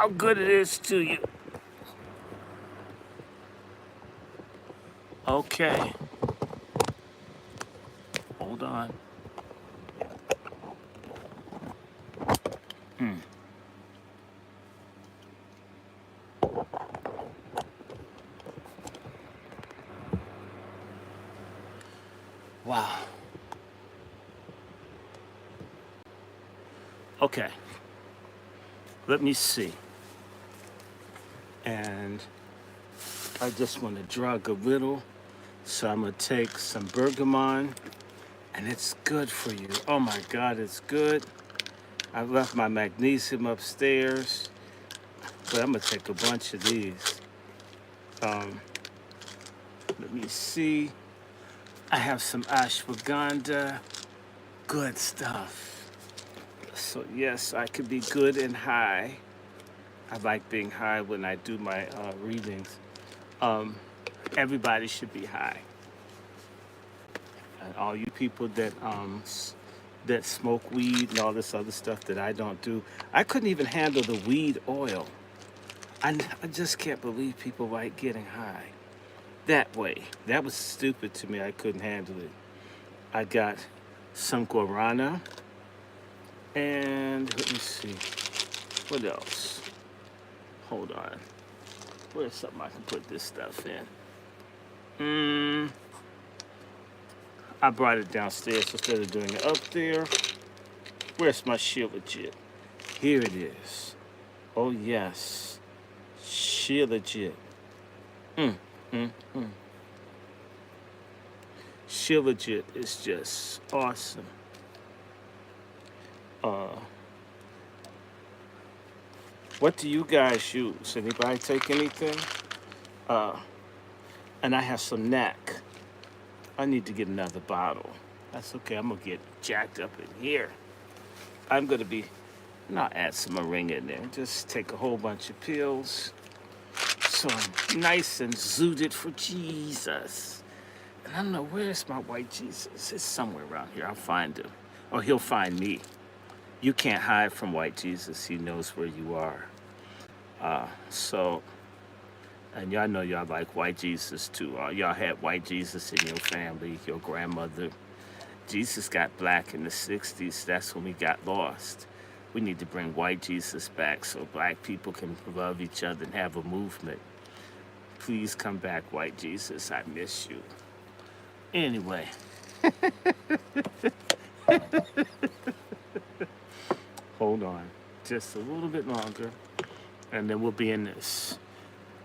how good it is to you. Okay. Hold on. Wow. Okay. Let me see. And I just want to drug a little. So I'm going to take some bergamot. And it's good for you. Oh my God, it's good. I left my magnesium upstairs. But I'm going to take a bunch of these. Let me see. I have some ashwagandha. Good stuff. So yes, I could be good and high. I like being high when I do my readings. Everybody should be high. And all you people that smoke weed and all this other stuff that I don't do, I couldn't even handle the weed oil. I just can't believe people like getting high that way. That was stupid to me. I couldn't handle it. I got some guarana, and let me see, what else? Hold on. Where's something I can put this stuff in? I brought it downstairs instead of doing it up there. Where's my Shilajit? Here it is. Oh yes, Shilajit. Shilajit is just awesome. What do you guys use? Anybody take anything? And I have some neck. I need to get another bottle. That's okay. I'm gonna get jacked up in here. I'm gonna be, and I'll add some moringa in there. Just take a whole bunch of pills. So I'm nice and zooted for Jesus. And I don't know, where's my white Jesus? It's somewhere around here. I'll find him. Or he'll find me. You can't hide from white Jesus. He knows where you are. And y'all know y'all like white Jesus too. Y'all had white Jesus in your family, your grandmother. Jesus got black in the 60s. That's when we got lost. We need to bring white Jesus back so black people can love each other and have a movement. Please come back, white Jesus. I miss you. Anyway. Hold on. Just a little bit longer. And then we'll be in this.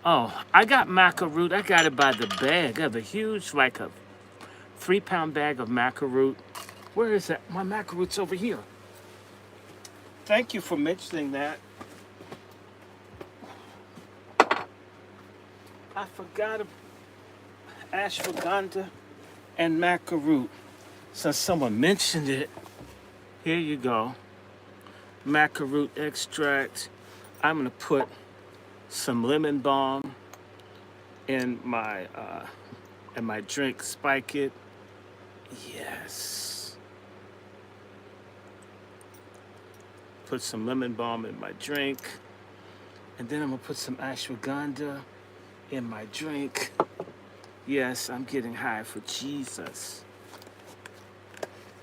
Oh, I got maca root. I got it by the bag. I have a huge, like a 3-pound bag of maca root. Where is that? My maca root's over here. Thank you for mentioning that. I forgot ashwagandha and maca root. So someone mentioned it. Here you go. Maca root extract. I'm gonna put some lemon balm in my drink. Spike it. Yes. Put some lemon balm in my drink, and then I'm gonna put some ashwagandha in my drink. Yes, I'm getting high for Jesus.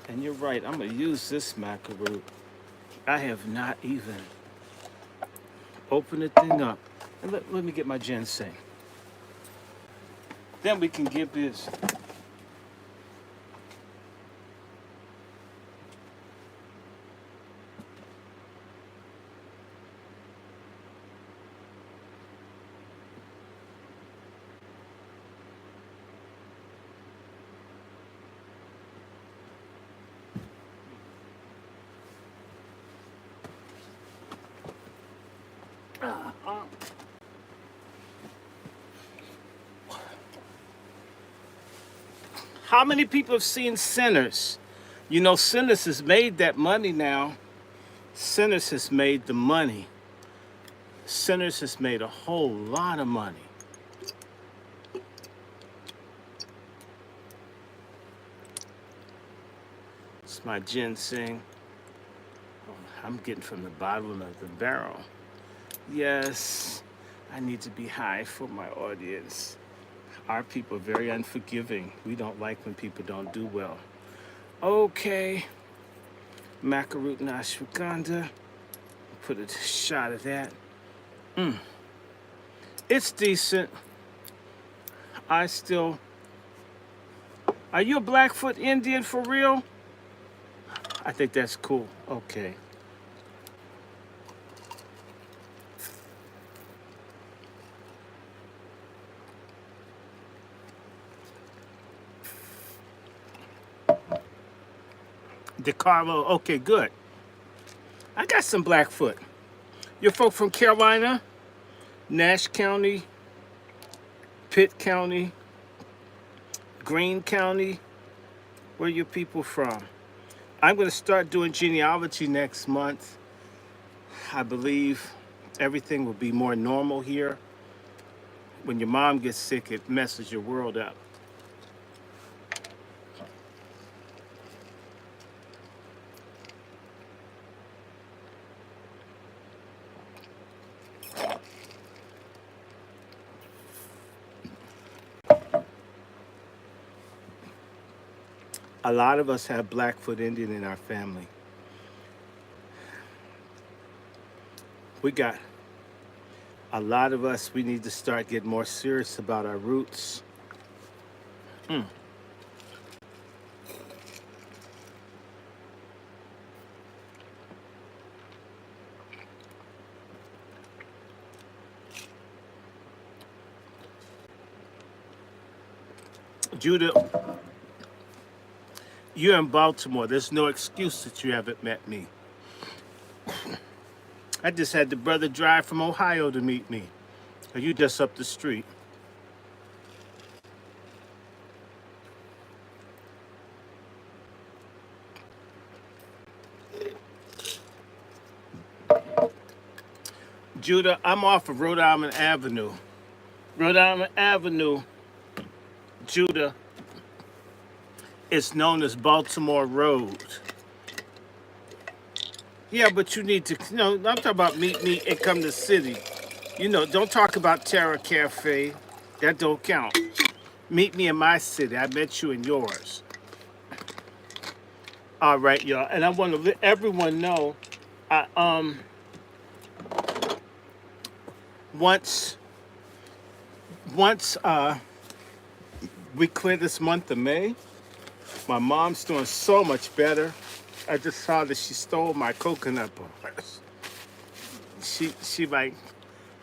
And you're right. I'm gonna use this maca root. I have not even opened the thing up. And let me get my ginseng. Then we can get busy. How many people have seen Sinners? You know, Sinners has made that money now. Sinners has made the money. Sinners has made a whole lot of money. It's my ginseng. I'm getting from the bottom of the barrel. Yes, I need to be high for my audience. Our people are very unforgiving. We don't like when people don't do well. Okay, macaroon ashwagandha. Put a shot of that. It's decent. I still. Are you a Blackfoot Indian for real? I think that's cool. Okay. DeCarlo. Okay, good. I got some Blackfoot. You're folk from Carolina, Nash County, Pitt County, Greene County. Where are your people from? I'm going to start doing genealogy next month. I believe everything will be more normal here. When your mom gets sick, it messes your world up. A lot of us have Blackfoot Indian in our family. We got a lot of us, we need to start getting more serious about our roots. Judah, you're in Baltimore. There's no excuse that you haven't met me. I just had the brother drive from Ohio to meet me. Are you just up the street? Judah, I'm off of Rhode Island Avenue. Rhode Island Avenue, Judah, is known as Baltimore Road. Yeah, but you need to, I'm talking about meet me and come to the city. Don't talk about Terra Cafe. That don't count. Meet me in my city. I met you in yours. All right, y'all. And I want to let everyone know, I, once we clear this month of May, my mom's doing so much better. I just saw that she stole my coconut bars.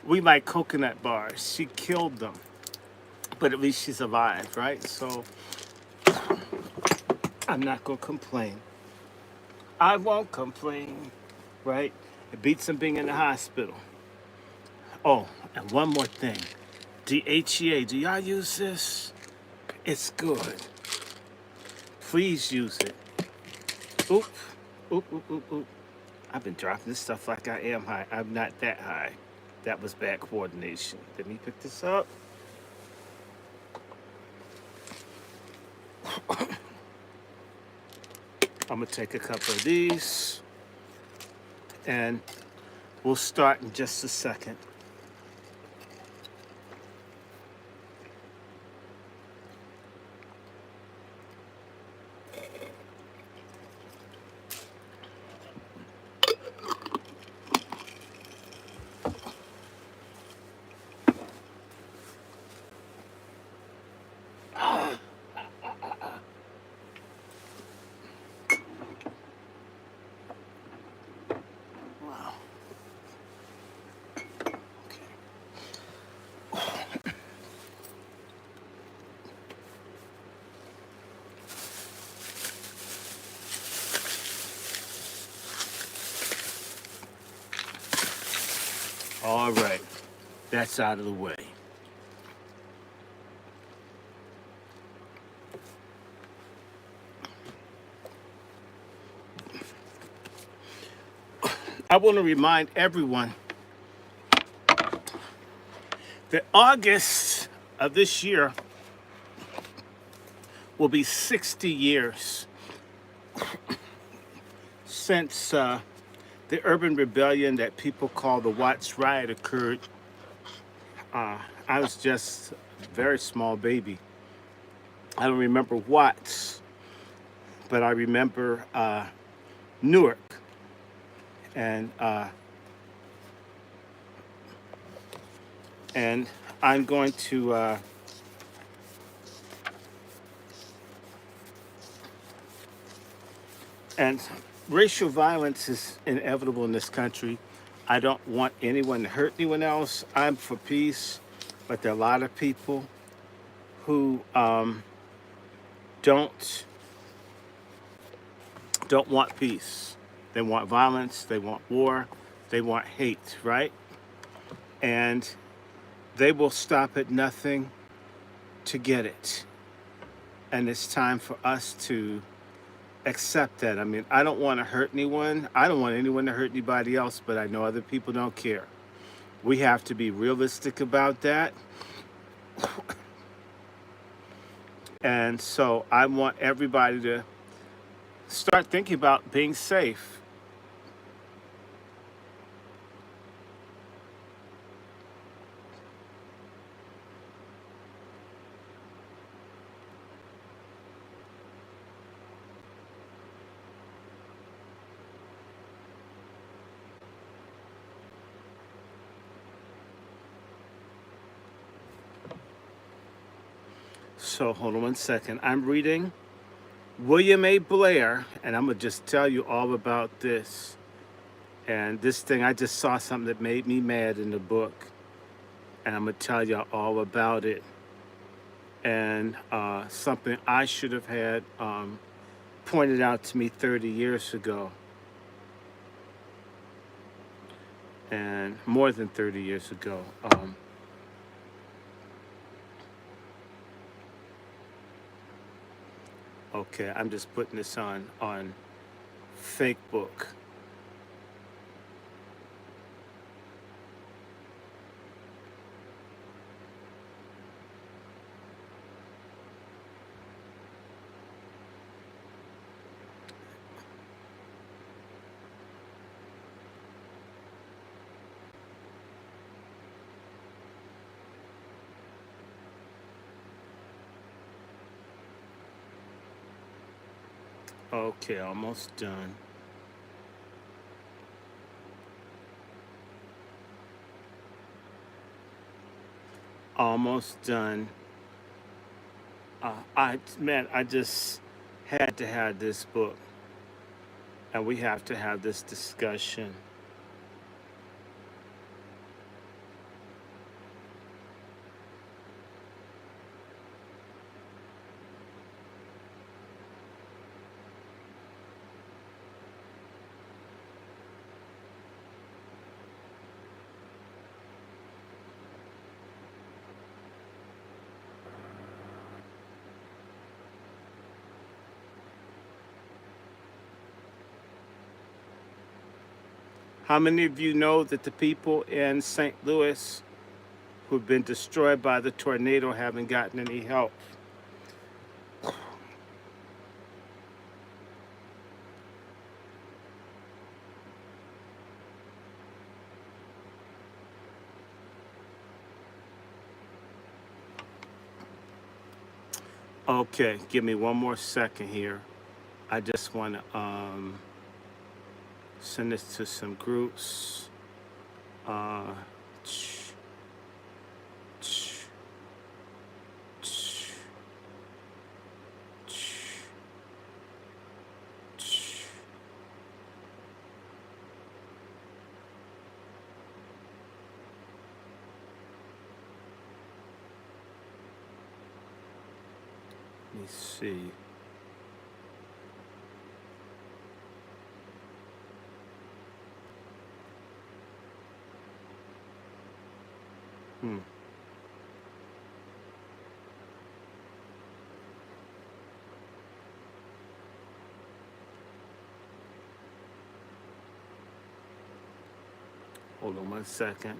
We like coconut bars. She killed them, but at least she's alive, right? So I'm not gonna complain. I won't complain, right? It beats them being in the hospital. Oh, and one more thing. DHEA, do y'all use this? It's good. Please use it. Oop, oop, oop, oop, oop. I've been dropping this stuff like I am high. I'm not that high. That was bad coordination. Let me pick this up. I'm gonna take a couple of these and we'll start in just a second. Wow. All right, that's out of the way. I want to remind everyone that August of this year will be 60 years since the urban rebellion that people call the Watts riot occurred, I was just a very small baby. I don't remember Watts, but I remember Newark, and and I'm going to and racial violence is inevitable in this country. I don't want anyone to hurt anyone else. I'm for peace, but there are a lot of people who don't don't want peace. They want violence. They want war. They want hate, right? And they will stop at nothing to get it. And it's time for us to accept that. I mean, I don't want to hurt anyone. I don't want anyone to hurt anybody else, but I know other people don't care. We have to be realistic about that. And so I want everybody to start thinking about being safe. So hold on one second. I'm reading William A. Blair, and I'm going to just tell you all about this. And this thing, I just saw something that made me mad in the book, and I'm going to tell you all about it. And something I should have had pointed out to me 30 years ago, and more than 30 years ago. Okay, I'm just putting this on fake book. Okay, almost done. Almost done. I just had to have this book, and we have to have this discussion. How many of you know that the people in St. Louis who've been destroyed by the tornado haven't gotten any help? Okay, give me one more second here. I just want to send this to some groups. Uh, ch- ch- ch- ch- ch- Let me see. Hmm. Hold on one second.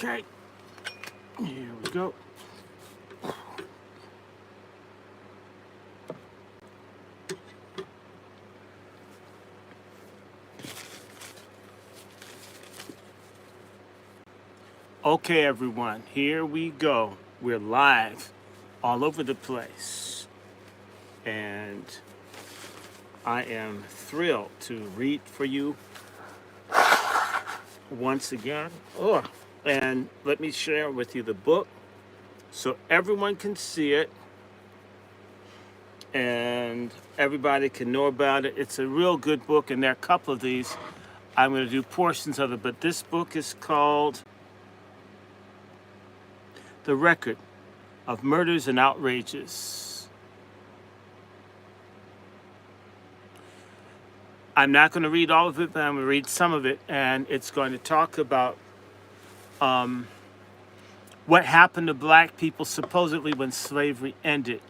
Okay, here we go. Okay, everyone, here we go. We're live all over the place. And I am thrilled to read for you once again. Oh, and let me share with you the book so everyone can see it and everybody can know about it. It's a real good book, and there are a couple of these. I'm going to do portions of it, but this book is called The Record of Murders and Outrages. I'm not going to read all of it, but I'm going to read some of it, and it's going to talk about what happened to black people supposedly when slavery ended.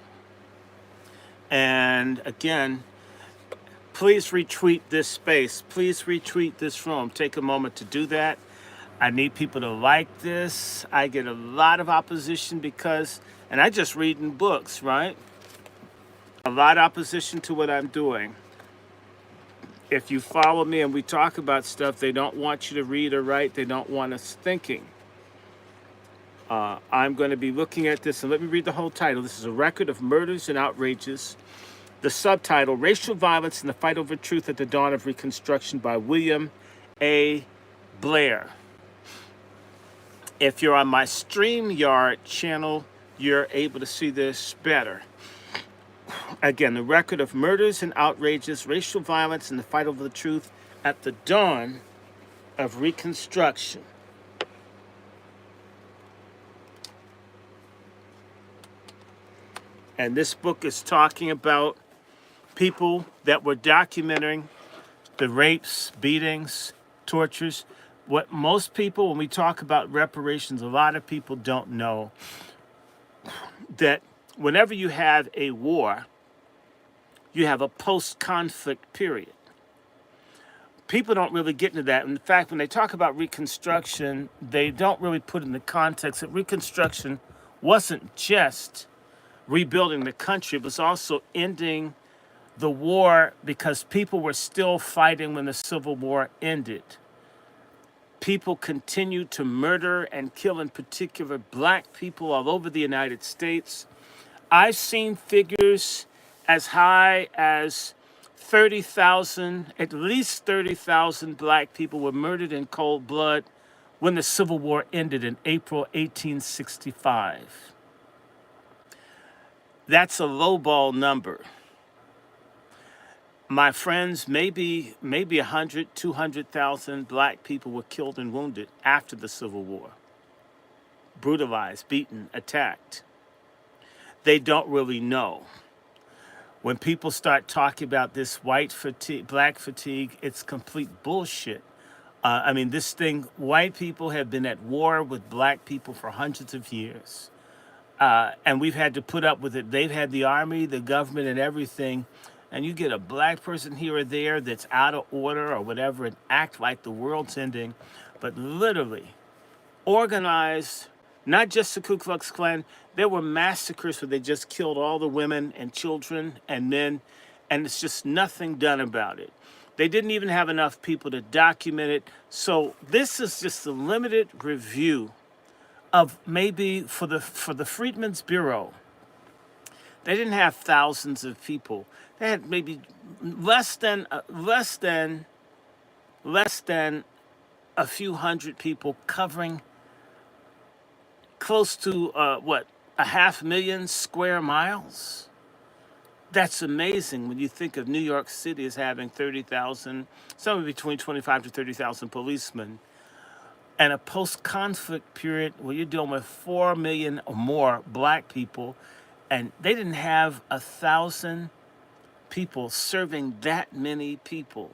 And again, please retweet this space. Please retweet this room. Take a moment to do that. I need people to like this. I get a lot of opposition because, and I just read in books, right? A lot of opposition to what I'm doing. If you follow me and we talk about stuff, they don't want you to read or write. They don't want us thinking. I'm going to be looking at this, and let me read the whole title. This is A Record of Murders and Outrages. The subtitle, Racial Violence and the Fight Over Truth at the Dawn of Reconstruction by William A. Blair. If you're on my StreamYard channel, you're able to see this better. Again, The Record of Murders and Outrages, Racial Violence and the Fight Over the Truth at the Dawn of Reconstruction. And this book is talking about people that were documenting the rapes, beatings, tortures. What most people, when we talk about reparations, a lot of people don't know that whenever you have a war, you have a post-conflict period. People don't really get into that. In fact, when they talk about Reconstruction, they don't really put in the context that Reconstruction wasn't just rebuilding the country, it was also ending the war because people were still fighting when the Civil War ended. People continued to murder and kill, in particular, black people all over the United States. I've seen figures as high as 30,000, at least 30,000 black people were murdered in cold blood when the Civil War ended in April 1865. That's a lowball number. My friends, maybe 100, 200,000 black people were killed and wounded after the Civil War. Brutalized, beaten, attacked. They don't really know. When people start talking about this white fatigue, black fatigue, it's complete bullshit. This thing, white people have been at war with black people for hundreds of years. And we've had to put up with it. They've had the army, the government, and everything. And you get a black person here or there that's out of order or whatever and act like the world's ending. But literally, organized, not just the Ku Klux Klan, there were massacres where they just killed all the women and children and men, and it's just nothing done about it. They didn't even have enough people to document it. So this is just a limited review of maybe for the Freedmen's Bureau. They didn't have thousands of people. They had maybe less than a few hundred people covering close to 500,000 square miles. That's amazing when you think of New York City as having 30,000, somewhere between 25 to 30,000 policemen. And a post-conflict period where you're dealing with 4 million or more black people, and they didn't have 1,000 people serving that many people.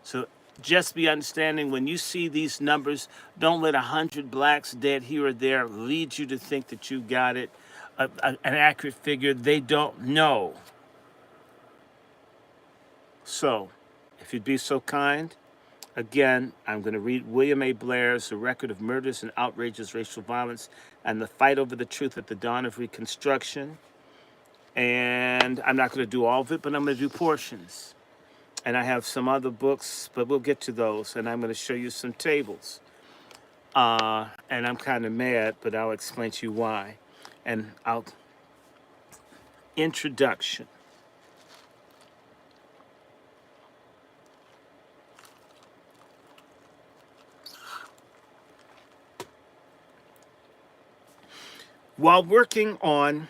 So just be understanding when you see these numbers, don't let 100 blacks dead here or there lead you to think that you got it, an accurate figure. They don't know. So if you'd be so kind, Again, I'm going to read William A. Blair's The Record of Murders and Outrageous Racial Violence and the Fight Over the Truth at the Dawn of Reconstruction. And I'm not going to do all of it, but I'm going to do portions. And I have some other books, but we'll get to those. And I'm going to show you some tables. And I'm kind of mad, but I'll explain to you why. And introduction. While working on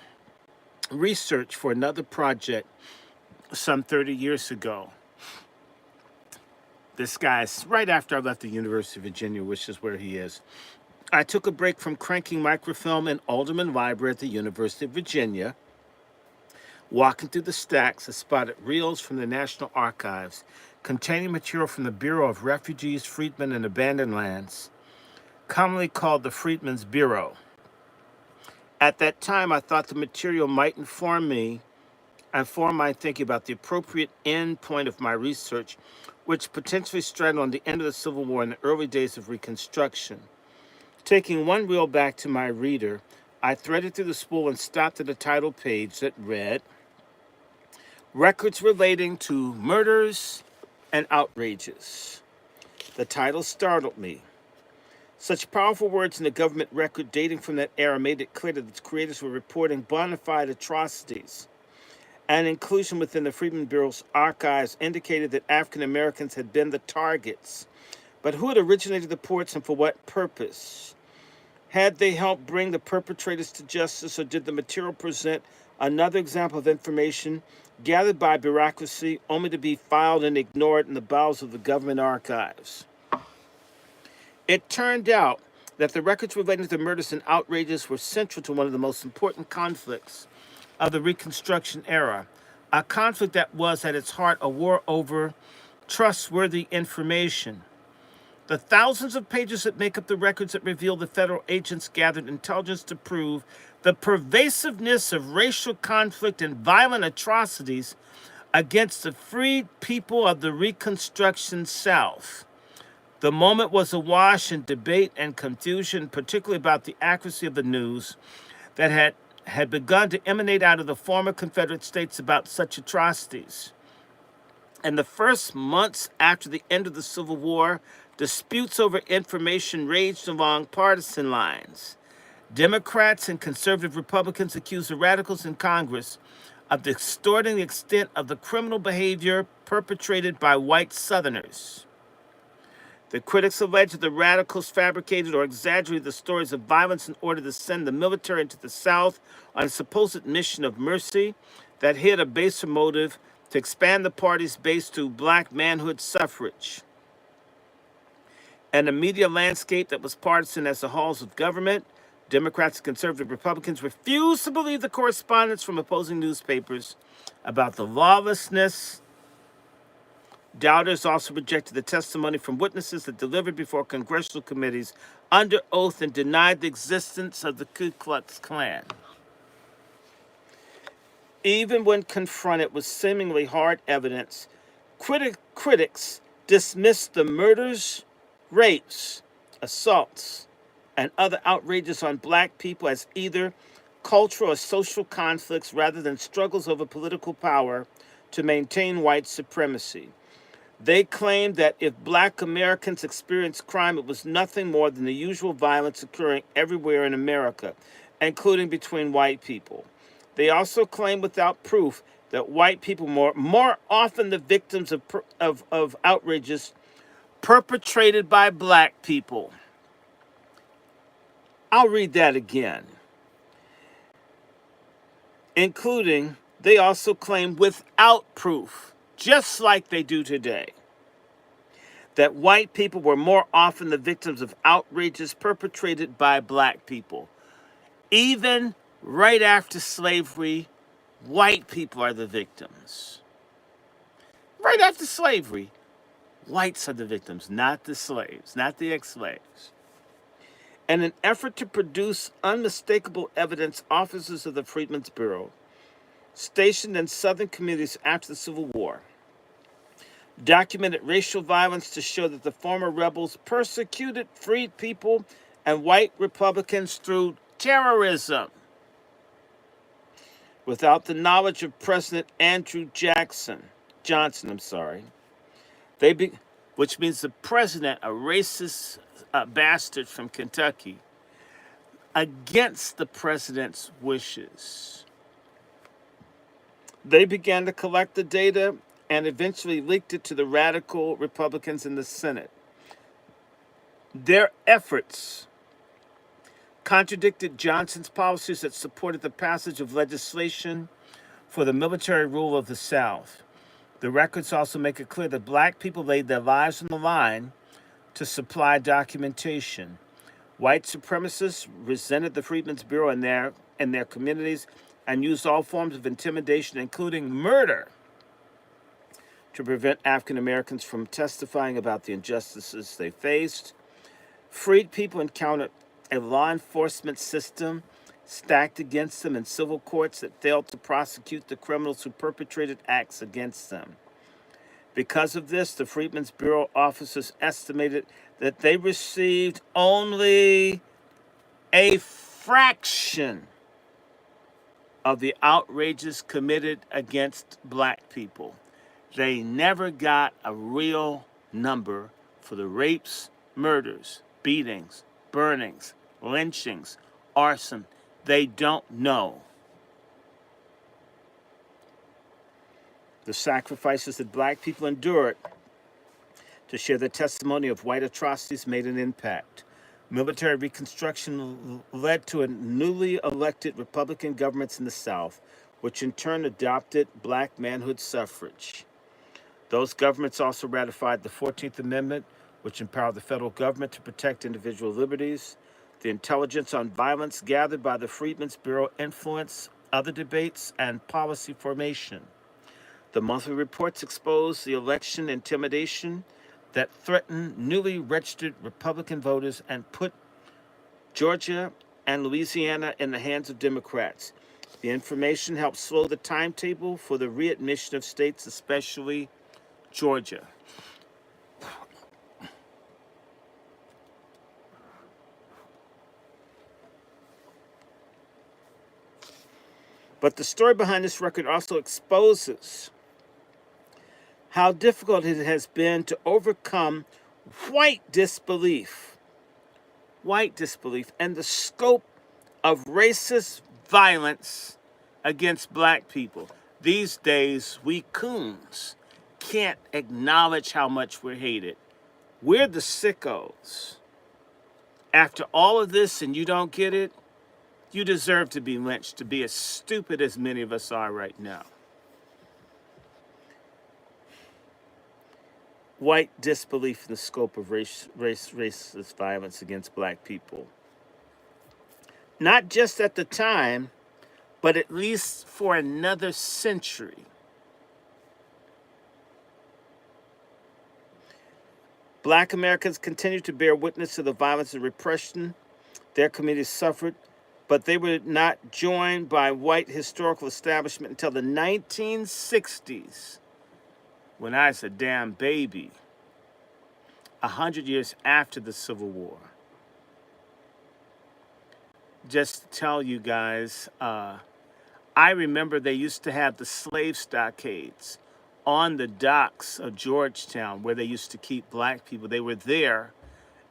research for another project some 30 years ago, this guy's right after I left the University of Virginia, which is where he is, I took a break from cranking microfilm in Alderman Library at the University of Virginia. Walking through the stacks, I spotted reels from the National Archives containing material from the Bureau of Refugees, Freedmen, and Abandoned Lands, commonly called the Freedmen's Bureau. At that time, I thought the material might inform my thinking about the appropriate end point of my research, which potentially straddled on the end of the Civil War and the early days of Reconstruction. Taking one reel back to my reader, I threaded through the spool and stopped at a title page that read, Records Relating to Murders and Outrages. The title startled me. Such powerful words in the government record dating from that era made it clear that its creators were reporting bona fide atrocities. And inclusion within the Freedmen Bureau's archives indicated that African Americans had been the targets. But who had originated the reports and for what purpose? Had they helped bring the perpetrators to justice, or did the material present another example of information gathered by bureaucracy only to be filed and ignored in the bowels of the government archives? It turned out that the records relating to the murders and outrages were central to one of the most important conflicts of the Reconstruction era, a conflict that was at its heart a war over trustworthy information. The thousands of pages that make up the records that reveal the federal agents gathered intelligence to prove the pervasiveness of racial conflict and violent atrocities against the freed people of the Reconstruction South. The moment was awash in debate and confusion, particularly about the accuracy of the news that had begun to emanate out of the former Confederate states about such atrocities. In the first months after the end of the Civil War, disputes over information raged along partisan lines. Democrats and conservative Republicans accused the radicals in Congress of distorting the extent of the criminal behavior perpetrated by white Southerners. The critics alleged that the radicals fabricated or exaggerated the stories of violence in order to send the military into the South on a supposed mission of mercy that hid a baser motive to expand the party's base to black manhood suffrage. And a media landscape that was partisan as the halls of government, Democrats and conservative Republicans refused to believe the correspondence from opposing newspapers about the lawlessness. Doubters also rejected the testimony from witnesses that delivered before congressional committees under oath and denied the existence of the Ku Klux Klan. Even when confronted with seemingly hard evidence, critics dismissed the murders, rapes, assaults, and other outrages on black people as either cultural or social conflicts rather than struggles over political power to maintain white supremacy. They claimed that if black Americans experienced crime, it was nothing more than the usual violence occurring everywhere in America, including between white people. They also claimed without proof that white people were more often the victims of outrages perpetrated by black people. I'll read that again. Including, they also claimed without proof, just like they do today, that white people were more often the victims of outrages perpetrated by black people. Even right after slavery, white people are the victims. Right after slavery, whites are the victims, not the slaves, not the ex-slaves. In an effort to produce unmistakable evidence, officers of the Freedmen's Bureau, stationed in southern communities after the Civil War, documented racial violence to show that the former rebels persecuted freed people and white Republicans through terrorism. Without the knowledge of President Andrew Johnson, which means the president, a racist bastard from Kentucky, against the president's wishes. They began to collect the data and eventually leaked it to the radical Republicans in the Senate. Their efforts contradicted Johnson's policies that supported the passage of legislation for the military rule of the South. The records also make it clear that black people laid their lives on the line to supply documentation. White supremacists resented the Freedmen's Bureau in their communities and used all forms of intimidation, including murder, to prevent African Americans from testifying about the injustices they faced. Freed people encountered a law enforcement system stacked against them in civil courts that failed to prosecute the criminals who perpetrated acts against them. Because of this, the Freedmen's Bureau officers estimated that they received only a fraction of the outrages committed against black people. They never got a real number for the rapes, murders, beatings, burnings, lynchings, arson. They don't know. The sacrifices that black people endured to share the testimony of white atrocities made an impact. Military reconstruction led to a newly elected Republican governments in the South, which in turn adopted black manhood suffrage. Those governments also ratified the 14th Amendment, which empowered the federal government to protect individual liberties. The intelligence on violence gathered by the Freedmen's Bureau influenced other debates and policy formation. The monthly reports exposed the election intimidation that threatened newly registered Republican voters and put Georgia and Louisiana in the hands of Democrats. The information helped slow the timetable for the readmission of states, especially Georgia. But the story behind this record also exposes how difficult it has been to overcome white disbelief, and the scope of racist violence against black people. These days, we coons can't acknowledge how much we're hated. We're the sickos. After all of this and you don't get it, you deserve to be lynched, to be as stupid as many of us are right now. White disbelief in the scope of racist violence against black people. Not just at the time, but at least for another century. Black Americans continue to bear witness to the violence and repression their communities suffered, but they were not joined by white historical establishment until the 1960s, when I was a damn baby, 100 years after the Civil War. Just to tell you guys, I remember they used to have the slave stockades on the docks of Georgetown where they used to keep black people. They were there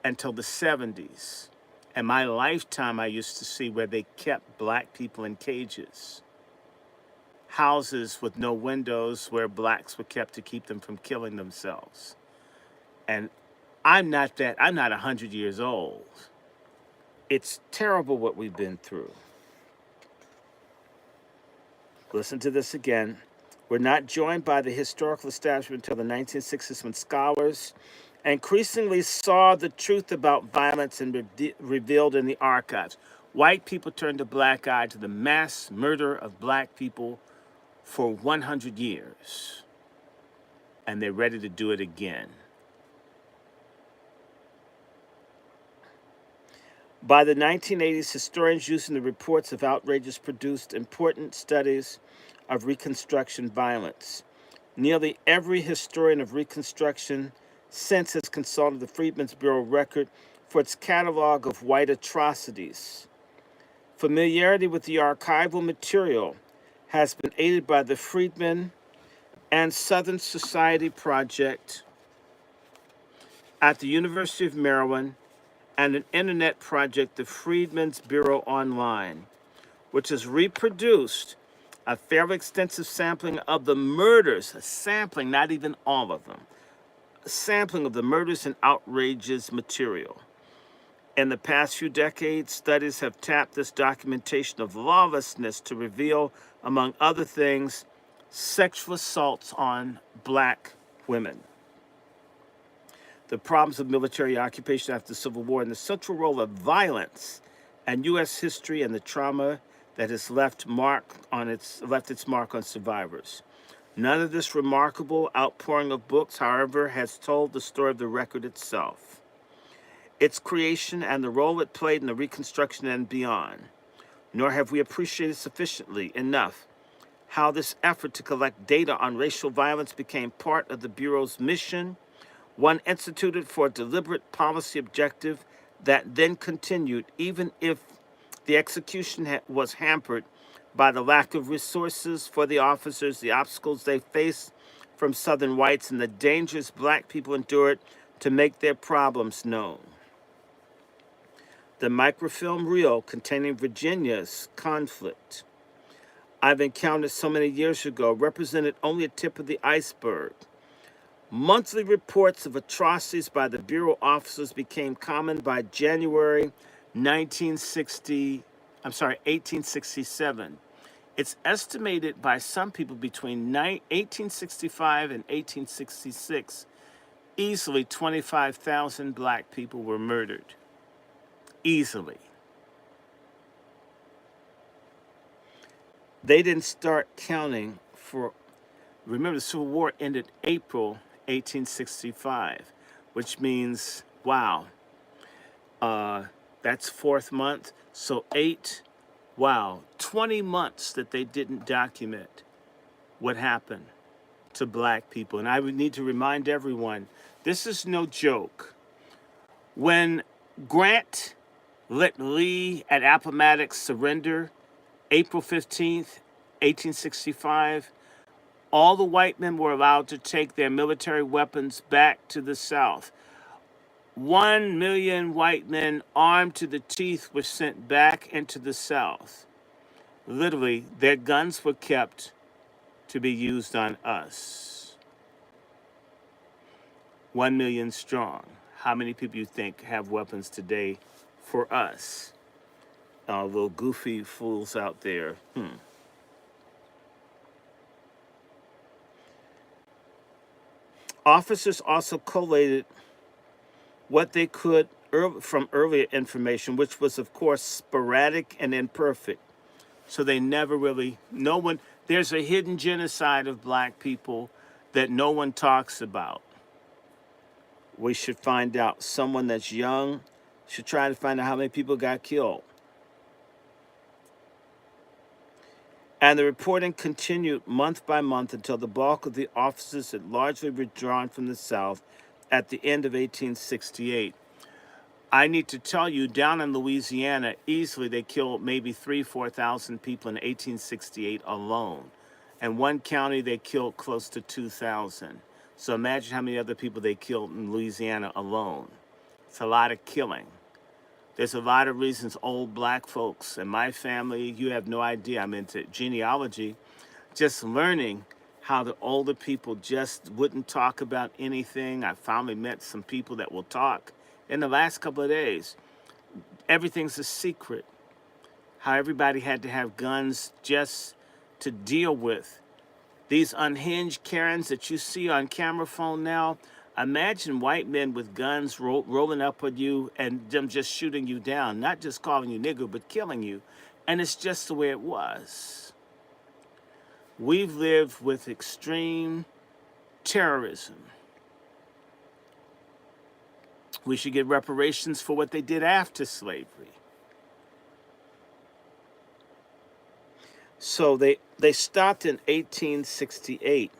until the 70s. In my lifetime, I used to see where they kept black people in cages. Houses with no windows where blacks were kept to keep them from killing themselves. And I'm not 100 years old. It's terrible what we've been through. Listen to this again. We're not joined by the historical establishment until the 1960s, when scholars increasingly saw the truth about violence and revealed in the archives. White people turned a black eye to the mass murder of black people for 100 years, and they're ready to do it again. By the 1980s, historians using the reports of outrages produced important studies of Reconstruction violence. Nearly every historian of Reconstruction since has consulted the Freedmen's Bureau record for its catalog of white atrocities. Familiarity with the archival material has been aided by the Freedmen and Southern Society Project at the University of Maryland and an internet project, the Freedmen's Bureau Online, which has reproduced a fairly extensive sampling of the murders, a sampling, not even all of them, a sampling of the murders and outrages material. In the past few decades, studies have tapped this documentation of lawlessness to reveal, among other things, sexual assaults on black women, the problems of military occupation after the Civil War, and the central role of violence and U.S. history and the trauma that has left its mark on survivors. None of this remarkable outpouring of books, however, has told the story of the record itself, its creation, and the role it played in the Reconstruction and beyond. Nor have we appreciated sufficiently enough how this effort to collect data on racial violence became part of the Bureau's mission, one instituted for a deliberate policy objective that then continued, even if the execution was hampered by the lack of resources for the officers, the obstacles they faced from Southern whites, and the dangers black people endured to make their problems known. The microfilm reel containing Virginia's conflict I've encountered so many years ago represented only a tip of the iceberg. Monthly reports of atrocities by the Bureau officers became common by January 1867. It's estimated by some people between 1865 and 1866, easily 25,000 black people were murdered. Easily. They didn't start counting for, remember, the Civil War ended April 1865, which means, wow, that's fourth month. So 20 months that they didn't document what happened to black people. And I would need to remind everyone, this is no joke. When Grant let Lee at Appomattox surrender, April 15th, 1865, all the white men were allowed to take their military weapons back to the South. 1 million white men armed to the teeth were sent back into the South. Literally, their guns were kept to be used on us. 1 million strong. How many people you think have weapons today for us? Little goofy fools out there. Officers also collated what they could from earlier information, which was, of course, sporadic and imperfect. So they never really, there's a hidden genocide of black people that no one talks about. We should find out. Someone that's young should try to find out how many people got killed. And the reporting continued month by month until the bulk of the officers had largely withdrawn from the South at the end of 1868. I need to tell you, down in Louisiana, easily they killed maybe 4,000 people in 1868 alone. In one county, they killed close to 2,000. So imagine how many other people they killed in Louisiana alone. It's a lot of killing. There's a lot of reasons old black folks in my family, you have no idea, I'm into genealogy, just learning how the older people just wouldn't talk about anything. I finally met some people that will talk. In the last couple of days, everything's a secret. How everybody had to have guns just to deal with these unhinged Karens that you see on camera phone now. Imagine white men with guns rolling up on you and them just shooting you down, not just calling you nigger, but killing you. And it's just the way it was. We've lived with extreme terrorism. We should get reparations for what they did after slavery. So they stopped in 1868.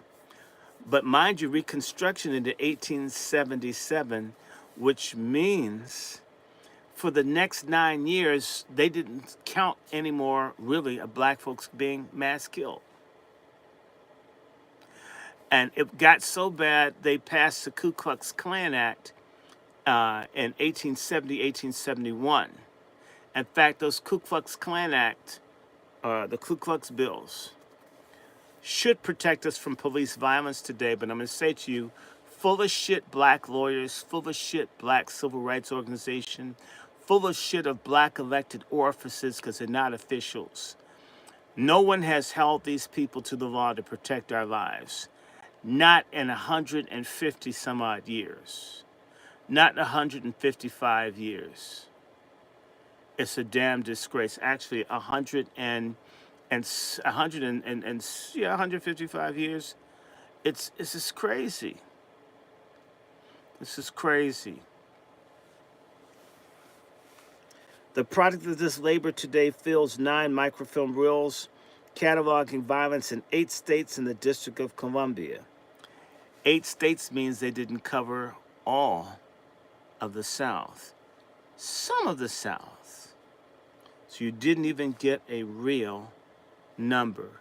But mind you, Reconstruction into 1877, which means for the next 9 years, they didn't count anymore, really, of black folks being mass killed. And it got so bad, they passed the Ku Klux Klan Act in 1870, 1871. In fact, those Ku Klux Klan Act, the Ku Klux Bills, should protect us from police violence today. But I'm going to say to you, full of shit black lawyers, full of shit black civil rights organization, full of shit of black elected officers because they're not officials. No one has held these people to the law to protect our lives. Not in 150 some odd years. Not in 155 years. It's a damn disgrace. Actually, 155 years. It's just crazy. This is crazy. The product of this labor today fills 9 microfilm reels, cataloging violence in 8 states and the District of Columbia. 8 states means they didn't cover all of the South. Some of the South. So you didn't even get a real number.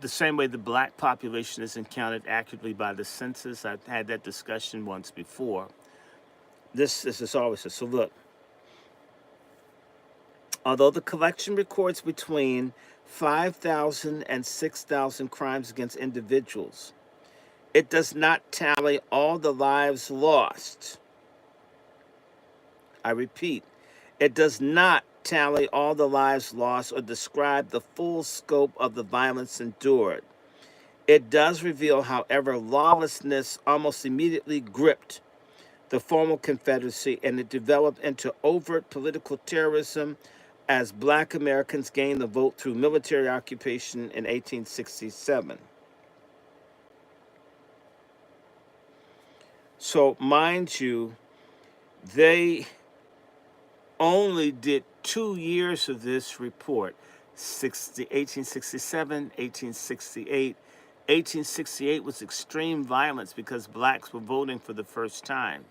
The same way the black population isn't counted accurately by the census. I've had that discussion once before. This is always so look. Although the collection records between 5,000 and 6,000 crimes against individuals, it does not tally all the lives lost. I repeat, it does not tally all the lives lost or describe the full scope of the violence endured. It does reveal, however, lawlessness almost immediately gripped the former Confederacy, and it developed into overt political terrorism as black Americans gained the vote through military occupation in 1867. So, mind you, they only did 2 years of this report, 1867, 1868. 1868 was extreme violence because blacks were voting for the first time.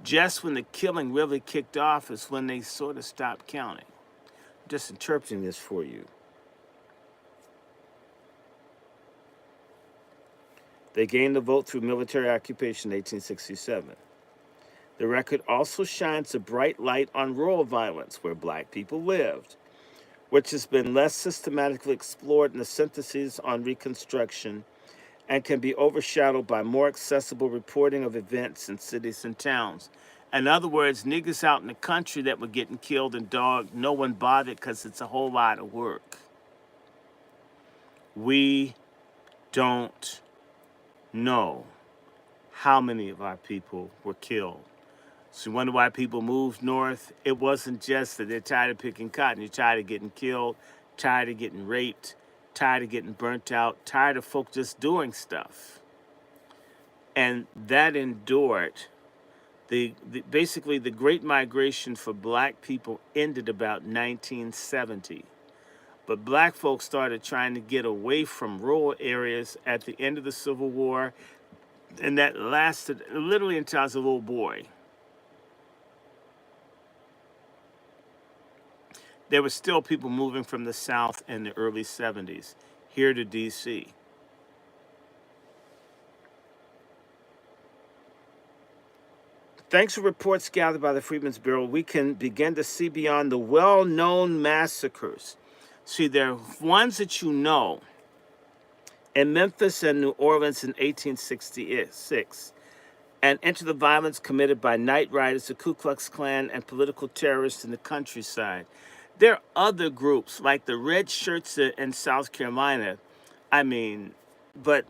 Just when the killing really kicked off is when they sort of stopped counting. I'm just interpreting this for you. They gained the vote through military occupation in 1867. The record also shines a bright light on rural violence where black people lived, which has been less systematically explored in the syntheses on Reconstruction and can be overshadowed by more accessible reporting of events in cities and towns. In other words, niggas out in the country that were getting killed and dogged, no one bothered because it's a whole lot of work. We don't know how many of our people were killed. So you wonder why people moved north? It wasn't just that they're tired of picking cotton. You're tired of getting killed, tired of getting raped, tired of getting burnt out, tired of folk just doing stuff. And that endured. Basically, the Great Migration for black people ended about 1970. But black folks started trying to get away from rural areas at the end of the Civil War, and that lasted literally until I was a little boy. There were still people moving from the South in the early 70s here to D.C. Thanks to reports gathered by the Freedmen's Bureau, we can begin to see beyond the well-known massacres. See, there are ones that you know in Memphis and New Orleans in 1866, and into the violence committed by night riders, the Ku Klux Klan, and political terrorists in the countryside. There are other groups, like the Red Shirts in South Carolina. But,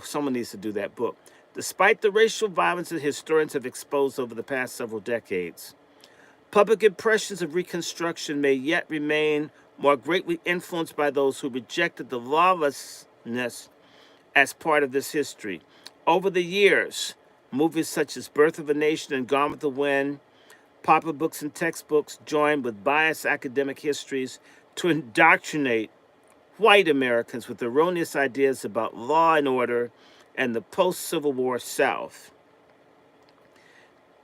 someone needs to do that book. Despite the racial violence that historians have exposed over the past several decades, public impressions of Reconstruction may yet remain more greatly influenced by those who rejected the lawlessness as part of this history. Over the years, movies such as Birth of a Nation and Gone with the Wind, popular books and textbooks joined with biased academic histories to indoctrinate white Americans with erroneous ideas about law and order and the post-Civil War South.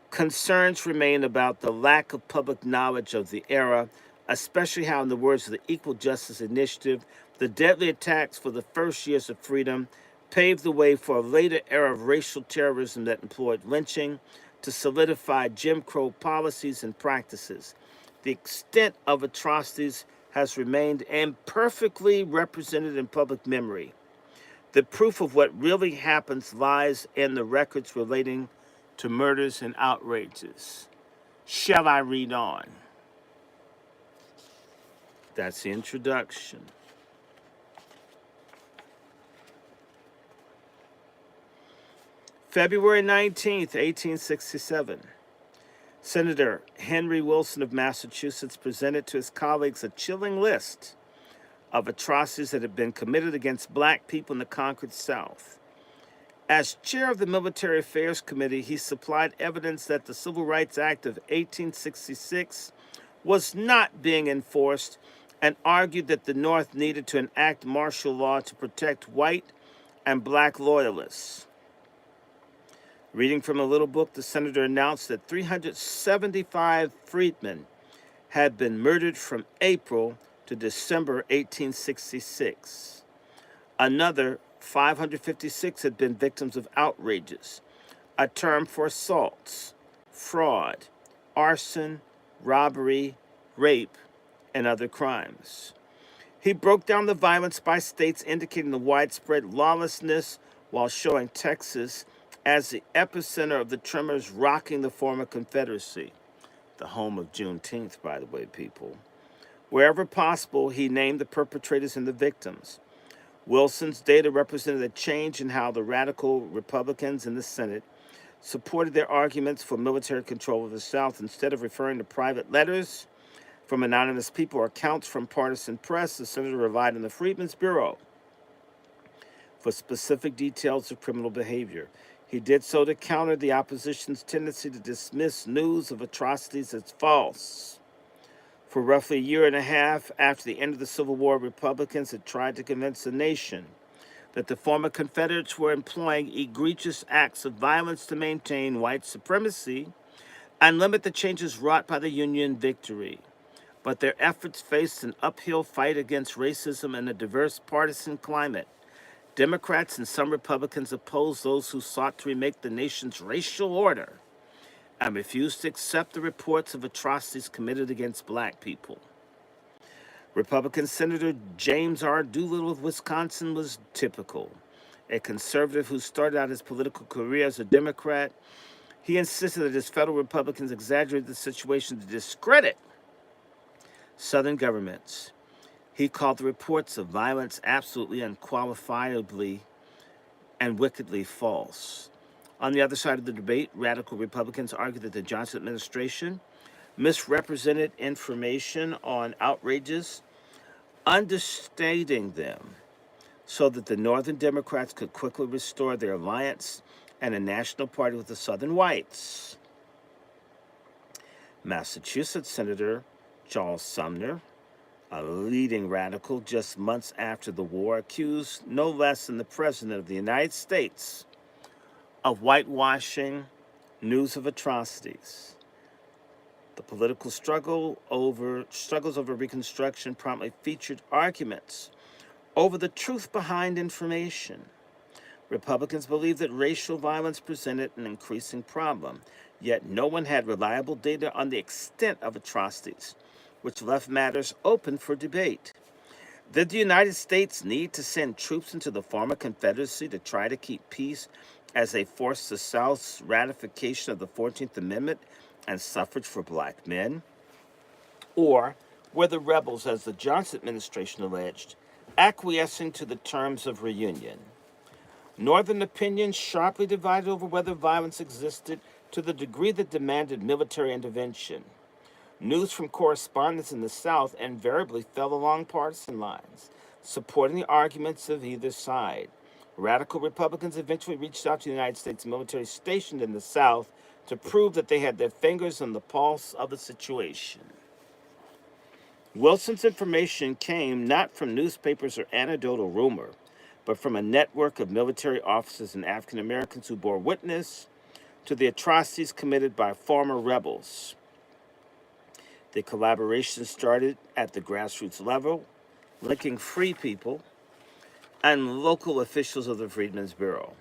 Concerns remain about the lack of public knowledge of the era, especially how, in the words of the Equal Justice Initiative, the deadly attacks for the first years of freedom paved the way for a later era of racial terrorism that employed lynching to solidify Jim Crow policies and practices. The extent of atrocities has remained imperfectly represented in public memory. The proof of what really happens lies in the records relating to murders and outrages. Shall I read on? That's the introduction. February 19th, 1867. Senator Henry Wilson of Massachusetts presented to his colleagues a chilling list of atrocities that had been committed against black people in the conquered South. As chair of the Military Affairs Committee, he supplied evidence that the Civil Rights Act of 1866 was not being enforced and argued that the North needed to enact martial law to protect white and black loyalists. Reading from a little book, the senator announced that 375 freedmen had been murdered from April to December 1866. Another 556 had been victims of outrages, a term for assaults, fraud, arson, robbery, rape, and other crimes. He broke down the violence by states, indicating the widespread lawlessness while showing Texas as the epicenter of the tremors rocking the former Confederacy, the home of Juneteenth, by the way, people. Wherever possible, he named the perpetrators and the victims. Wilson's data represented a change in how the radical Republicans in the Senate supported their arguments for military control of the South. Instead of referring to private letters from anonymous people or accounts from partisan press, the senator relied on the Freedmen's Bureau for specific details of criminal behavior. He did so to counter the opposition's tendency to dismiss news of atrocities as false. For roughly a year and a half after the end of the Civil War, Republicans had tried to convince the nation that the former Confederates were employing egregious acts of violence to maintain white supremacy and limit the changes wrought by the Union victory. But their efforts faced an uphill fight against racism and a diverse partisan climate. Democrats and some Republicans opposed those who sought to remake the nation's racial order and refused to accept the reports of atrocities committed against black people. Republican Senator James R. Doolittle of Wisconsin was typical. A conservative who started out his political career as a Democrat, he insisted that his fellow Republicans exaggerated the situation to discredit Southern governments. He called the reports of violence absolutely unqualifiably and wickedly false. On the other side of the debate, radical Republicans argued that the Johnson administration misrepresented information on outrages, understating them so that the Northern Democrats could quickly restore their alliance and a national party with the Southern whites. Massachusetts Senator Charles Sumner, a leading radical just months after the war, accused no less than the President of the United States of whitewashing news of atrocities. The political struggles over Reconstruction promptly featured arguments over the truth behind information. Republicans believed that racial violence presented an increasing problem, yet no one had reliable data on the extent of atrocities, which left matters open for debate. Did the United States need to send troops into the former Confederacy to try to keep peace as they forced the South's ratification of the 14th Amendment and suffrage for black men? Or were the rebels, as the Johnson administration alleged, acquiescing to the terms of reunion? Northern opinion sharply divided over whether violence existed to the degree that demanded military intervention. News from correspondents in the South invariably fell along partisan lines, supporting the arguments of either side. Radical Republicans eventually reached out to the United States military stationed in the South to prove that they had their fingers on the pulse of the situation. Wilson's information came not from newspapers or anecdotal rumor, but from a network of military officers and African Americans who bore witness to the atrocities committed by former rebels. The collaboration started at the grassroots level, linking free people and local officials of the Freedmen's Bureau.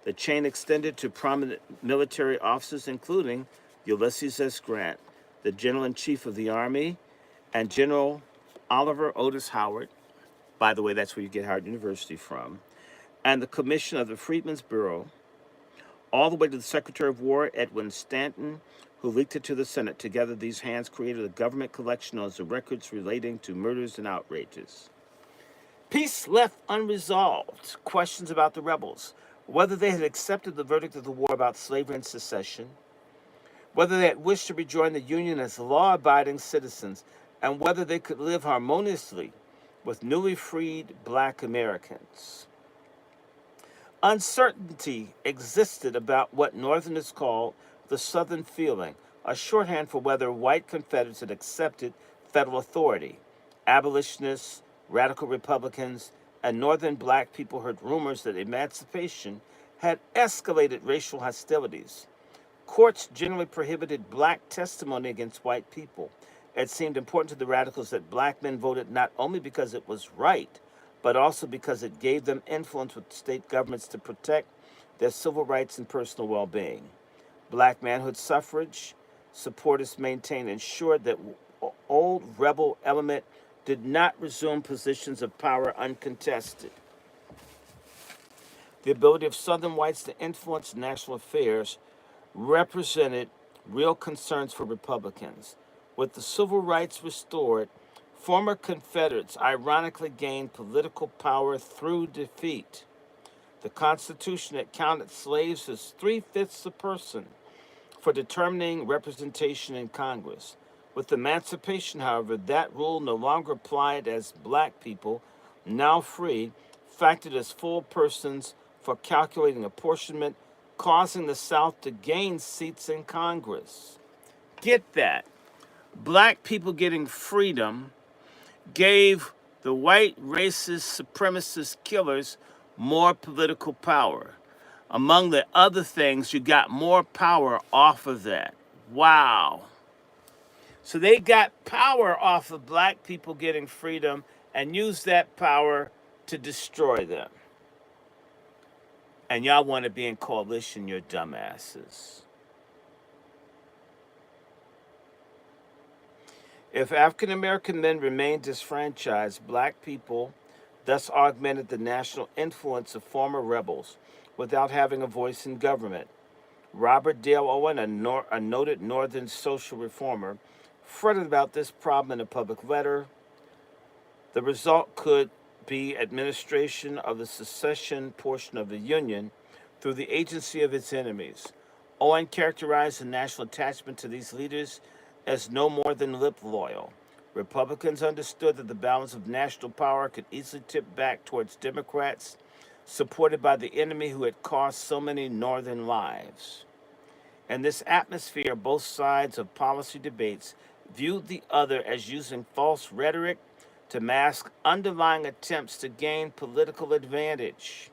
The chain extended to prominent military officers, including Ulysses S. Grant, the General-in-Chief of the Army, and General Oliver Otis Howard. By the way, that's where you get Howard University from. And the Commissioner of the Freedmen's Bureau, all the way to the Secretary of War, Edwin Stanton, who leaked it to the Senate. Together, these hands created a government collection of the records relating to murders and outrages. Peace left unresolved questions about the rebels, whether they had accepted the verdict of the war about slavery and secession, whether they had wished to rejoin the Union as law-abiding citizens, and whether they could live harmoniously with newly freed Black Americans. Uncertainty existed about what Northerners call the Southern feeling, a shorthand for whether white Confederates had accepted federal authority. Abolitionists, radical Republicans, and Northern Black people heard rumors that emancipation had escalated racial hostilities. Courts generally prohibited Black testimony against white people. It seemed important to the radicals that Black men voted not only because it was right, but also because it gave them influence with state governments to protect their civil rights and personal well-being. Black manhood suffrage supporters maintained ensured that old rebel element did not resume positions of power uncontested. The ability of Southern whites to influence national affairs represented real concerns for Republicans. With the civil rights restored, former Confederates ironically gained political power through defeat. The Constitution that counted slaves as 3/5 a person for determining representation in Congress. With emancipation, however, that rule no longer applied as Black people, now free, factored as full persons for calculating apportionment, causing the South to gain seats in Congress. Get that. Black people getting freedom gave the white racist, supremacist killers more political power. Among the other things, you got more power off of that. Wow. So they got power off of Black people getting freedom and used that power to destroy them. And y'all want to be in coalition, you're dumbasses. If African American men remained disfranchised, Black people thus augmented the national influence of former rebels without having a voice in government. Robert Dale Owen, a noted Northern social reformer, fretted about this problem in a public letter. The result could be administration of the secession portion of the Union through the agency of its enemies. Owen characterized the national attachment to these leaders as no more than lip loyal. Republicans understood that the balance of national power could easily tip back towards Democrats, supported by the enemy who had cost so many Northern lives. In this atmosphere, both sides of policy debates viewed the other as using false rhetoric to mask underlying attempts to gain political advantage.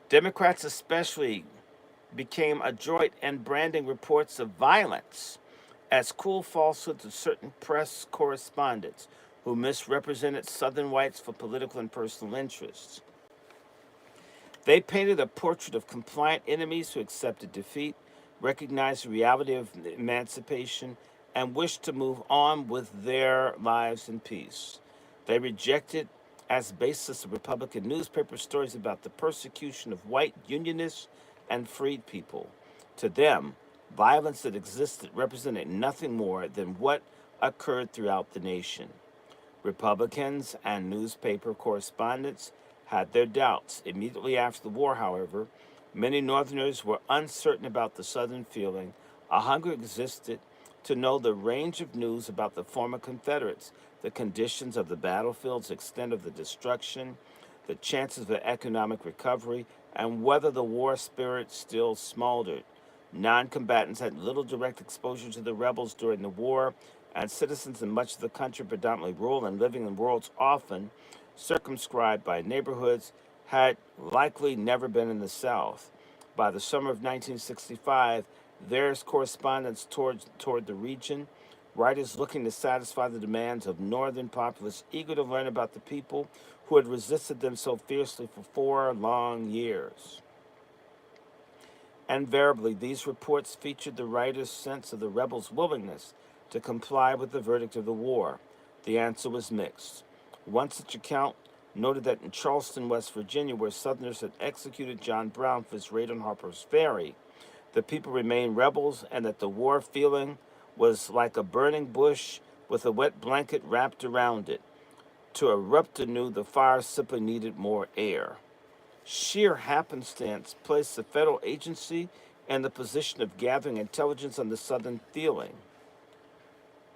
Democrats especially became adroit in branding reports of violence as cool falsehoods of certain press correspondents who misrepresented Southern whites for political and personal interests. They painted a portrait of compliant enemies who accepted defeat, recognized the reality of emancipation, and wished to move on with their lives in peace. They rejected as basis of Republican newspaper stories about the persecution of white Unionists and freed people. To them, violence that existed represented nothing more than what occurred throughout the nation. Republicans and newspaper correspondents had their doubts. Immediately after the war, however, many Northerners were uncertain about the Southern feeling. A hunger existed to know the range of news about the former Confederates, the conditions of the battlefields, extent of the destruction, the chances of economic recovery, and whether the war spirit still smoldered. Non-combatants had little direct exposure to the rebels during the war, and citizens in much of the country, predominantly rural and living in worlds often circumscribed by neighborhoods, had likely never been in the South. By the summer of 1965, various correspondents toward the region, writers looking to satisfy the demands of northern populace eager to learn about the people who had resisted them so fiercely for 4 long years. Invariably, these reports featured the writer's sense of the rebels' willingness to comply with the verdict of the war. The answer was mixed. One such account noted that in Charleston, West Virginia, where Southerners had executed John Brown for his raid on Harper's Ferry, the people remained rebels, and that the war feeling was like a burning bush with a wet blanket wrapped around it. To erupt anew, the fire simply needed more air. Sheer happenstance placed the federal agency in the position of gathering intelligence on the Southern feeling.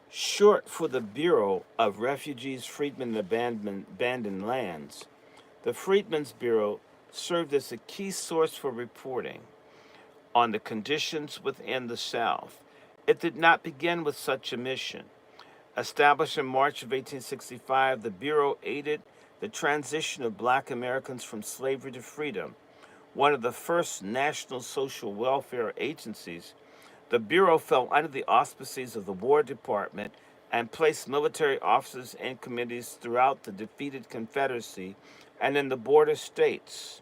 Short for the Bureau of Refugees, Freedmen, and Abandoned Lands, the Freedmen's Bureau served as a key source for reporting on the conditions within the South. It did not begin with such a mission. Established in March of 1865, the Bureau aided the transition of Black Americans from slavery to freedom. One of the first national social welfare agencies, the Bureau fell under the auspices of the War Department and placed military officers in committees throughout the defeated Confederacy and in the border states.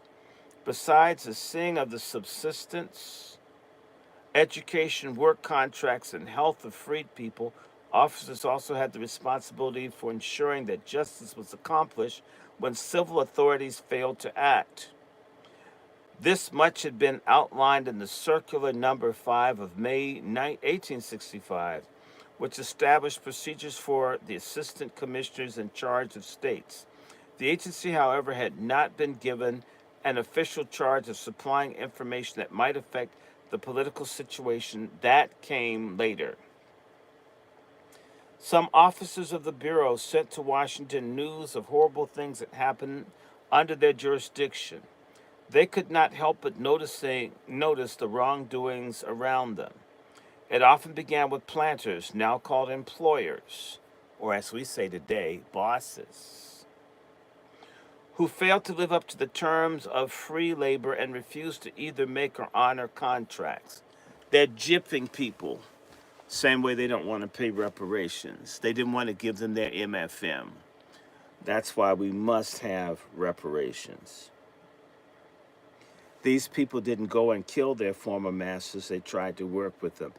Besides the seeing of the subsistence, education, work contracts, and health of freed people, officers also had the responsibility for ensuring that justice was accomplished when civil authorities failed to act. This much had been outlined in the Circular Number 5 of May 1865, which established procedures for the assistant commissioners in charge of states. The agency, however, had not been given an official charge of supplying information that might affect the political situation. That came later. Some officers of the Bureau sent to Washington news of horrible things that happened under their jurisdiction. They could not help but notice the wrongdoings around them. It often began with planters, now called employers, or as we say today, bosses, who failed to live up to the terms of free labor and refused to either make or honor contracts. They're gypping people. Same way they don't want to pay reparations. They didn't want to give them their MFM. That's why we must have reparations. These people didn't go and kill their former masters. They tried to work with them.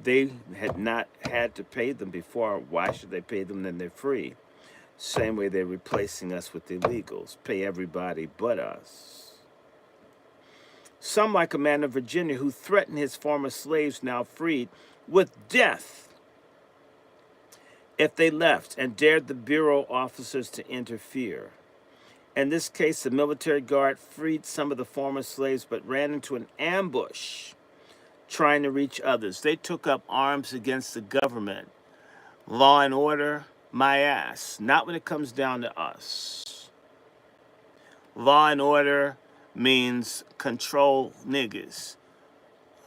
They had not had to pay them before. Why should they pay them when they're free? Same way they're replacing us with illegals. Pay everybody but us. Some, like a man in Virginia who threatened his former slaves, now freed, with death if they left, and dared the Bureau officers to interfere. In this case, the military guard freed some of the former slaves but ran into an ambush trying to reach others. They took up arms against the government. Law and order, my ass. Not when it comes down to us. Law and order means control niggas.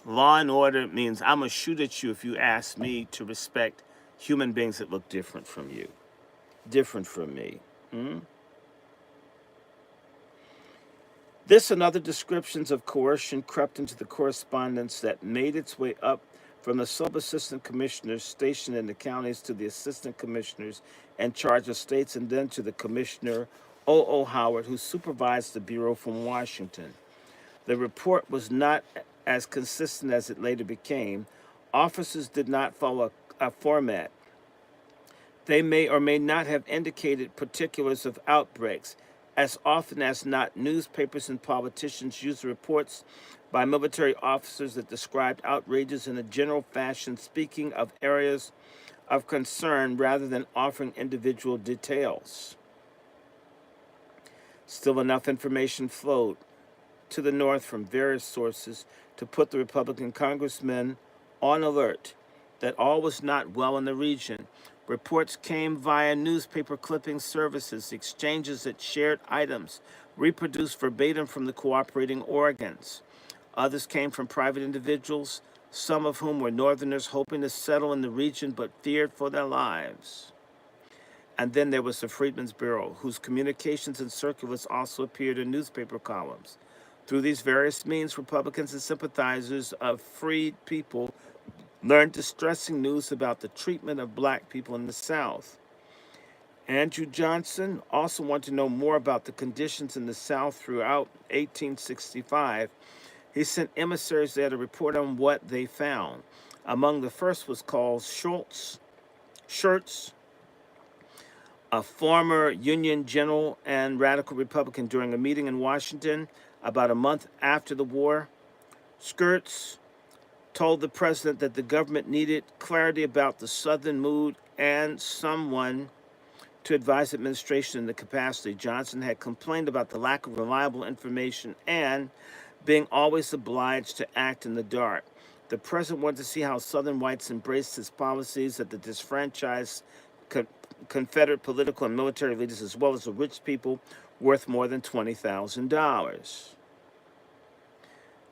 Law and order means I'm going to shoot at you if you ask me to respect human beings that look different from you. Different from me. This and other descriptions of coercion crept into the correspondence that made its way up from the sub-assistant commissioners stationed in the counties to the assistant commissioners in charge of states, and then to the commissioner, O.O. Howard, who supervised the Bureau from Washington. The report was not as consistent as it later became. Officers did not follow a format. They may or may not have indicated particulars of outbreaks. As often as not, newspapers and politicians used reports by military officers that described outrages in a general fashion, speaking of areas of concern rather than offering individual details. Still, enough information flowed to the North from various sources to put the Republican congressmen on alert that all was not well in the region. Reports came via newspaper clipping services, exchanges that shared items reproduced verbatim from the cooperating organs. Others came from private individuals, some of whom were Northerners hoping to settle in the region but feared for their lives. And then there was the Freedmen's Bureau, whose communications and circulars also appeared in newspaper columns. Through these various means, Republicans and sympathizers of freed people learned distressing news about the treatment of black people in the South. Andrew Johnson also wanted to know more about the conditions in the South throughout 1865. He sent emissaries there to report on what they found. Among the first was called Schurz, a former Union general and radical Republican. During a meeting in Washington about a month after the war, Schurz told the president that the government needed clarity about the Southern mood and someone to advise administration in the capacity. Johnson had complained about the lack of reliable information and being always obliged to act in the dark. The president wanted to see how Southern whites embraced his policies that the disfranchised Confederate political and military leaders, as well as the rich people worth more than $20,000.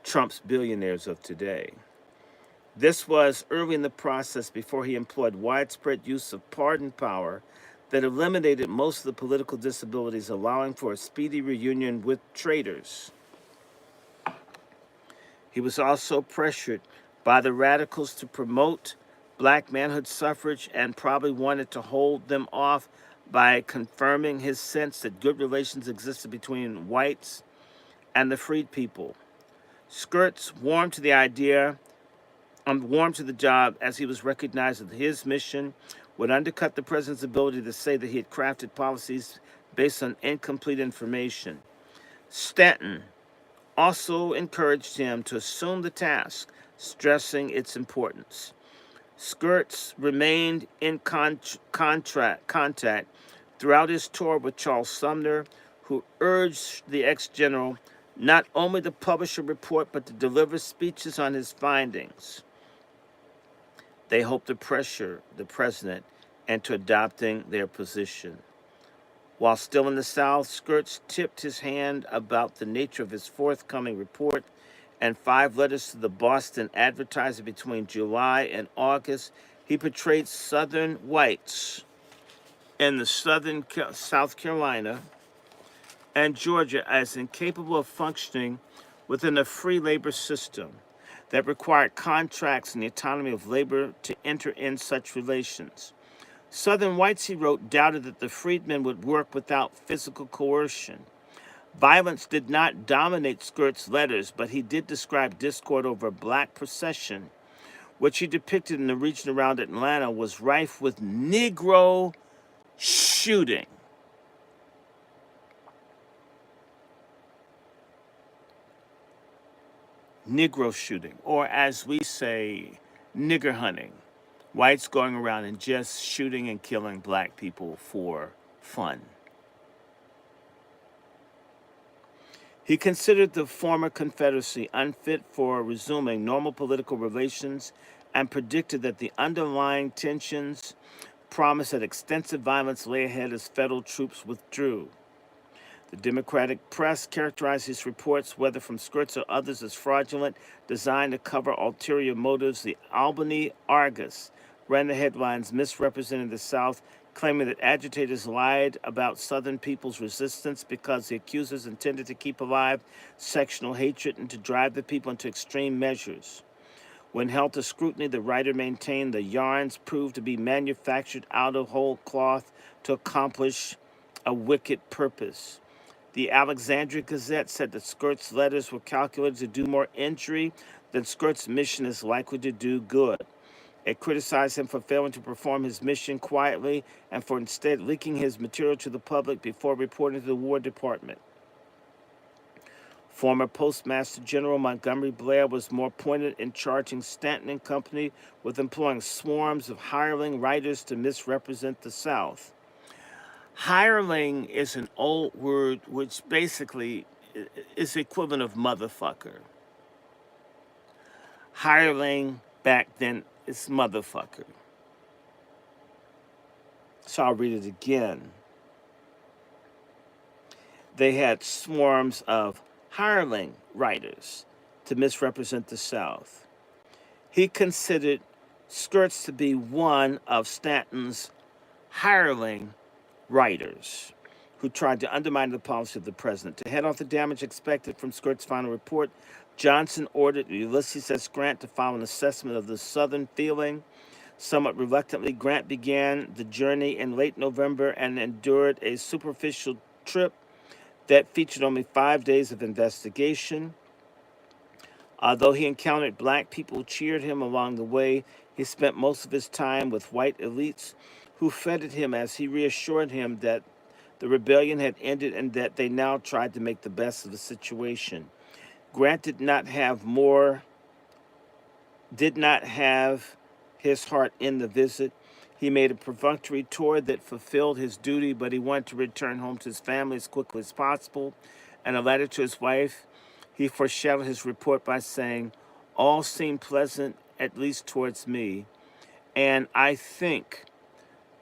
Trump's billionaires of today. This was early in the process before he employed widespread use of pardon power that eliminated most of the political disabilities, allowing for a speedy reunion with traitors. He was also pressured by the radicals to promote black manhood suffrage and probably wanted to hold them off by confirming his sense that good relations existed between whites and the freed people. Schurz warmed to the job as he was recognized that his mission would undercut the president's ability to say that he had crafted policies based on incomplete information. Stanton also encouraged him to assume the task, stressing its importance. Schurz remained in contact throughout his tour with Charles Sumner, who urged the ex-general not only to publish a report but to deliver speeches on his findings. They hoped to pressure the president into adopting their position. While still in the South, Schurz tipped his hand about the nature of his forthcoming report, and 5 letters to the Boston Advertiser between July and August, he portrayed Southern whites in the South Carolina and Georgia as incapable of functioning within a free labor system that required contracts and the autonomy of labor to enter in such relations. Southern whites, he wrote, doubted that the freedmen would work without physical coercion. Violence did not dominate Schurz's letters, but he did describe discord over a black procession, which he depicted in the region around Atlanta was rife with Negro shooting. Negro shooting, or as we say, nigger hunting. Whites going around and just shooting and killing black people for fun. He considered the former Confederacy unfit for resuming normal political relations and predicted that the underlying tensions promised that extensive violence lay ahead as federal troops withdrew. The Democratic press characterized his reports, whether from Schurz or others, as fraudulent, designed to cover ulterior motives. The Albany Argus ran the headlines misrepresenting the South, claiming that agitators lied about Southern people's resistance because the accusers intended to keep alive sectional hatred and to drive the people into extreme measures. When held to scrutiny, the writer maintained the yarns proved to be manufactured out of whole cloth to accomplish a wicked purpose. The Alexandria Gazette said that Schurz's letters were calculated to do more injury than Schurz's mission is likely to do good. It criticized him for failing to perform his mission quietly and for instead leaking his material to the public before reporting to the War Department. Former Postmaster General Montgomery Blair was more pointed in charging Stanton and Company with employing swarms of hireling writers to misrepresent the South. Hireling is an old word which basically is the equivalent of motherfucker. Hireling back then is motherfucker. So I'll read it again. They had swarms of hireling writers to misrepresent the South. He considered Skirts to be one of Stanton's hireling writers who tried to undermine the policy of the president. To head off the damage expected from Skirt's final report, Johnson ordered Ulysses S. Grant to file an assessment of the Southern feeling. Somewhat reluctantly, Grant began the journey in late November and endured a superficial trip that featured only 5 days of investigation. Although he encountered black people who cheered him along the way, he spent most of his time with white elites who feted him as he reassured him that the rebellion had ended and that they now tried to make the best of the situation. Grant did not have his heart in the visit. He made a perfunctory tour that fulfilled his duty, but he wanted to return home to his family as quickly as possible. In a letter to his wife, he foreshadowed his report by saying, "All seemed pleasant, at least towards me, and I think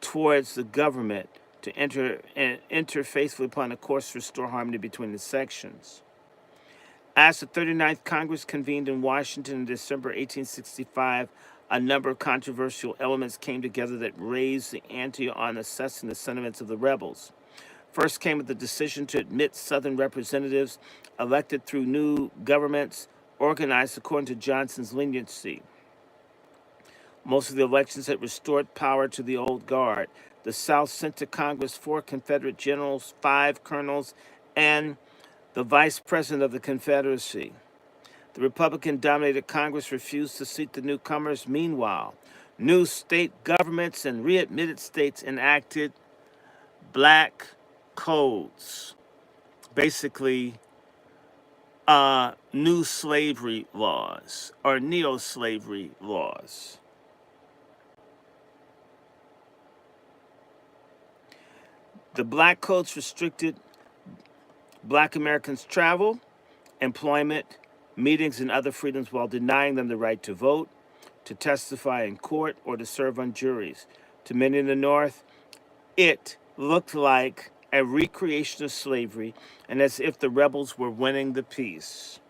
towards the government to enter faithfully upon a course to restore harmony between the sections." As the 39th Congress convened in Washington in December 1865, a number of controversial elements came together that raised the ante on assessing the sentiments of the rebels. First came the decision to admit Southern representatives elected through new governments organized according to Johnson's leniency. Most of the elections had restored power to the old guard. The South sent to Congress 4 Confederate generals, 5 colonels, and the vice president of the Confederacy. The Republican-dominated Congress refused to seat the newcomers. Meanwhile, new state governments and readmitted states enacted black codes, basically new slavery laws or neo-slavery laws. The black codes restricted black Americans' travel, employment, meetings, and other freedoms while denying them the right to vote, to testify in court, or to serve on juries. To many in the North, it looked like a recreation of slavery and as if the rebels were winning the peace.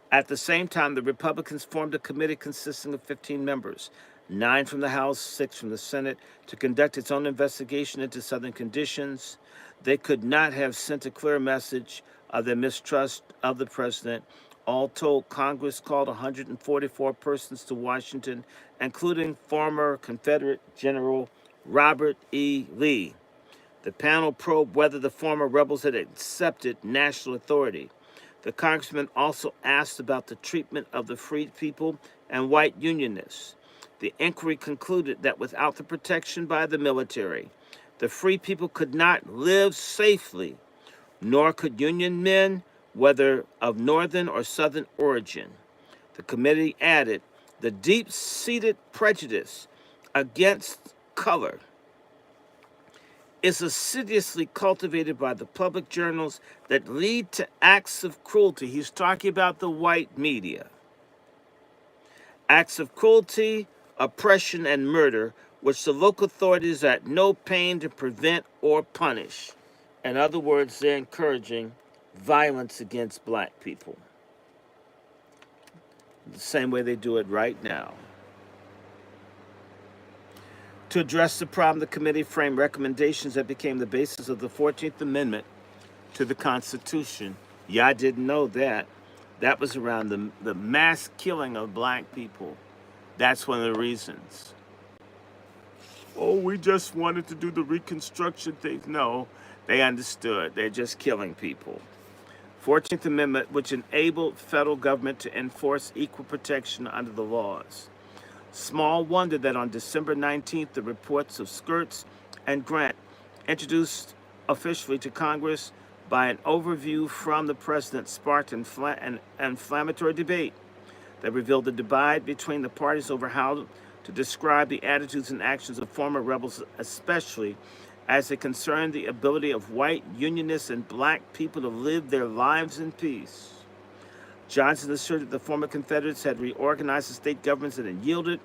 At the same time, the Republicans formed a committee consisting of 15 members, 9 from the House, 6 from the Senate, to conduct its own investigation into Southern conditions. They could not have sent a clear message of their mistrust of the president. All told, Congress called 144 persons to Washington, including former Confederate General Robert E. Lee. The panel probed whether the former rebels had accepted national authority. The congressman also asked about the treatment of the freed people and white unionists. The inquiry concluded that without the protection by the military, the free people could not live safely, nor could Union men, whether of Northern or Southern origin. The committee added, the deep-seated prejudice against color is assiduously cultivated by the public journals that lead to acts of cruelty. He's talking about the white media. Acts of cruelty, oppression, and murder, which the local authorities are at no pain to prevent or punish. In other words, they're encouraging violence against black people. The same way they do it right now. To address the problem, the committee framed recommendations that became the basis of the 14th Amendment to the Constitution. Yeah, I didn't know that. That was around the mass killing of black people. That's one of the reasons. Oh, we just wanted to do the Reconstruction thing. No, they understood. They're just killing people. 14th Amendment, which enabled federal government to enforce equal protection under the laws. Small wonder that on December 19th, the reports of Skirts and Grant, introduced officially to Congress by an overview from the president, sparked an inflammatory debate that revealed the divide between the parties over how to describe the attitudes and actions of former rebels, especially as it concerned the ability of white unionists and black people to live their lives in peace. Johnson asserted the former Confederates had reorganized the state governments and had yielded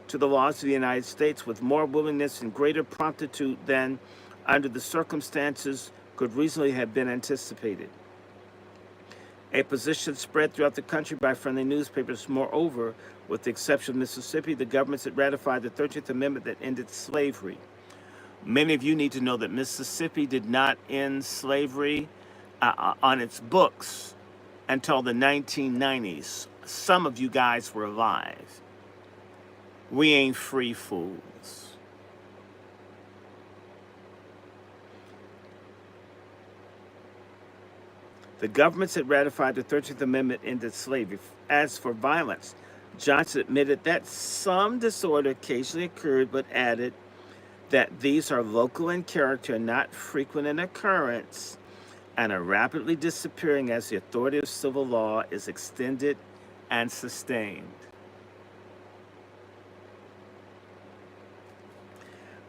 to the laws of the United States with more willingness and greater promptitude than, under the circumstances, could reasonably have been anticipated. a position spread throughout the country by friendly newspapers. Moreover, with the exception of Mississippi, the governments had ratified the 13th Amendment that ended slavery. Many of you need to know that Mississippi did not end slavery on its books until the 1990s. Some of you guys were alive. We ain't free fools. The governments had ratified the 13th Amendment ended slavery. As for violence, Johnson admitted that some disorder occasionally occurred, but added that these are local in character and not frequent in occurrence, and are rapidly disappearing as the authority of civil law is extended and sustained.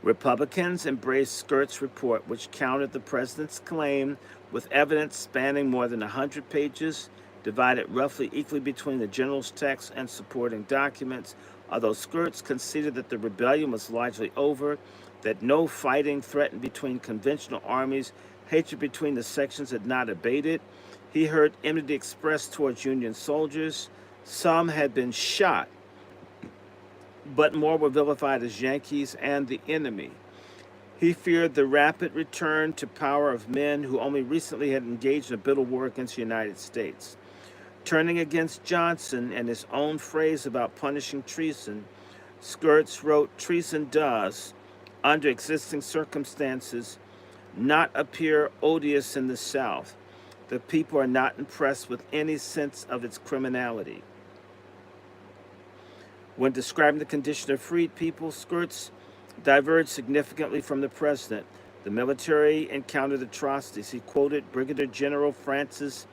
Republicans embraced Skirt's report, which countered the president's claim with evidence spanning more than 100 pages, divided roughly equally between the general's text and supporting documents. Although Skirtz conceded that the rebellion was largely over, that no fighting threatened between conventional armies, hatred between the sections had not abated, he heard enmity expressed towards Union soldiers. Some had been shot, but more were vilified as Yankees and the enemy. He feared the rapid return to power of men who only recently had engaged in a bitter war against the United States. Turning against Johnson and his own phrase about punishing treason, Skirtz wrote, "Treason does, under existing circumstances, not appear odious in the South. The people are not impressed with any sense of its criminality." When describing the condition of freed people, Skirtz diverged significantly from the president. The military encountered atrocities. He quoted Brigadier General Francis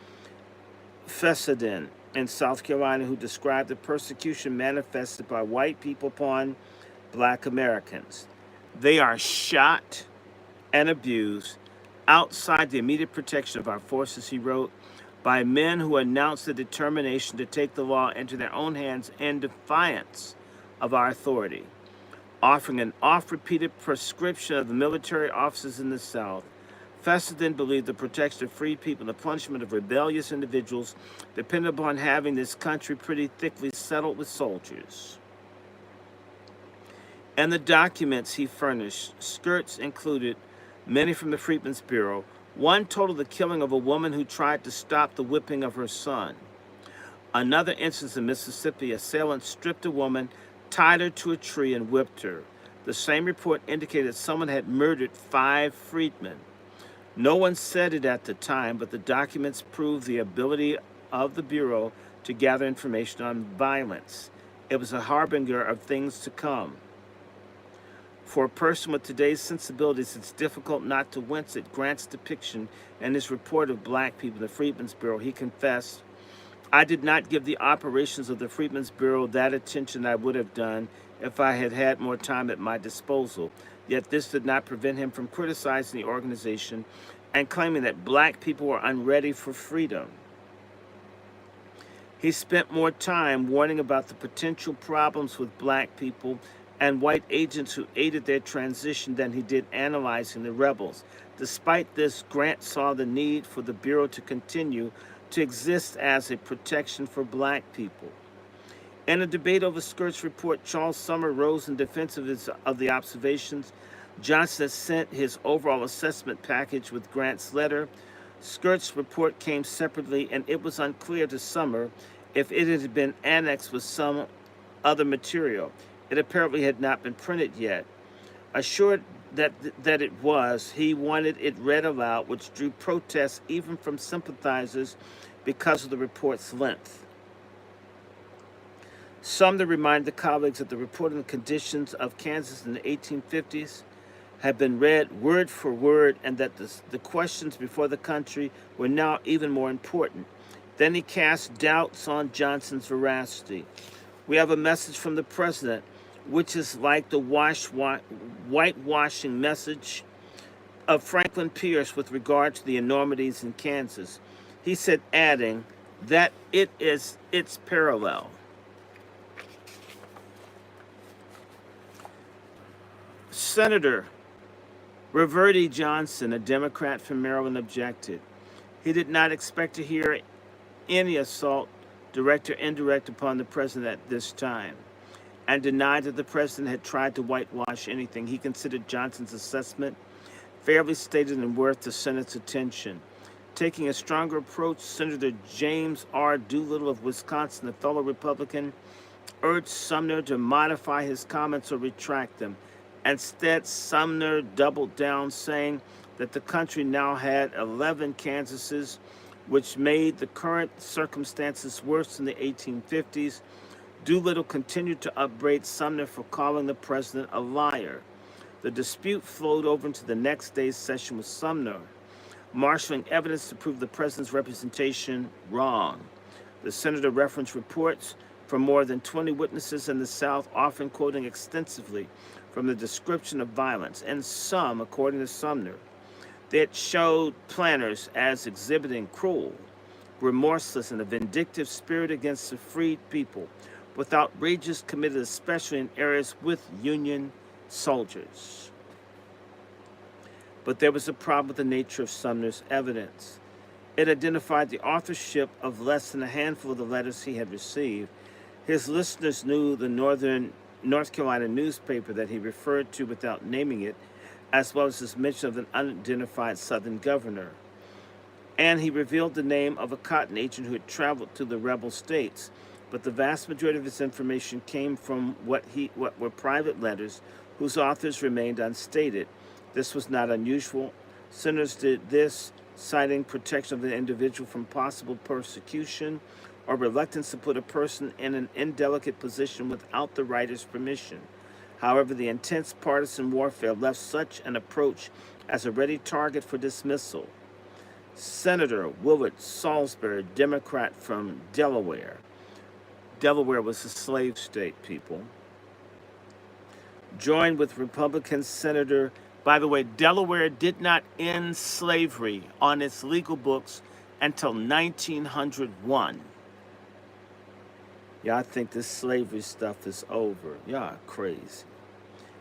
Fessenden in South Carolina, who described the persecution manifested by white people upon black Americans. They are shot and abused outside the immediate protection of our forces, he wrote, by men who announced the determination to take the law into their own hands in defiance of our authority. Offering an oft-repeated prescription of the military officers in the South, Fessenden believed the protection of freed people and the punishment of rebellious individuals depended upon having this country pretty thickly settled with soldiers. And the documents he furnished, Skirtz included many from the Freedmen's Bureau. One totaled the killing of a woman who tried to stop the whipping of her son. Another instance in Mississippi, assailants stripped a woman, tied her to a tree, and whipped her. The same report indicated someone had murdered 5 freedmen. No one said it at the time, but the documents prove the ability of the Bureau to gather information on violence. It was a harbinger of things to come. For a person with today's sensibilities, it's difficult not to wince at Grant's depiction and his report of black people in the Freedmen's Bureau. He confessed, "I did not give the operations of the Freedmen's Bureau that attention I would have done if I had had more time at my disposal. Yet this did not prevent him from criticizing the organization and claiming that black people were unready for freedom. He spent more time warning about the potential problems with black people and white agents who aided their transition than he did analyzing the rebels. Despite this, Grant saw the need for the Bureau to continue to exist as a protection for black people." In a debate over Skirt's report, Charles Sumner rose in defense of the observations. Johnson sent his overall assessment package with Grant's letter. Skirt's report came separately, and it was unclear to Sumner if it had been annexed with some other material. It apparently had not been printed yet. Assured that it was, he wanted it read aloud, which drew protests even from sympathizers because of the report's length. Sumner reminded the colleagues that the report on the conditions of Kansas in the 1850s had been read word for word, and that the questions before the country were now even more important. Then he cast doubts on Johnson's veracity. We have a message from the president, which is like the whitewashing message of Franklin Pierce with regard to the enormities in Kansas. He said, adding that it's parallel. Senator Reverdy Johnson, a Democrat from Maryland, objected. He did not expect to hear any assault, direct or indirect, upon the president at this time, and denied that the president had tried to whitewash anything. He considered Johnson's assessment fairly stated and worth the Senate's attention. Taking a stronger approach, Senator James R. Doolittle of Wisconsin, a fellow Republican, urged Sumner to modify his comments or retract them. Instead, Sumner doubled down, saying that the country now had 11 Kansases, which made the current circumstances worse than the 1850s. Doolittle continued to upbraid Sumner for calling the president a liar. The dispute flowed over into the next day's session with Sumner, marshaling evidence to prove the president's representation wrong. The senator referenced reports from more than 20 witnesses in the South, often quoting extensively from the description of violence, and some, according to Sumner, that showed planners as exhibiting cruel, remorseless, and a vindictive spirit against the freed people, with outrages committed especially in areas with Union soldiers. But there was a problem with the nature of Sumner's evidence. It identified the authorship of less than a handful of the letters he had received. His listeners knew the North Carolina newspaper that he referred to without naming it, as well as his mention of an unidentified Southern governor. And he revealed the name of a cotton agent who had traveled to the rebel states. But the vast majority of his information came from what were private letters whose authors remained unstated. This was not unusual. Senators did this, citing protection of the individual from possible persecution or reluctance to put a person in an indelicate position without the writer's permission. However, the intense partisan warfare left such an approach as a ready target for dismissal. Senator Willard Salisbury, Democrat from Delaware. Delaware was a slave state, people. Joined with Republican Senator, by the way, Delaware did not end slavery on its legal books until 1901. Y'all think this slavery stuff is over. Y'all are crazy.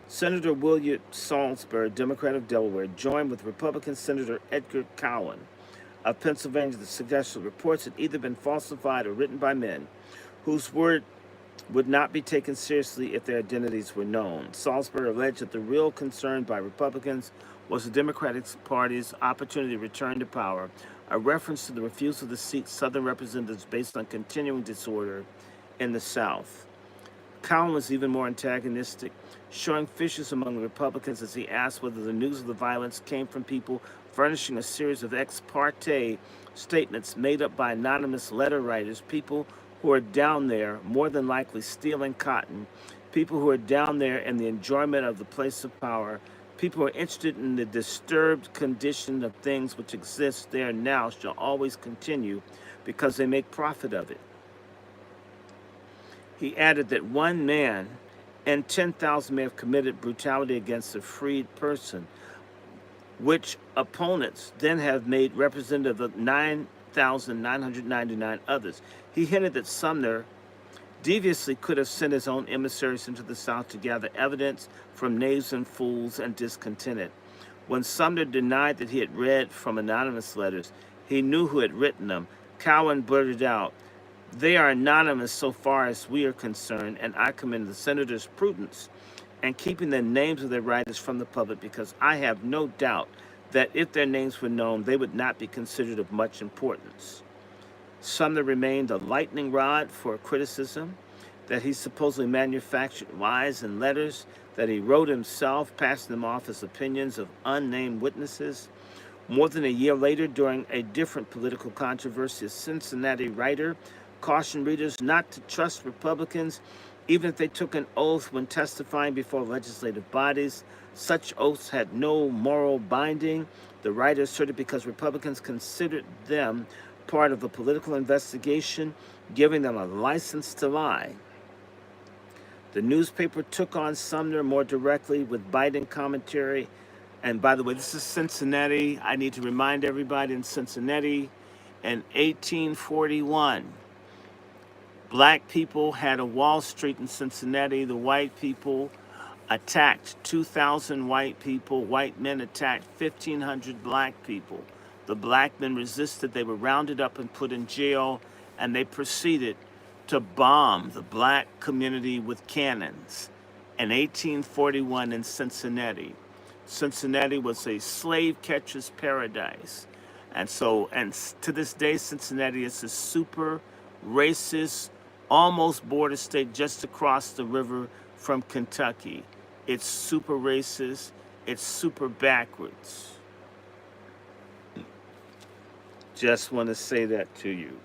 Senator Willard Salisbury, Democrat of Delaware, joined with Republican Senator Edgar Cowan of Pennsylvania. The suggested reports had either been falsified or written by men whose word would not be taken seriously if their identities were known. Salisbury alleged that the real concern by Republicans was the Democratic Party's opportunity to return to power, a reference to the refusal to seat Southern representatives based on continuing disorder in the South. Cowan was even more antagonistic, showing fissures among the Republicans as he asked whether the news of the violence came from people furnishing a series of ex parte statements made up by anonymous letter writers, people who are down there, more than likely stealing cotton, people who are down there in the enjoyment of the place of power, people who are interested in the disturbed condition of things which exist there now shall always continue because they make profit of it. He added that one man and 10,000 may have committed brutality against a freed person, which opponents then have made representative of 9,999 others. He hinted that Sumner deviously could have sent his own emissaries into the South to gather evidence from knaves and fools and discontented. When Sumner denied that he had read from anonymous letters, he knew who had written them. Cowan blurted out, "They are anonymous so far as we are concerned, and I commend the senator's prudence in keeping the names of their writers from the public, because I have no doubt that if their names were known, they would not be considered of much importance." Sumner remained a lightning rod for criticism, that he supposedly manufactured lies and letters that he wrote himself, passing them off as opinions of unnamed witnesses. More than a year later, during a different political controversy, a Cincinnati writer cautioned readers not to trust Republicans, even if they took an oath when testifying before legislative bodies. Such oaths had no moral binding, the writer asserted, because Republicans considered them part of a political investigation, giving them a license to lie. The newspaper took on Sumner more directly with biting commentary. And by the way, this is Cincinnati. I need to remind everybody, in Cincinnati in 1841, black people had a Wall Street in Cincinnati. The white people attacked 2,000 white people. White men attacked 1,500 black people. The black men resisted. They were rounded up and put in jail. and they proceeded to bomb the black community with cannons in 1841 in Cincinnati. Cincinnati was a slave catcher's paradise. And to this day, Cincinnati is a super racist, almost border state just across the river from Kentucky. It's super racist. It's super backwards. Just want to say that to you.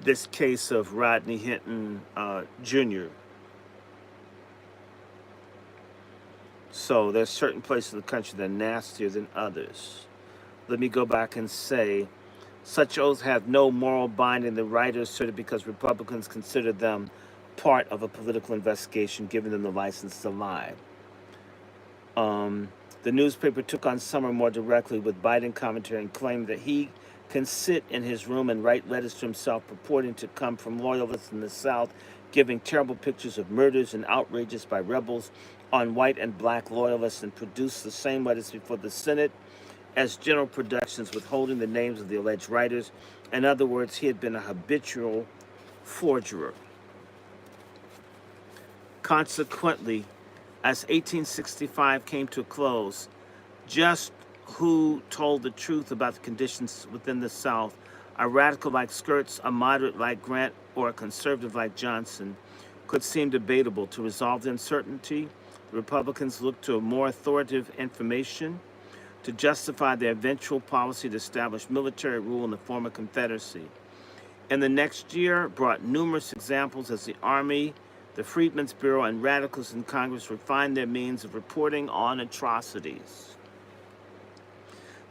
This case of Rodney Hinton Jr. So there's certain places in the country that are nastier than others. Let me go back and say, such oaths have no moral binding. The writer asserted because Republicans consider them part of a political investigation, giving them the license to lie. The newspaper took on Summer more directly with biting commentary and claimed that he can sit in his room and write letters to himself purporting to come from loyalists in the South, giving terrible pictures of murders and outrages by rebels on white and black loyalists, and produce the same letters before the Senate as general productions withholding the names of the alleged writers. In other words, he had been a habitual forger. Consequently, as 1865 came to a close, just who told the truth about the conditions within the South, a radical like Skirts, a moderate like Grant, or a conservative like Johnson, could seem debatable. To resolve the uncertainty, the Republicans looked to a more authoritative information to justify their eventual policy to establish military rule in the former Confederacy. In the next year, brought numerous examples as the Army, the Freedmen's Bureau, and radicals in Congress refined their means of reporting on atrocities.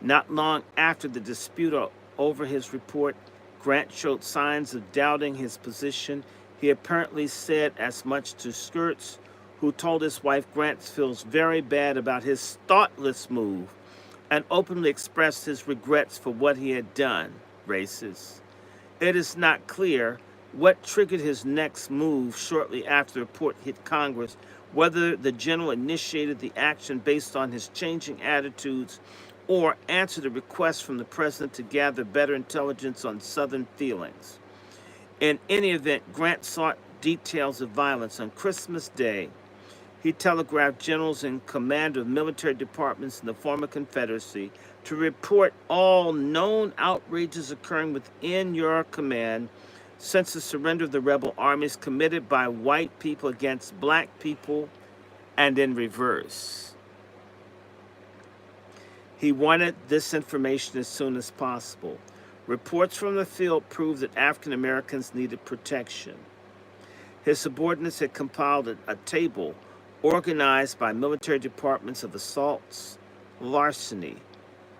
Not long after the dispute over his report, Grant showed signs of doubting his position. He apparently said as much to Skirts, who told his wife Grant feels very bad about his thoughtless move, and openly expressed his regrets for what he had done. Racist. It is not clear what triggered his next move shortly after the report hit Congress, whether the general initiated the action based on his changing attitudes or answered a request from the president to gather better intelligence on Southern feelings. In any event, Grant sought details of violence. On Christmas Day, he telegraphed generals in command of military departments in the former Confederacy to report all known outrages occurring within your command since the surrender of the rebel armies committed by white people against black people, and in reverse. He wanted this information as soon as possible. Reports from the field proved that African Americans needed protection. His subordinates had compiled a table organized by military departments of assaults, larceny,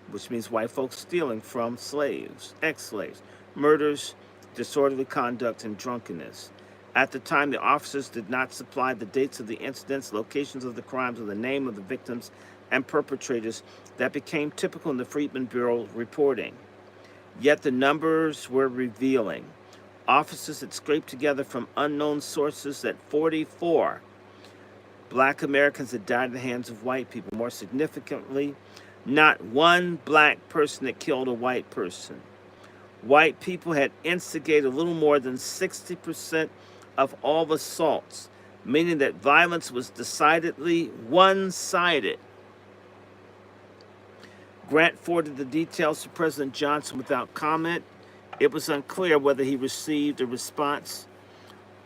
which means white folks stealing from slaves, ex-slaves, murders, disorderly conduct, and drunkenness. At the time, the officers did not supply the dates of the incidents, locations of the crimes, or the name of the victims and perpetrators that became typical in the Freedmen's Bureau reporting. Yet the numbers were revealing. Officers had scraped together from unknown sources that 44 black Americans had died at the hands of white people. More significantly, not one black person had killed a white person. White people had instigated a little more than 60% of all assaults, meaning that violence was decidedly one-sided. Grant forwarded the details to President Johnson without comment. It was unclear whether he received a response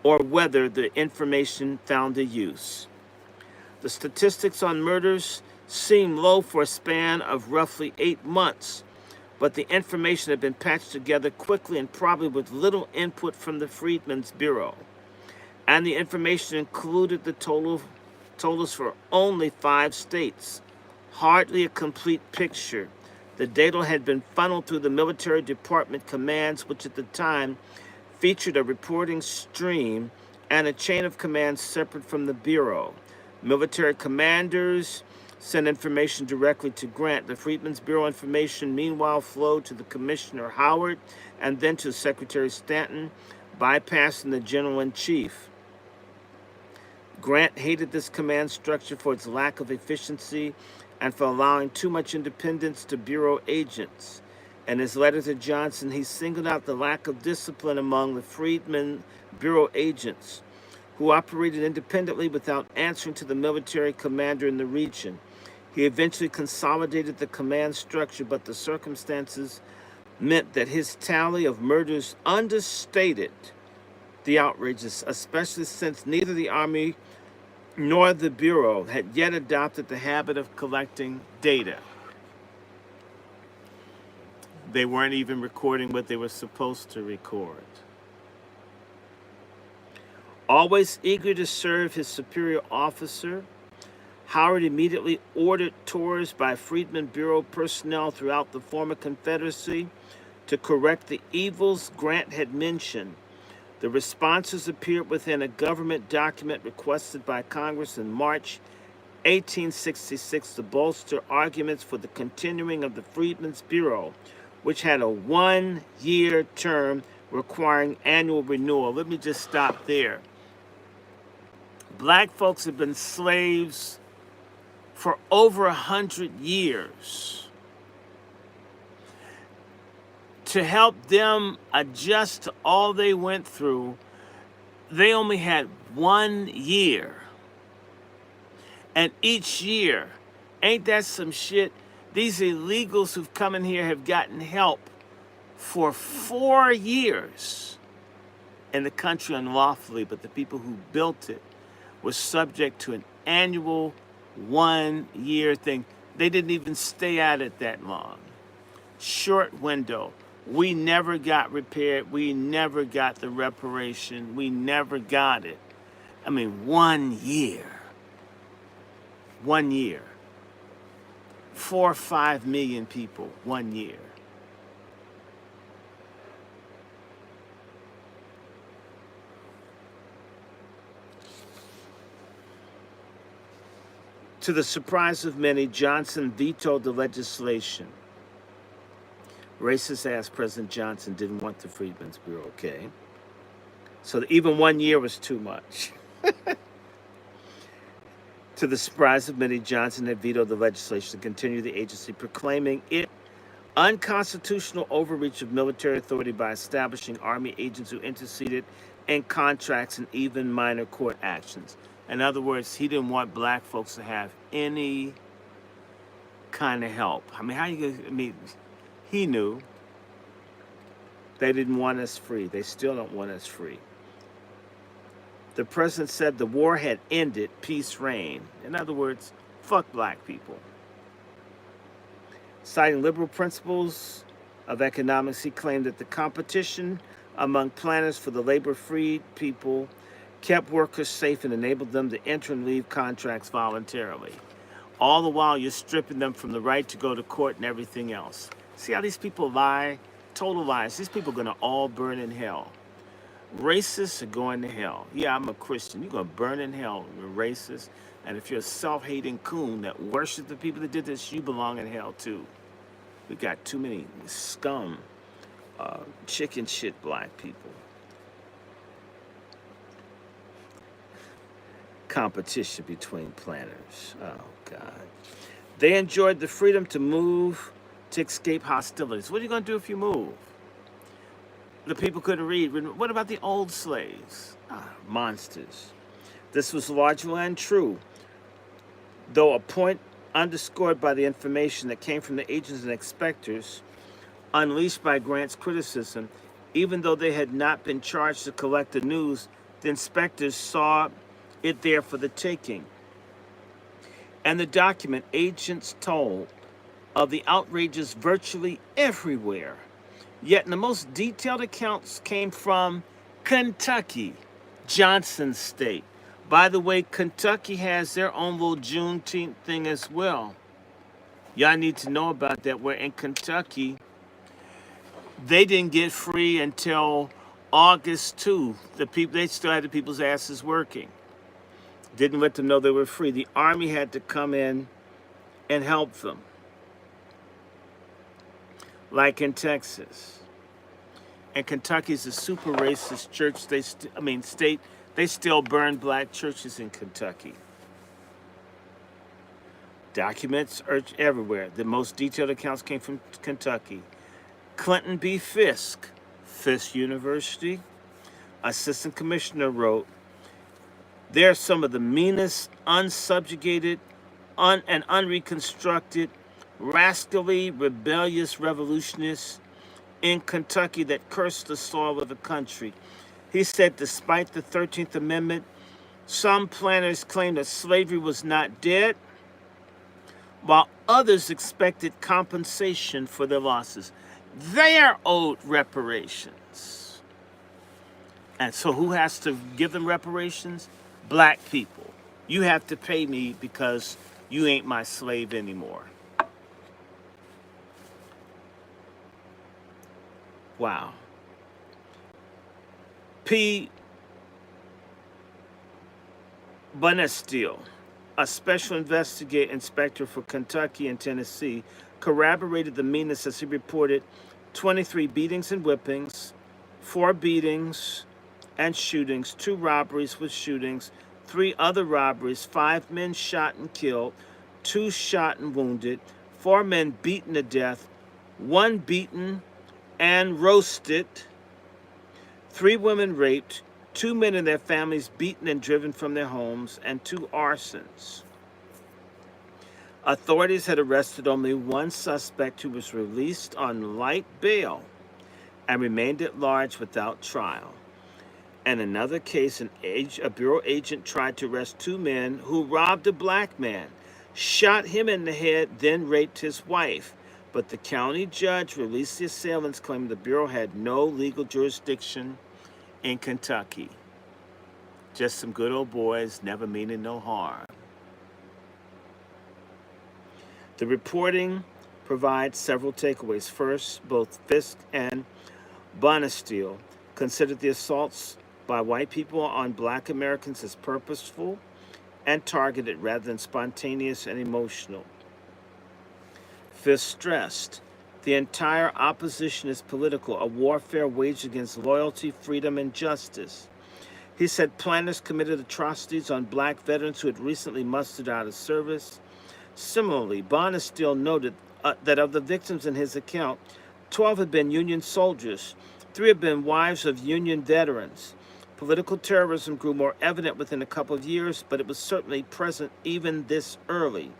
or whether the information found a use. The statistics on murders seemed low for a span of roughly 8 months, but the information had been patched together quickly and probably with little input from the Freedmen's Bureau. And the information included the totals for only 5 states. Hardly a complete picture. The data had been funneled through the military department commands, which at the time featured a reporting stream and a chain of commands separate from the Bureau. Military commanders sent information directly to Grant. The Freedmen's Bureau information, meanwhile, flowed to the Commissioner Howard and then to Secretary Stanton, bypassing the General-in-Chief. Grant hated this command structure for its lack of efficiency and for allowing too much independence to Bureau agents. In his letter to Johnson, he singled out the lack of discipline among the Freedmen Bureau agents who operated independently without answering to the military commander in the region. He eventually consolidated the command structure, but the circumstances meant that his tally of murders understated the outrages, especially since neither the Army nor the Bureau had yet adopted the habit of collecting data. They weren't even recording what they were supposed to record. Always eager to serve his superior officer, Howard immediately ordered tours by Freedmen Bureau personnel throughout the former Confederacy to correct the evils Grant had mentioned. The responses appeared within a government document requested by Congress in March 1866 to bolster arguments for the continuing of the Freedmen's Bureau, which had a one-year term requiring annual renewal. Let me just stop there. Black folks have been slaves for over 100 years. To help them adjust to all they went through, they only had 1 year. And each year, ain't that some shit? These illegals who've come in here have gotten help for 4 years in the country unlawfully, but the people who built it were subject to an annual 1 year thing. They didn't even stay at it that long. Short window. We never got repaired. We never got the reparation. We never got it. I mean, 1 year. 1 year. 4 or 5 million people, 1 year. To the surprise of many, Johnson vetoed the legislation. Racist-ass President Johnson didn't want the Freedmen's Bureau, okay? So even 1 year was too much. To the surprise of many, Johnson had vetoed the legislation to continue the agency, proclaiming it unconstitutional overreach of military authority by establishing Army agents who interceded in contracts and even minor court actions. In other words, he didn't want black folks to have any kind of help. I mean, he knew they didn't want us free. They still don't want us free. The president said the war had ended, peace reigned. In other words, fuck black people. Citing liberal principles of economics, he claimed that the competition among planners for the labor-freed people kept workers safe and enabled them to enter and leave contracts voluntarily. All the while, you're stripping them from the right to go to court and everything else. See how these people lie? Total lies. These people are going to all burn in hell. Racists are going to hell. Yeah, I'm a Christian. You're going to burn in hell. You're racist. And if you're a self-hating coon that worships the people that did this, you belong in hell too. We got too many scum, chicken shit black people. Competition between planners. Oh, God. They enjoyed the freedom to move to escape hostilities. What are you going to do if you move? The people couldn't read. What about the old slaves? Monsters. This was largely untrue, though a point underscored by the information that came from the agents and inspectors unleashed by Grant's criticism. Even though they had not been charged to collect the news, the inspectors saw it there for the taking. And the document, agents told of the outrages virtually everywhere. Yet the most detailed accounts came from Kentucky, Johnson's state. By the way, Kentucky has their own little Juneteenth thing as well. Y'all need to know about that. Where in Kentucky, they didn't get free until August 2. They still had the people's asses working. Didn't let them know they were free. The Army had to come in and help them. Like in Texas. And Kentucky's a super racist church. State. They still burn black churches in Kentucky. Documents are everywhere. The most detailed accounts came from Kentucky. Clinton B. Fisk, Fisk University, assistant commissioner, wrote, "They're some of the meanest, unsubjugated, and unreconstructed, rascally, rebellious revolutionists in Kentucky that cursed the soil of the country." He said, despite the 13th Amendment, some planners claimed that slavery was not dead, while others expected compensation for their losses. They are owed reparations. And so who has to give them reparations? Black people. You have to pay me because you ain't my slave anymore. Wow. P. Bonesteel, a special inspector for Kentucky and Tennessee, corroborated the meanness as he reported 23 beatings and whippings, 4 beatings and shootings, 2 robberies with shootings, 3 other robberies, 5 men shot and killed, 2 shot and wounded, 4 men beaten to death, 1 beaten and roasted, 3 women raped, 2 men and their families beaten and driven from their homes, and 2 arsons. Authorities had arrested only 1 suspect who was released on light bail and remained at large without trial. In another case, a bureau agent tried to arrest 2 men who robbed a black man, shot him in the head, then raped his wife. But the county judge released the assailants, claiming the bureau had no legal jurisdiction in Kentucky. Just some good old boys, never meaning no harm. The reporting provides several takeaways. First, both Fisk and Bonesteel considered the assaults by white people on black Americans as purposeful and targeted rather than spontaneous and emotional. Fisk stressed, the entire opposition is political, a warfare waged against loyalty, freedom, and justice. He said planners committed atrocities on black veterans who had recently mustered out of service. Similarly, Bonesteel noted that of the victims in his account, 12 had been Union soldiers, 3 had been wives of Union veterans. Political terrorism grew more evident within a couple of years, but it was certainly present even this early.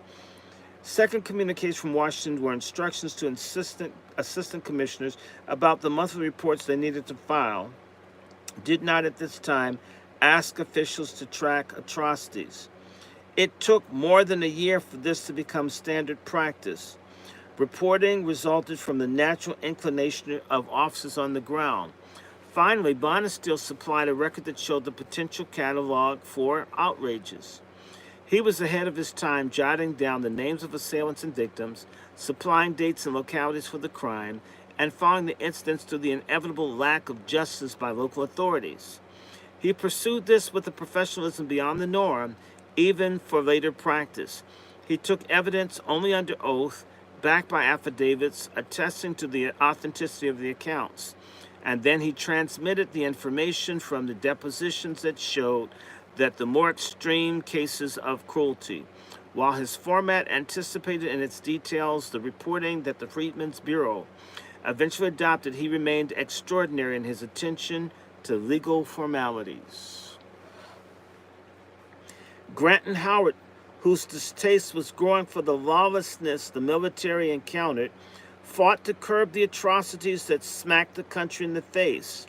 Second, communiques from Washington were instructions to assistant commissioners about the monthly reports they needed to file. Did not at this time ask officials to track atrocities. It took more than a year for this to become standard practice. Reporting resulted from the natural inclination of officers on the ground. Finally, Bonesteel supplied a record that showed the potential catalog for outrages. He was ahead of his time, jotting down the names of assailants and victims, supplying dates and localities for the crime, and following the incidents to the inevitable lack of justice by local authorities. He pursued this with a professionalism beyond the norm, even for later practice. He took evidence only under oath, backed by affidavits attesting to the authenticity of the accounts. And then he transmitted the information from the depositions that showed that the more extreme cases of cruelty. While his format anticipated in its details the reporting that the Freedmen's Bureau eventually adopted, he remained extraordinary in his attention to legal formalities. Granton Howard, whose distaste was growing for the lawlessness the military encountered, fought to curb the atrocities that smacked the country in the face.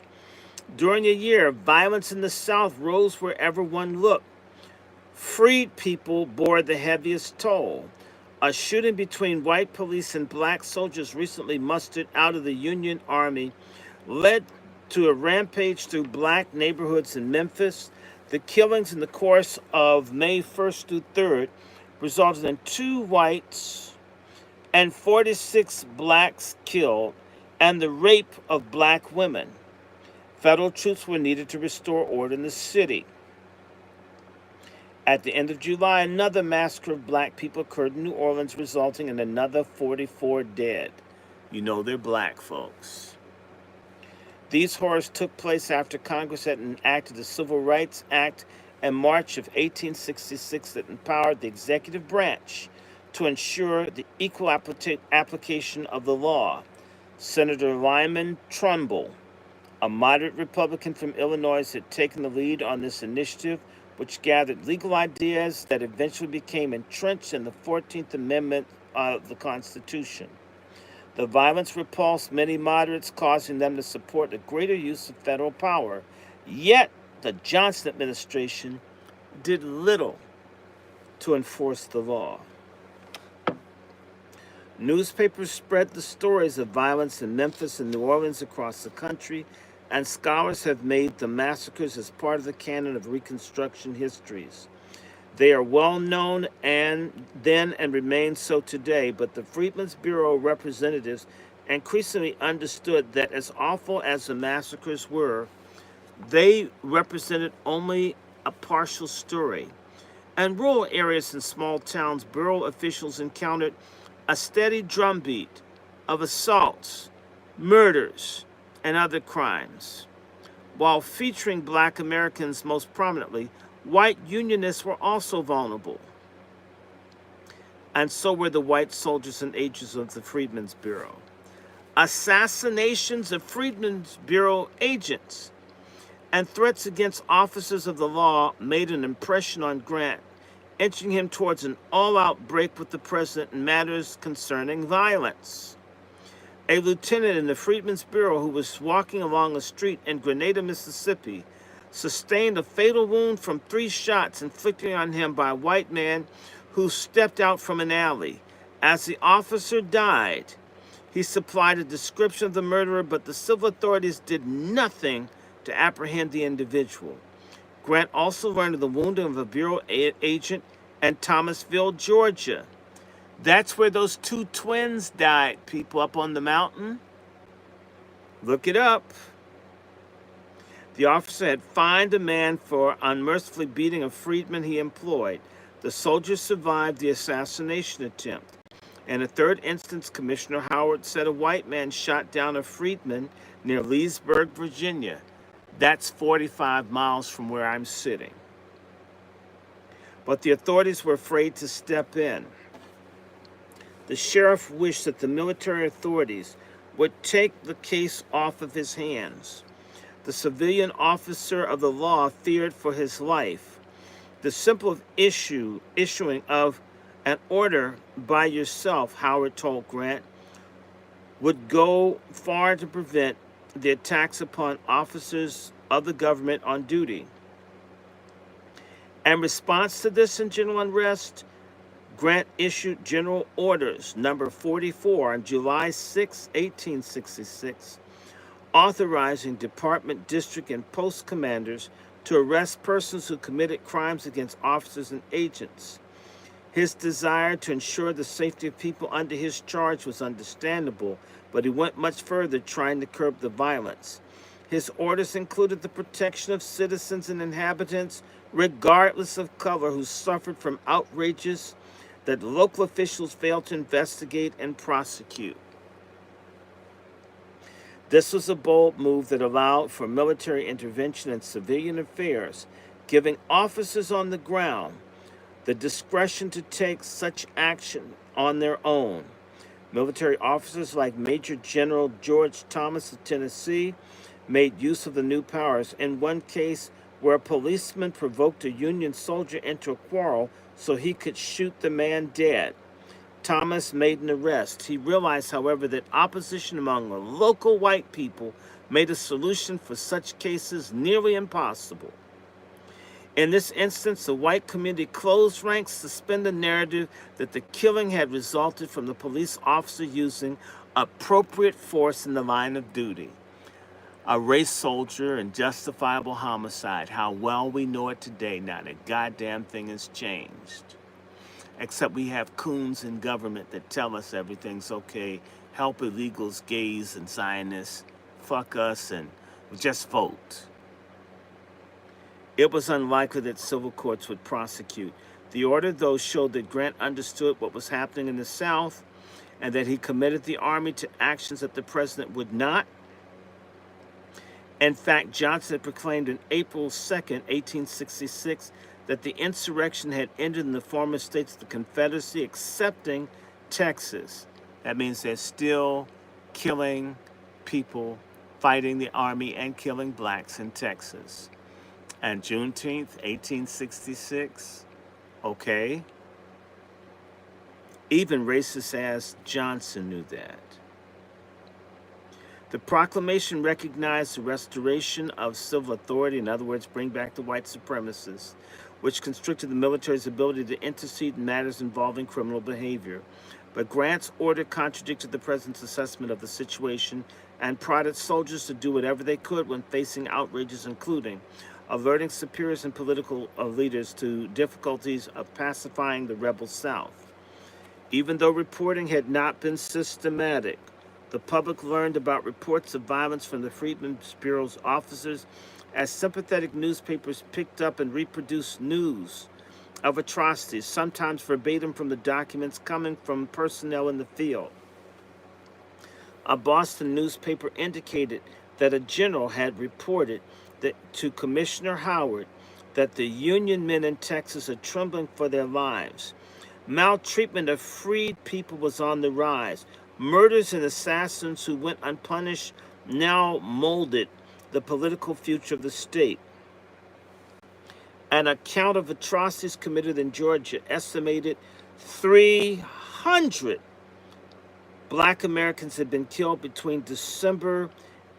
During a year, violence in the South rose wherever one looked. Freed people bore the heaviest toll. A shooting between white police and black soldiers recently mustered out of the Union Army led to a rampage through black neighborhoods in Memphis. The killings in the course of May 1st through 3rd resulted in 2 whites and 46 blacks killed, and the rape of black women. Federal troops were needed to restore order in the city. At the end of July, another massacre of black people occurred in New Orleans, resulting in another 44 dead. You know they're black folks. These horrors took place after Congress had enacted the Civil Rights Act in March of 1866 that empowered the executive branch to ensure the equal application of the law. Senator Lyman Trumbull, a moderate Republican from Illinois, had taken the lead on this initiative, which gathered legal ideas that eventually became entrenched in the 14th Amendment of the Constitution. The violence repulsed many moderates, causing them to support a greater use of federal power. Yet, the Johnson administration did little to enforce the law. Newspapers spread the stories of violence in Memphis and New Orleans across the country, and scholars have made the massacres as part of the canon of Reconstruction histories. They are well known and remain so today, but the Freedmen's Bureau representatives increasingly understood that as awful as the massacres were, they represented only a partial story. In rural areas and small towns, bureau officials encountered a steady drumbeat of assaults, murders, and other crimes. While featuring black Americans most prominently, white Unionists were also vulnerable. And so were the white soldiers and agents of the Freedmen's Bureau. Assassinations of Freedmen's Bureau agents and threats against officers of the law made an impression on Grant, inching him towards an all-out break with the president in matters concerning violence. A lieutenant in the Freedmen's Bureau who was walking along a street in Grenada, Mississippi, sustained a fatal wound from 3 shots inflicted on him by a white man who stepped out from an alley. As the officer died, he supplied a description of the murderer, but the civil authorities did nothing to apprehend the individual. Grant also learned of the wounding of a bureau agent in Thomasville, Georgia. That's where those 2 twins died, people, up on the mountain. Look it up. The officer had fined a man for unmercifully beating a freedman he employed. The soldier survived the assassination attempt. In a third instance, Commissioner Howard said a white man shot down a freedman near Leesburg, Virginia. That's 45 miles from where I'm sitting. But the authorities were afraid to step in. The sheriff wished that the military authorities would take the case off of his hands. The civilian officer of the law feared for his life. The simple issuing of an order by yourself, Howard told Grant, would go far to prevent the attacks upon officers of the government on duty. In response to this and general unrest, Grant issued General Orders Number 44 on July 6, 1866, authorizing department, district, and post commanders to arrest persons who committed crimes against officers and agents. His desire to ensure the safety of people under his charge was understandable, but he went much further, trying to curb the violence. His orders included the protection of citizens and inhabitants, regardless of color, who suffered from outrages that local officials failed to investigate and prosecute. This was a bold move that allowed for military intervention in civilian affairs, giving officers on the ground the discretion to take such action on their own. Military officers like Major General George Thomas of Tennessee made use of the new powers. In one case, where a policeman provoked a Union soldier into a quarrel so he could shoot the man dead, Thomas made an arrest. He realized, however, that opposition among the local white people made a solution for such cases nearly impossible. In this instance, the white community closed ranks, suspended the narrative that the killing had resulted from the police officer using appropriate force in the line of duty. A race soldier and justifiable homicide. How well we know it today. Not a goddamn thing has changed. Except we have coons in government that tell us everything's okay. Help illegals, gays, and Zionists. Fuck us and just vote. It was unlikely that civil courts would prosecute. The order, though, showed that Grant understood what was happening in the South and that he committed the Army to actions that the president would not. In fact, Johnson had proclaimed on April 2nd, 1866, that the insurrection had ended in the former states of the Confederacy, excepting Texas. That means they're still killing people, fighting the army, and killing blacks in Texas. And Juneteenth, 1866, okay. Even racist ass Johnson knew that. The proclamation recognized the restoration of civil authority, in other words, bring back the white supremacists, which constricted the military's ability to intercede in matters involving criminal behavior. But Grant's order contradicted the president's assessment of the situation and prodded soldiers to do whatever they could when facing outrages, including alerting superiors and political leaders to difficulties of pacifying the rebel South. Even though reporting had not been systematic, the public learned about reports of violence from the Freedmen's Bureau's officers as sympathetic newspapers picked up and reproduced news of atrocities, sometimes verbatim from the documents coming from personnel in the field. A Boston newspaper indicated that a general had reported to Commissioner Howard that the Union men in Texas are trembling for their lives. Maltreatment of freed people was on the rise. Murders and assassins who went unpunished now molded the political future of the state. An account of atrocities committed in Georgia estimated 300 black Americans had been killed between December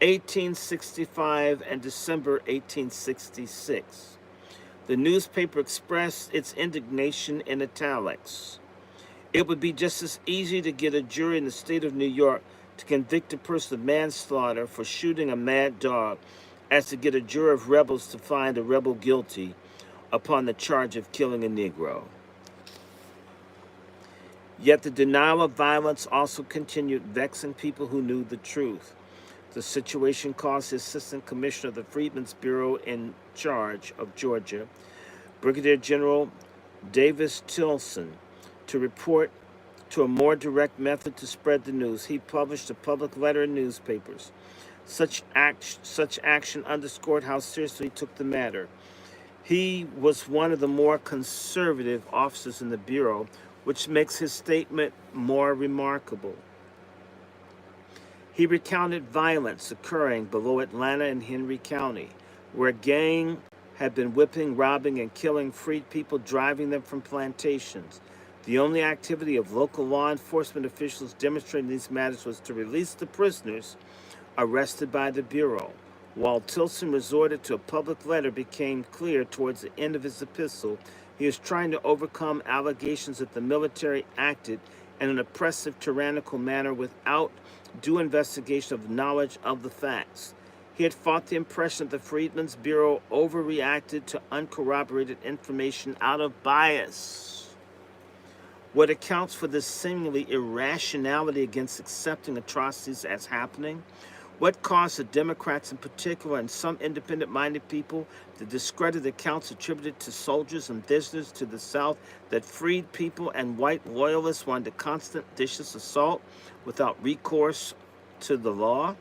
1865 and December 1866. The newspaper expressed its indignation in italics. It would be just as easy to get a jury in the state of New York to convict a person of manslaughter for shooting a mad dog as to get a jury of rebels to find a rebel guilty upon the charge of killing a Negro. Yet the denial of violence also continued, vexing people who knew the truth. The situation caused the Assistant Commissioner of the Freedmen's Bureau in charge of Georgia, Brigadier General Davis Tilson, to report to a more direct method to spread the news. He published a public letter in newspapers. Such action underscored how seriously he took the matter. He was one of the more conservative officers in the Bureau, which makes his statement more remarkable. He recounted violence occurring below Atlanta and Henry County, where a gang had been whipping, robbing, and killing freed people, driving them from plantations. The only activity of local law enforcement officials demonstrating these matters was to release the prisoners arrested by the Bureau. While Tilson resorted to a public letter, became clear towards the end of his epistle, he was trying to overcome allegations that the military acted in an oppressive, tyrannical manner without due investigation of knowledge of the facts. He had fought the impression that the Freedmen's Bureau overreacted to uncorroborated information out of bias. What accounts for this seemingly irrationality against accepting atrocities as happening? What caused the Democrats in particular and some independent-minded people to discredit accounts attributed to soldiers and visitors to the South that freed people and white loyalists were under constant vicious assault without recourse to the law?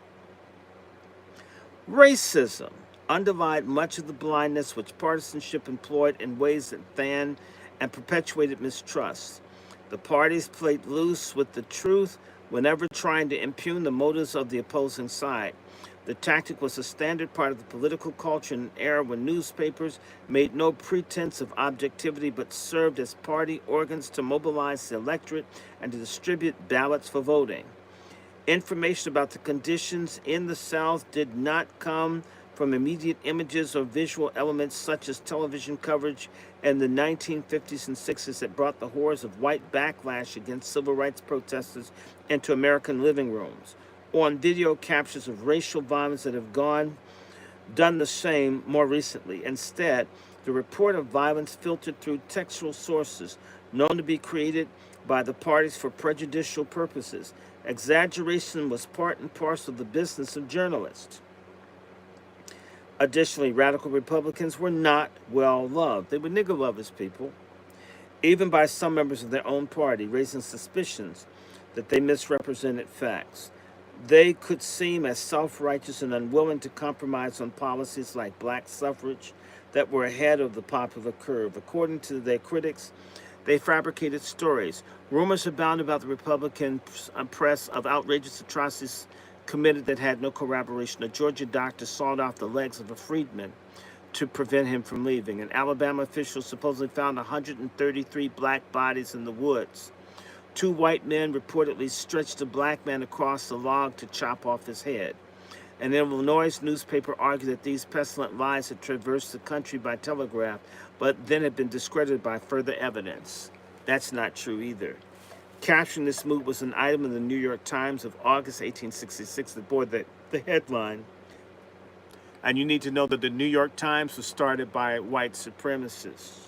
Racism underlined much of the blindness which partisanship employed in ways that fanned and perpetuated mistrust. The parties played loose with the truth whenever trying to impugn the motives of the opposing side. The tactic was a standard part of the political culture in an era when newspapers made no pretense of objectivity but served as party organs to mobilize the electorate and to distribute ballots for voting. Information about the conditions in the South did not come from immediate images or visual elements such as television coverage in the 1950s and 60s that brought the horrors of white backlash against civil rights protesters into American living rooms, or on video captures of racial violence that have done the same more recently. Instead, the report of violence filtered through textual sources known to be created by the parties for prejudicial purposes. Exaggeration was part and parcel of the business of journalists. Additionally, radical Republicans were not well loved. They were nigger lovers people, even by some members of their own party, raising suspicions that they misrepresented facts. They could seem as self-righteous and unwilling to compromise on policies like black suffrage that were ahead of the popular curve. According to their critics, They fabricated stories. Rumors abound about the Republican press of outrageous atrocities committed that had no corroboration. A Georgia doctor sawed off the legs of a freedman to prevent him from leaving. An Alabama official supposedly found 133 black bodies in the woods. 2 white men reportedly stretched a black man across the log to chop off his head. An Illinois newspaper argued that these pestilent lies had traversed the country by telegraph, but then had been discredited by further evidence. That's not true either. Capturing this mood was an item in the New York Times of August 1866 that bore the headline. And you need to know that the New York Times was started by white supremacists.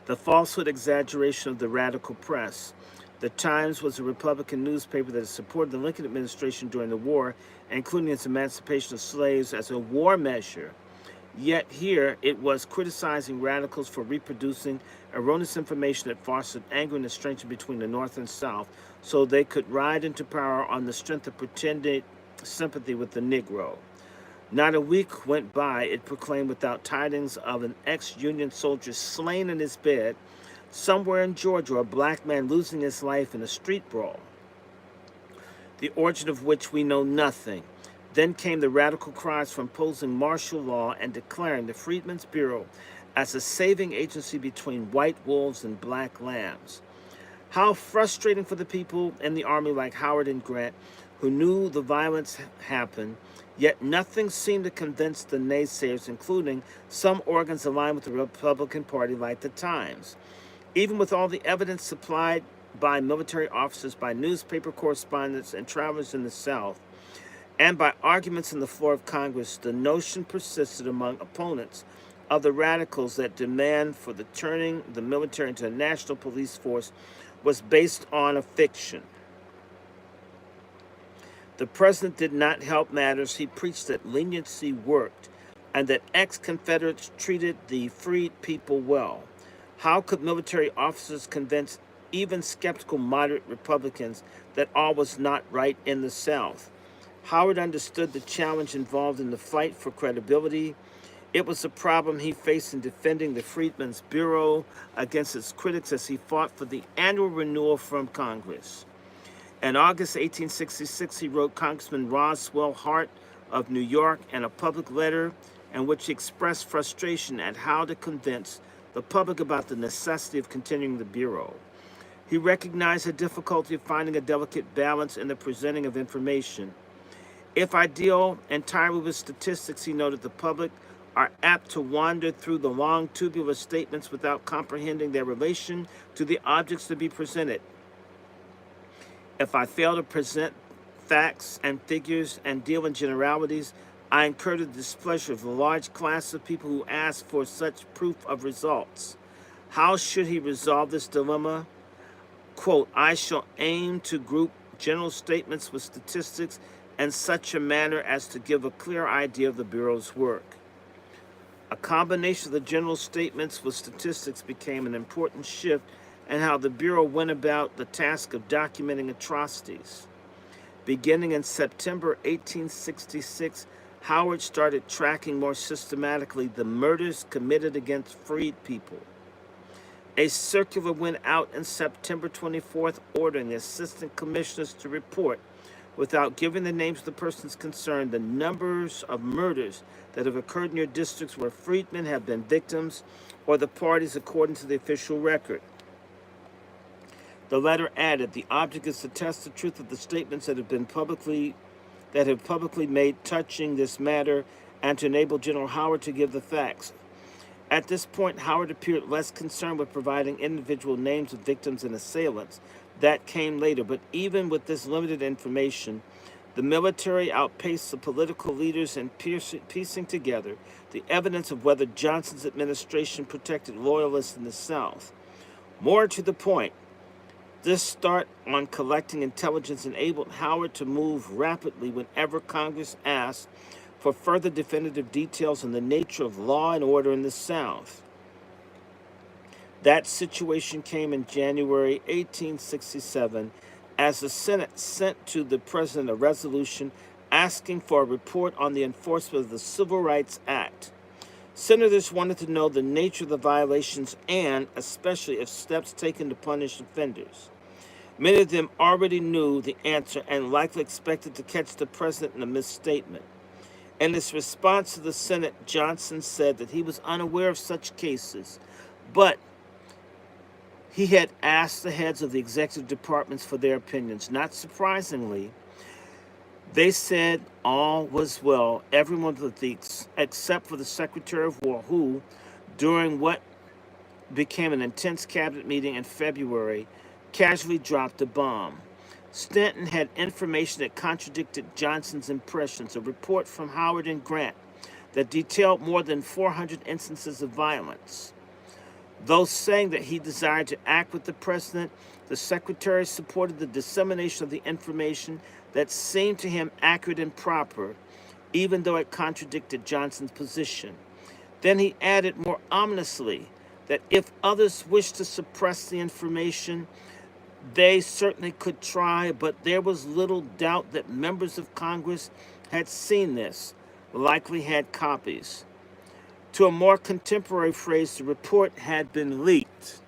The falsehood exaggeration of the radical press. The Times was a Republican newspaper that supported the Lincoln administration during the war, including its emancipation of slaves as a war measure. Yet here it was criticizing radicals for reproducing erroneous information that fostered anger and estrangement between the North and South, so they could ride into power on the strength of pretended sympathy with the Negro. Not a week went by, it proclaimed, without tidings of an ex-Union soldier slain in his bed somewhere in Georgia, or a black man losing his life in a street brawl, the origin of which we know nothing. Then came the radical cries for imposing martial law and declaring the Freedmen's Bureau as a saving agency between white wolves and black lambs. How frustrating for the people in the army like Howard and Grant, who knew the violence happened, yet nothing seemed to convince the naysayers, including some organs aligned with the Republican Party like the Times. Even with all the evidence supplied by military officers, by newspaper correspondents and travelers in the South, and by arguments in the floor of Congress, the notion persisted among opponents of the radicals that demand for the turning the military into a national police force was based on a fiction. The president did not help matters. He preached that leniency worked and that ex-Confederates treated the freed people well. How could military officers convince even skeptical moderate Republicans that all was not right in the South? Howard understood the challenge involved in the fight for credibility. It was a problem he faced in defending the Freedmen's Bureau against its critics as he fought for the annual renewal from Congress. In August 1866, he wrote Congressman Roswell Hart of New York in a public letter in which he expressed frustration at how to convince the public about the necessity of continuing the Bureau. He recognized the difficulty of finding a delicate balance in the presenting of information. If I deal entirely with statistics, he noted, the public are apt to wander through the long tubular statements without comprehending their relation to the objects to be presented. If I fail to present facts and figures and deal in generalities, I incur the displeasure of the large class of people who ask for such proof of results. How should he resolve this dilemma? Quote, I shall aim to group general statements with statistics in such a manner as to give a clear idea of the Bureau's work. A combination of the general statements with statistics became an important shift in how the Bureau went about the task of documenting atrocities. Beginning in September 1866, Howard started tracking more systematically the murders committed against freed people. A circular went out on September 24th ordering the assistant commissioners to report, without giving the names of the persons concerned, the numbers of murders that have occurred in your districts where freedmen have been victims, or the parties according to the official record. The letter added, the object is to test the truth of the statements that have publicly made touching this matter, and to enable General Howard to give the facts. At this point, Howard appeared less concerned with providing individual names of victims and assailants. That came later, but even with this limited information, the military outpaced the political leaders in piecing together the evidence of whether Johnson's administration protected loyalists in the South. More to the point, this start on collecting intelligence enabled Howard to move rapidly whenever Congress asked for further definitive details on the nature of law and order in the South. That situation came in January 1867 as the Senate sent to the President a resolution asking for a report on the enforcement of the Civil Rights Act. Senators wanted to know the nature of the violations and, especially, if steps taken to punish offenders. Many of them already knew the answer and likely expected to catch the president in a misstatement. In his response to the Senate, Johnson said that he was unaware of such cases, but he had asked the heads of the executive departments for their opinions. Not surprisingly, they said all was well, everyone except for the Secretary of War, who, during what became an intense cabinet meeting in February, casually dropped a bomb. Stanton had information that contradicted Johnson's impressions, a report from Howard and Grant that detailed more than 400 instances of violence. Though saying that he desired to act with the president, the secretary supported the dissemination of the information that seemed to him accurate and proper, even though it contradicted Johnson's position. Then he added more ominously that if others wished to suppress the information, they certainly could try, but there was little doubt that members of Congress had seen this, likely had copies. To a more contemporary phrase, the report had been leaked.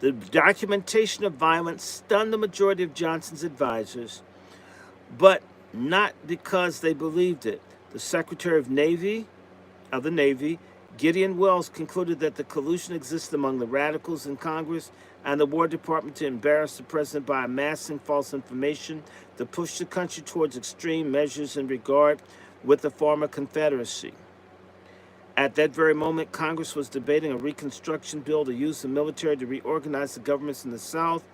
The documentation of violence stunned the majority of Johnson's advisors, but not because they believed it. The Secretary of the Navy, Gideon Welles, concluded that the collusion existed among the radicals in Congress and the War Department to embarrass the president by amassing false information to push the country towards extreme measures in regard with the former Confederacy. At that very moment, Congress was debating a Reconstruction bill to use the military to reorganize the governments in the South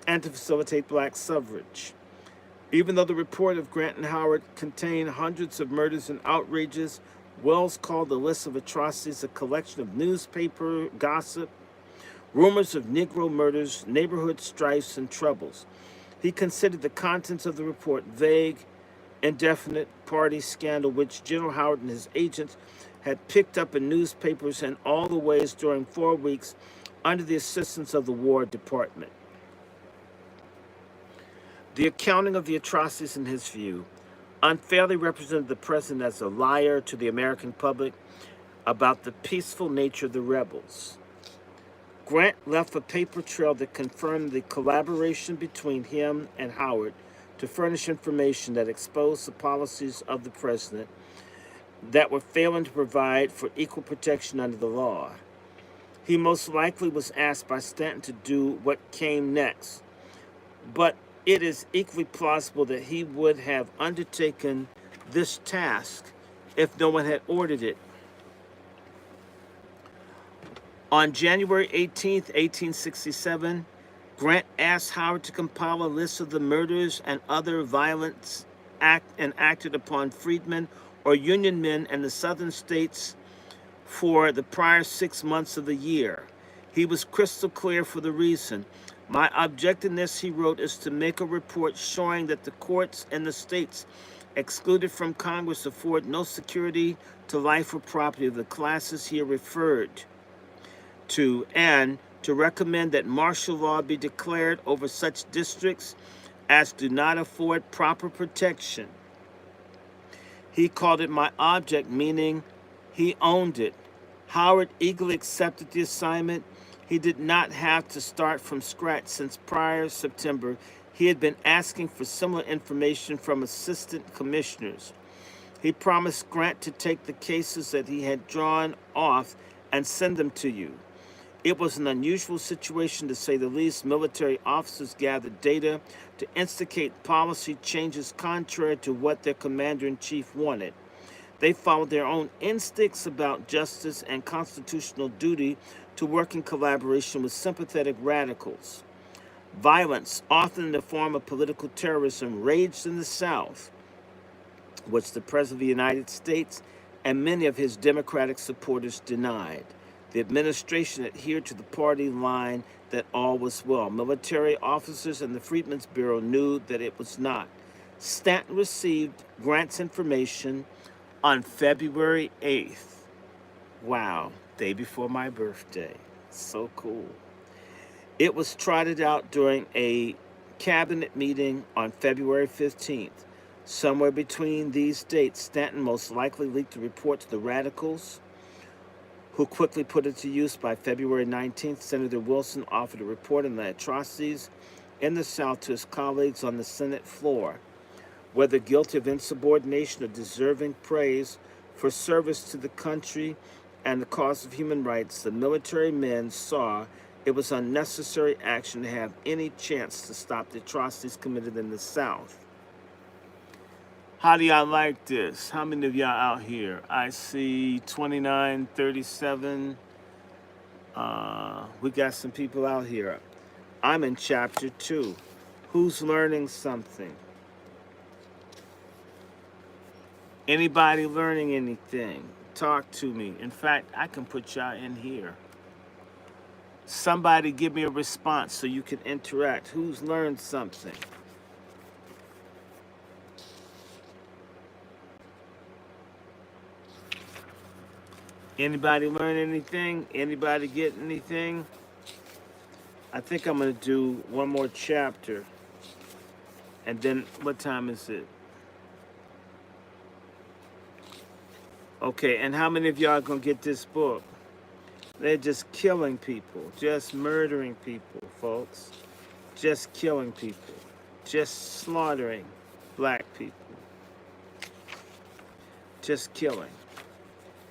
and to facilitate black suffrage. Even though the report of Grant and Howard contained hundreds of murders and outrages, Welles called the list of atrocities a collection of newspaper gossip, rumors of Negro murders, neighborhood strifes, and troubles. He considered the contents of the report vague, indefinite party scandal, which General Howard and his agents had picked up in newspapers and all the ways during 4 weeks under the assistance of the War Department. The accounting of the atrocities, in his view, unfairly represented the president as a liar to the American public about the peaceful nature of the rebels. Grant left a paper trail that confirmed the collaboration between him and Howard to furnish information that exposed the policies of the president that were failing to provide for equal protection under the law. He most likely was asked by Stanton to do what came next, but it is equally plausible that he would have undertaken this task if no one had ordered it. On January 18, 1867, Grant asked Howard to compile a list of the murders and other violence enacted upon freedmen or Union men in the southern states for the prior 6 months of the year. He was crystal clear for the reason. My object in this, he wrote, is to make a report showing that the courts in the states excluded from Congress afford no security to life or property of the classes here referred to, and to recommend that martial law be declared over such districts as do not afford proper protection. He called it my object, meaning he owned it. Howard eagerly accepted the assignment. He did not have to start from scratch, since prior September he had been asking for similar information from assistant commissioners. He promised Grant to take the cases that he had drawn off and send them to you. It was an unusual situation, to say the least. Military officers gathered data to instigate policy changes contrary to what their commander-in-chief wanted. They followed their own instincts about justice and constitutional duty to work in collaboration with sympathetic radicals. Violence, often in the form of political terrorism, raged in the South, which the President of the United States and many of his Democratic supporters denied. The administration adhered to the party line that all was well. Military officers and the Freedmen's Bureau knew that it was not. Stanton received Grant's information on February 8th. Wow, day before my birthday. So cool. It was trotted out during a cabinet meeting on February 15th. Somewhere between these dates, Stanton most likely leaked the report to the radicals, who quickly put it to use. By February 19th, Senator Wilson offered a report on the atrocities in the South to his colleagues on the Senate floor. Whether guilty of insubordination or deserving praise for service to the country and the cause of human rights, the military men saw it was unnecessary action to have any chance to stop the atrocities committed in the South. How do y'all like this? How many of y'all out here? I see 29, 37. We got some people out here. I'm in chapter 2. Who's learning something? Anybody learning anything? Talk to me. In fact, I can put y'all in here. Somebody give me a response so you can interact. Who's learned something? Anybody learn anything? Anybody get anything? I think I'm going to do one more chapter. And then, what time is it? Okay, and how many of y'all are going to get this book? They're just killing people, just murdering people, folks. Just killing people, just slaughtering black people. Just killing.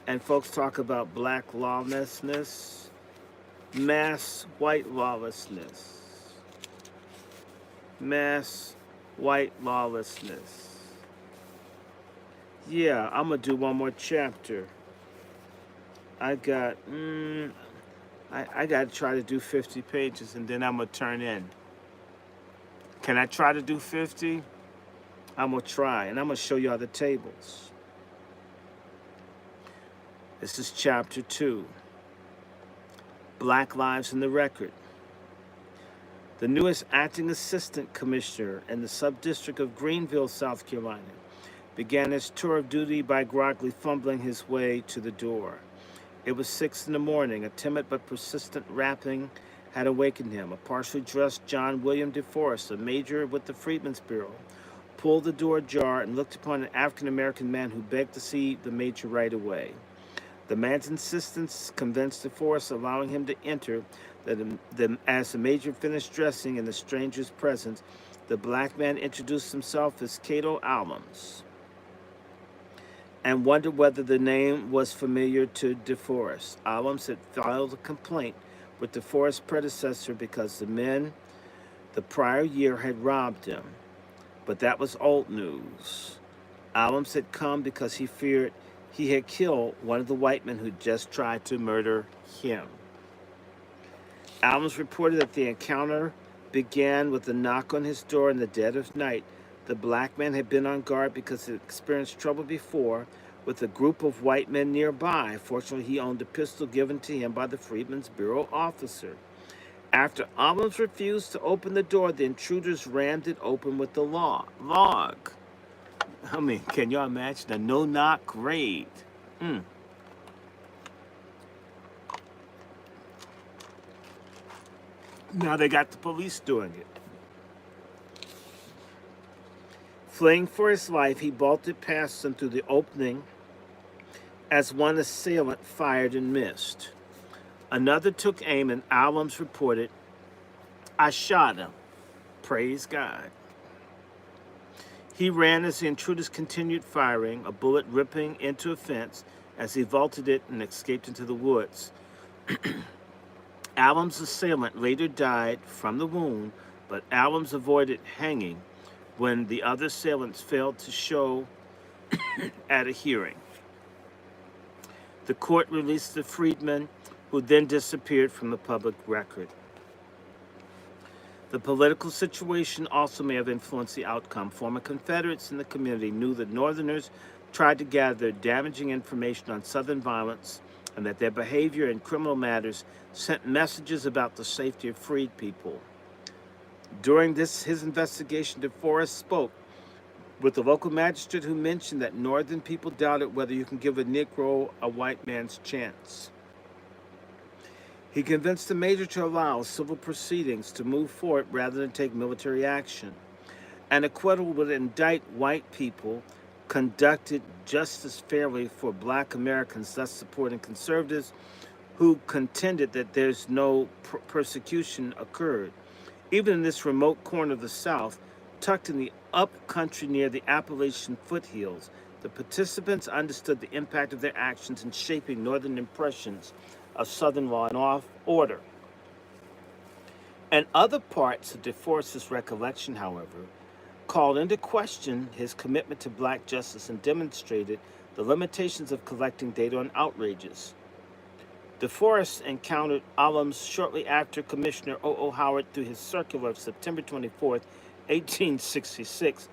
And folks talk about black lawlessness, mass white lawlessness. Mass white lawlessness. Yeah, I'm gonna do one more chapter. I got to try to do 50 pages and then I'm gonna turn in. Can I try to do 50? I'm gonna try, and I'm gonna show y'all the tables. This is chapter 2. Black Lives in the Record. The newest acting assistant commissioner in the subdistrict of Greenville, South Carolina, began his tour of duty by groggily fumbling his way to the door. It was 6 in the morning. A timid but persistent rapping had awakened him. A partially dressed John William DeForest, a major with the Freedmen's Bureau, pulled the door ajar and looked upon an African-American man who begged to see the major right away. The man's insistence convinced DeForest, allowing him to enter, that as the major finished dressing in the stranger's presence, the black man introduced himself as Cato Allums and wondered whether the name was familiar to DeForest. Allums had filed a complaint with DeForest's predecessor because the men the prior year had robbed him. But that was old news. Allums had come because he feared he had killed one of the white men who just tried to murder him. Allums reported that the encounter began with a knock on his door in the dead of night. The black man had been on guard because he had experienced trouble before with a group of white men nearby. Fortunately, he owned a pistol given to him by the Freedmen's Bureau officer. After Allums refused to open the door, the intruders rammed it open with the log. I mean, can y'all imagine a no-knock raid? Now they got the police doing it. Fleeing for his life, he bolted past them through the opening as one assailant fired and missed. Another took aim and Allums reported, "I shot him." Praise God. He ran as the intruders continued firing, a bullet ripping into a fence as he vaulted it and escaped into the woods. Allums' assailant later died from the wound, but Allums avoided hanging when the other assailants failed to show at a hearing. The court released the freedman, who then disappeared from the public record. The political situation also may have influenced the outcome. Former Confederates in the community knew that Northerners tried to gather damaging information on Southern violence and that their behavior in criminal matters sent messages about the safety of freed people. During his investigation, DeForest spoke with the local magistrate who mentioned that Northern people doubted whether you can give a Negro a white man's chance. He convinced the major to allow civil proceedings to move forward rather than take military action. An acquittal would indict white people, conducted justice fairly for black Americans, thus supporting conservatives who contended that there's no persecution occurred. Even in this remote corner of the South, tucked in the up country near the Appalachian foothills, the participants understood the impact of their actions in shaping Northern impressions of Southern law and order. And other parts of DeForest's recollection, however, called into question his commitment to black justice and demonstrated the limitations of collecting data on outrages. DeForest encountered alums shortly after Commissioner O.O. Howard, through his circular of September 24, 1866,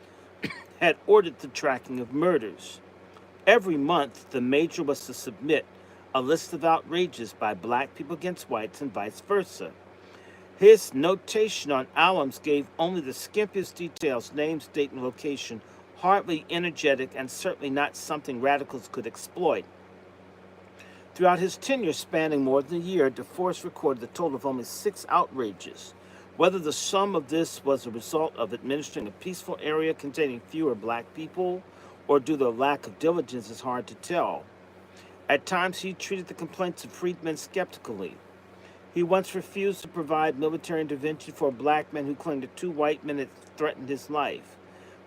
had ordered the tracking of murders. Every month, the major was to submit a list of outrages by black people against whites and vice versa. His notation on alums gave only the skimpiest details, names, date, and location, hardly energetic and certainly not something radicals could exploit. Throughout his tenure, spanning more than a year, DeForest recorded a total of only 6 outrages. Whether the sum of this was a result of administering a peaceful area containing fewer black people or due to a lack of diligence is hard to tell. At times, he treated the complaints of freedmen skeptically. He once refused to provide military intervention for a black man who claimed that 2 white men had threatened his life.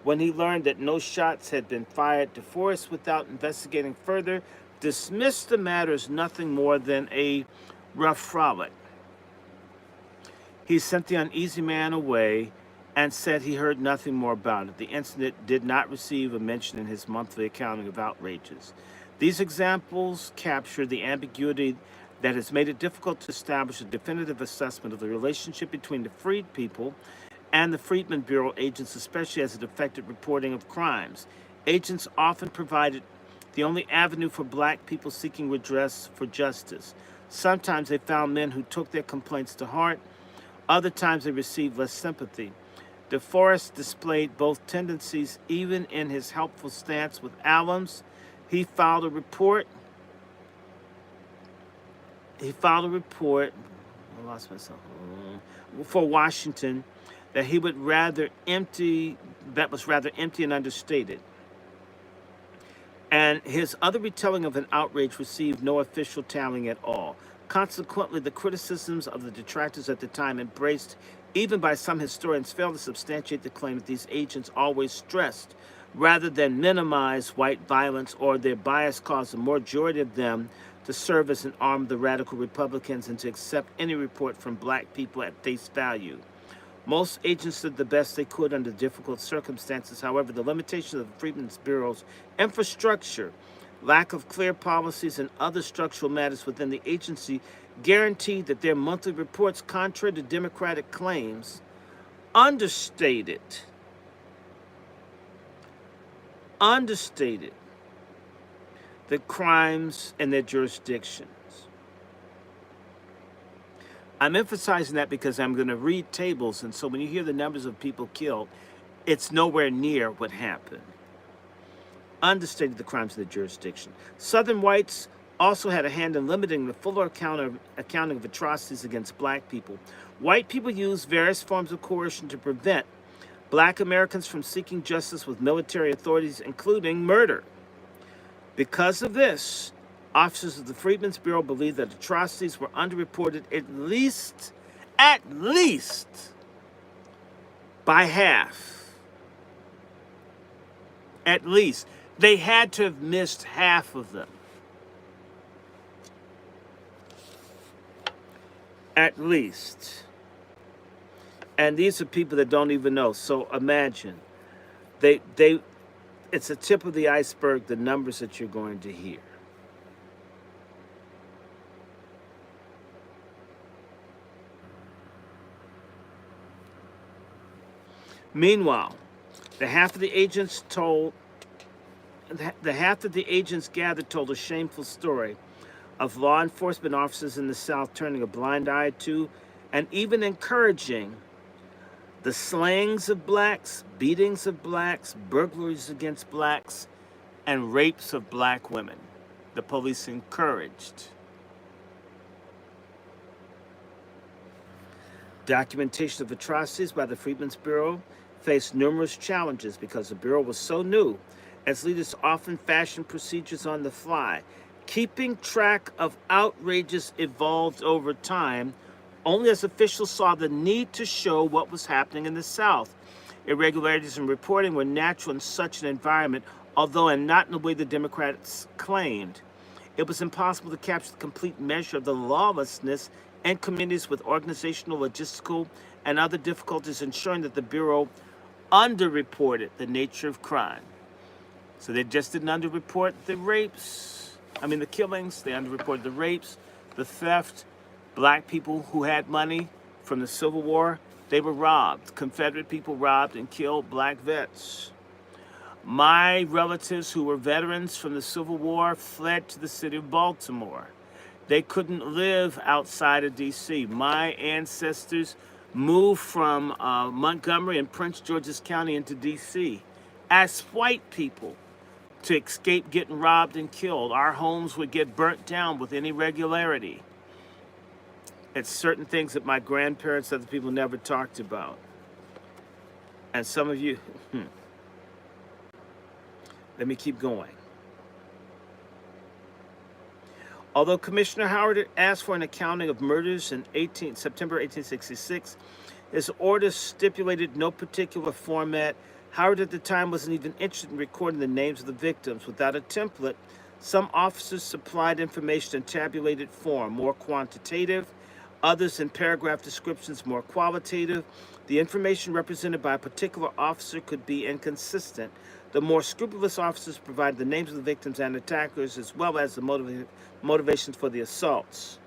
When he learned that no shots had been fired, DeForest, without investigating further, dismissed the matter as nothing more than a rough frolic. He sent the uneasy man away and said he heard nothing more about it. The incident did not receive a mention in his monthly accounting of outrages. These examples capture the ambiguity that has made it difficult to establish a definitive assessment of the relationship between the freed people and the Freedmen Bureau agents, especially as it affected reporting of crimes. Agents often provided the only avenue for black people seeking redress for justice. Sometimes they found men who took their complaints to heart. Other times they received less sympathy. DeForest displayed both tendencies even in his helpful stance with alums. He filed a report. I lost myself. For Washington, that was rather empty and understated. And his other retelling of an outrage received no official tallying at all. Consequently, the criticisms of the detractors at the time, embraced even by some historians, fail to substantiate the claim that these agents always stressed rather than minimize white violence, or their bias caused the majority of them to serve as an arm of the radical Republicans and to accept any report from black people at face value. Most agents did the best they could under difficult circumstances. However, the limitations of the Freedmen's Bureau's infrastructure, lack of clear policies, and other structural matters within the agency guaranteed that their monthly reports, contrary to Democratic claims, understated the crimes in their jurisdictions. I'm emphasizing that because I'm going to read tables, and so when you hear the numbers of people killed, it's nowhere near what happened. Understated the crimes in the jurisdiction. Southern whites also had a hand in limiting the fuller accounting of atrocities against black people. White people used various forms of coercion to prevent black Americans from seeking justice with military authorities, including murder. Because of this, officers of the Freedmen's Bureau believed that atrocities were underreported at least by half. At least. They had to have missed half of them. At least. And these are people that don't even know. So imagine, it's a tip of the iceberg, the numbers that you're going to hear. Meanwhile, the half that the agents gathered told a shameful story of law enforcement officers in the South turning a blind eye to and even encouraging the slayings of blacks, beatings of blacks, burglaries against blacks, and rapes of black women. The police encouraged. Documentation of atrocities by the Freedmen's Bureau faced numerous challenges because the Bureau was so new, as leaders often fashioned procedures on the fly. Keeping track of outrages evolved over time, only as officials saw the need to show what was happening in the South. Irregularities in reporting were natural in such an environment, although not in the way the Democrats claimed. It was impossible to capture the complete measure of the lawlessness in communities with organizational, logistical, and other difficulties, ensuring that the Bureau underreported the nature of crime. So they just didn't underreport the the killings. They underreported the rapes, the theft. Black people who had money from the Civil War, they were robbed. Confederate people robbed and killed black vets. My relatives who were veterans from the Civil War fled to the city of Baltimore. They couldn't live outside of D.C. My ancestors moved from Montgomery and Prince George's County into D.C. as white people to escape getting robbed and killed. Our homes would get burnt down with any regularity. It's certain things that my grandparents, other people never talked about. And some of you, let me keep going. Although Commissioner Howard had asked for an accounting of murders in September 1866, his orders stipulated no particular format. Howard at the time wasn't even interested in recording the names of the victims. Without a template, some officers supplied information in tabulated form, more quantitative, others in paragraph descriptions, more qualitative. The information represented by a particular officer could be inconsistent. The more scrupulous officers provided the names of the victims and attackers, as well as the motivations for the assaults.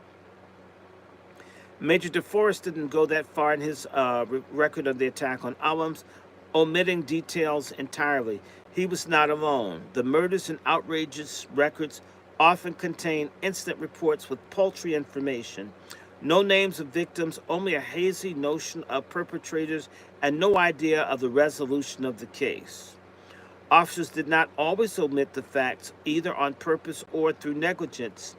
Major DeForest didn't go that far in his record of the attack on Allums, omitting details entirely. He was not alone. The murders and outrageous records often contain incident reports with paltry information. No names of victims, only a hazy notion of perpetrators, and no idea of the resolution of the case. Officers did not always omit the facts, either on purpose or through negligence.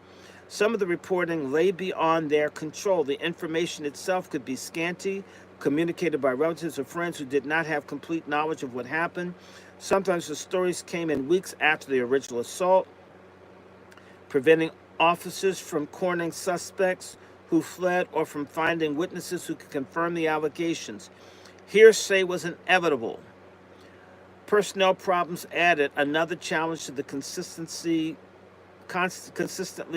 Some of the reporting lay beyond their control. The information itself could be scanty, communicated by relatives or friends who did not have complete knowledge of what happened. Sometimes the stories came in weeks after the original assault, preventing officers from cornering suspects who fled or from finding witnesses who could confirm the allegations. Hearsay was inevitable. Personnel problems added another challenge to the consistently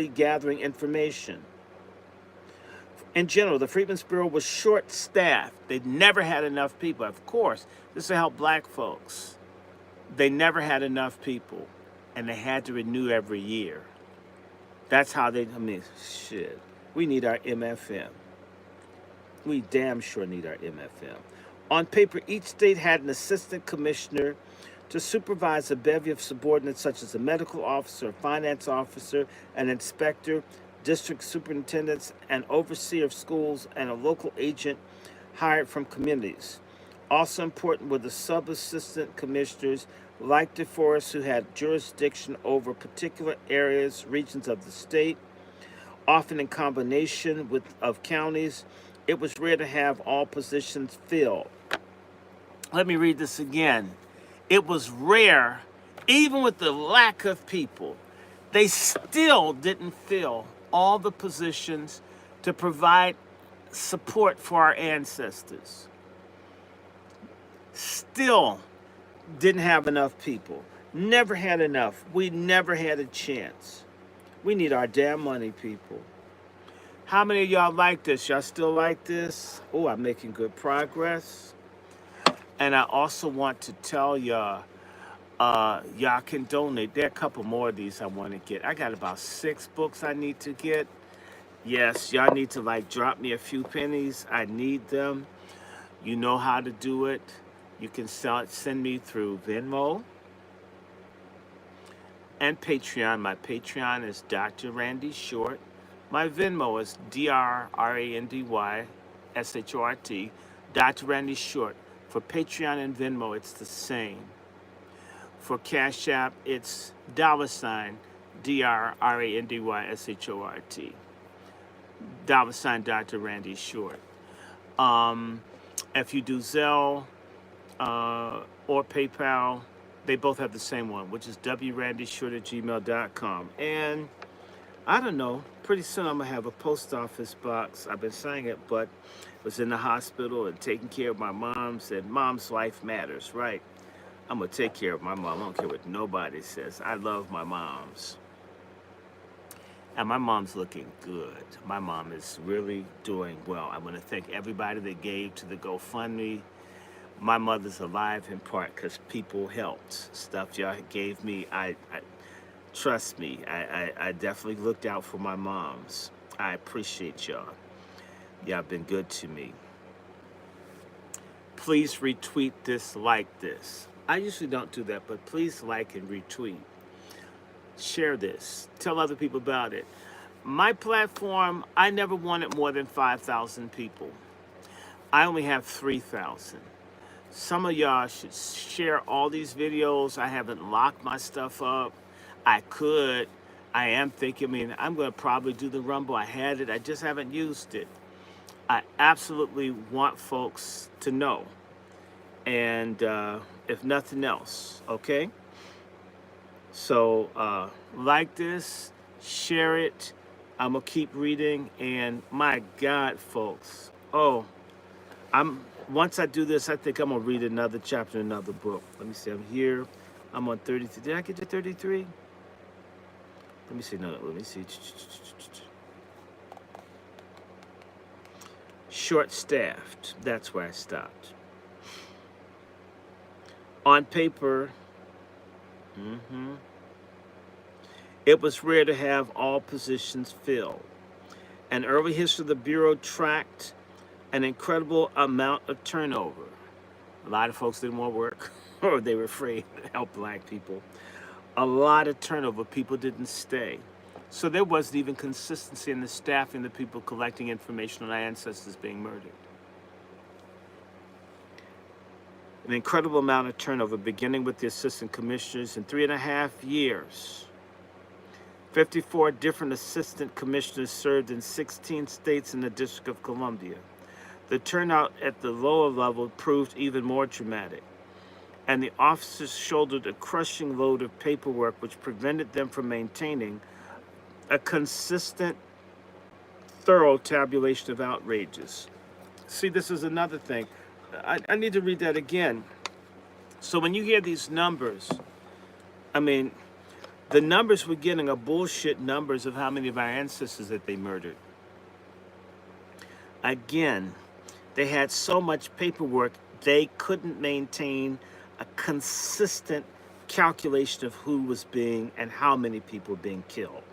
gathering information. In general, the Freedmen's Bureau was short-staffed. They never had enough people. Of course, this will help black folks. They never had enough people, and they had to renew every year. That's how shit. We need our MFM. We damn sure need our MFM. On paper, each state had an assistant commissioner to supervise a bevy of subordinates such as a medical officer, a finance officer, an inspector, district superintendents, an overseer of schools, and a local agent hired from communities. Also important were the sub-assistant commissioners like DeForest, who had jurisdiction over particular areas, regions of the state, often in combination of counties. It was rare to have all positions filled. Let me read this again. It was rare, even with the lack of people, they still didn't fill all the positions to provide support for our ancestors. Still didn't have enough people. Never had enough. We never had a chance. We need our damn money, people. How many of y'all like this? Y'all still like this? Oh, I'm making good progress. And I also want to tell y'all, y'all can donate. There are a couple more of these I want to get. I got about 6 books I need to get. Yes, y'all need to drop me a few pennies. I need them. You know how to do it. You can send me through Venmo and Patreon. My Patreon is Dr. Randy Short. My Venmo is DrRandyShort. Dr. Randy Short. For Patreon and Venmo, it's the same. For Cash App, it's $DrRandyShort. $, Dr. Randy Short. If you do Zelle, or PayPal. They both have the same one, which is DrRandyShort@gmail.com. And I don't know, pretty soon I'm going to have a post office box. I've been saying it, but was in the hospital and taking care of my mom. Said, Mom's life matters, right? I'm going to take care of my mom. I don't care what nobody says. I love my moms. And my mom's looking good. My mom is really doing well. I want to thank everybody that gave to the GoFundMe. My mother's alive in part because people helped. Stuff y'all gave me, I trust me, I definitely looked out for my moms. I appreciate y'all. Y'all been good to me. Please retweet this, like this. I usually don't do that, but please like and retweet. Share this. Tell other people about it. My platform, I never wanted more than 5,000 people. I only have 3,000. Some of y'all should share all these videos. I haven't locked my stuff up. I could. I am thinking, I'm going to probably do the Rumble. I had it. I just haven't used it. I absolutely want folks to know. And if nothing else, okay? So like this, share it. I'm going to keep reading. And my God, folks. Once I do this, I think I'm going to read another chapter in another book. Let me see. I'm here. I'm on 33. Did I get to 33? Let me see. No, let me see. Short-staffed. That's where I stopped. On paper, it was rare to have all positions filled. An early history of the Bureau tracked an incredible amount of turnover. A lot of folks didn't want to work, or they were afraid to help black people. A lot of turnover. People didn't stay. So there wasn't even consistency in the staffing, the people collecting information on our ancestors being murdered. An incredible amount of turnover, beginning with the assistant commissioners in 3.5 years. 54 different assistant commissioners served in 16 states in the District of Columbia. The turnout at the lower level proved even more dramatic, and the officers shouldered a crushing load of paperwork which prevented them from maintaining a consistent, thorough tabulation of outrages. See, this is another thing. I need to read that again. So when you hear these numbers, the numbers we're getting are bullshit numbers of how many of our ancestors that they murdered. Again, they had so much paperwork, they couldn't maintain a consistent calculation of who was being and how many people were being killed.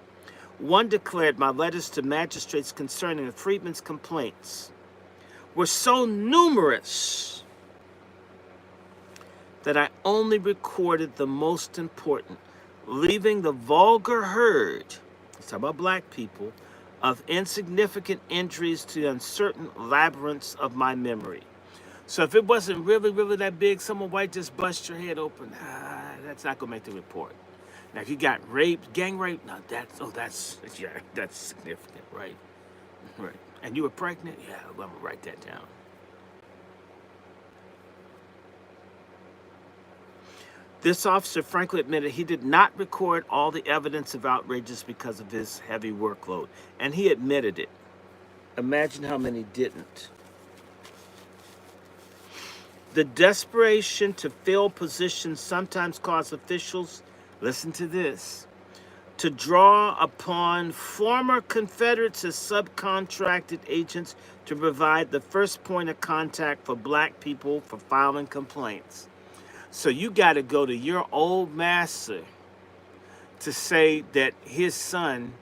One declared, my letters to magistrates concerning the freedmen's complaints were so numerous that I only recorded the most important, leaving the vulgar herd, let's talk about black people, of insignificant injuries to the uncertain labyrinths of my memory. So if it wasn't really, really that big, someone white just bust your head open, that's not gonna make the report. Now if you got raped, gang rape, now that's significant, right? Right. And you were pregnant? Yeah, well, I'm gonna write that down. This officer frankly admitted he did not record all the evidence of outrages because of his heavy workload. And he admitted it. Imagine how many didn't. The desperation to fill positions sometimes caused officials, listen to this, to draw upon former Confederates as subcontracted agents to provide the first point of contact for black people for filing complaints. So you got to go to your old master to say that his son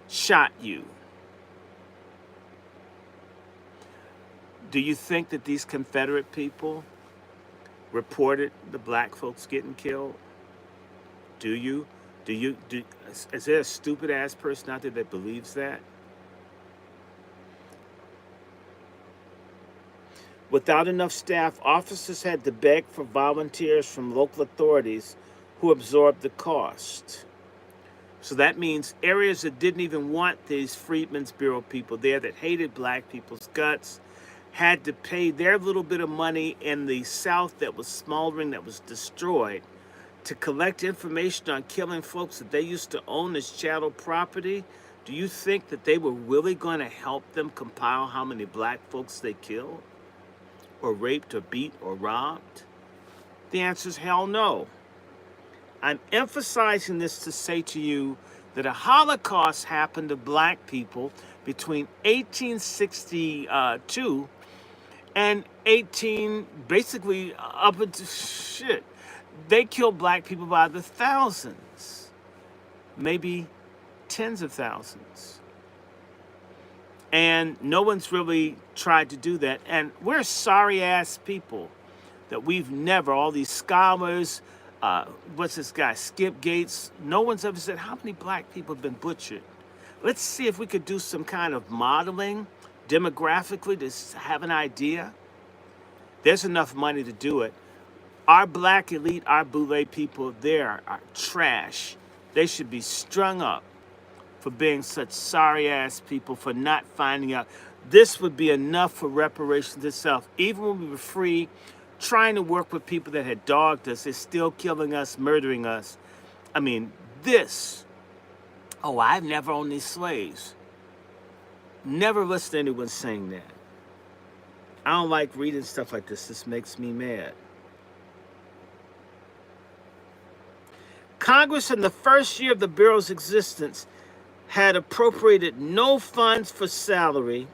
shot you. Do you think that these Confederate people reported the black folks getting killed? Do you? Is there a stupid ass person out there that believes that? Without enough staff, officers had to beg for volunteers from local authorities who absorbed the cost. So that means areas that didn't even want these Freedmen's Bureau people there, that hated black people's guts, had to pay their little bit of money in the South that was smoldering, that was destroyed, to collect information on killing folks that they used to own as chattel property, do you think that they were really going to help them compile how many black folks they killed, or raped, or beat, or robbed? The answer is hell no. I'm emphasizing this to say to you that a Holocaust happened to black people between 1862 and basically up into shit. They killed black people by the thousands, maybe tens of thousands. And no one's really tried to do that. And we're sorry ass people that we've never, all these scholars, what's this guy, Skip Gates, no one's ever said, how many black people have been butchered? Let's see if we could do some kind of modeling demographically to have an idea. There's enough money to do it. Our black elite, our boule people, they are trash. They should be strung up for being such sorry ass people, for not finding out. This would be enough for reparations itself. Even when we were free, trying to work with people that had dogged us, they're still killing us, murdering us. I mean, I've never owned these slaves. Never listened to anyone saying that. I don't like reading stuff like this. This makes me mad. Congress, in the first year of the Bureau's existence, had appropriated no funds for salaries,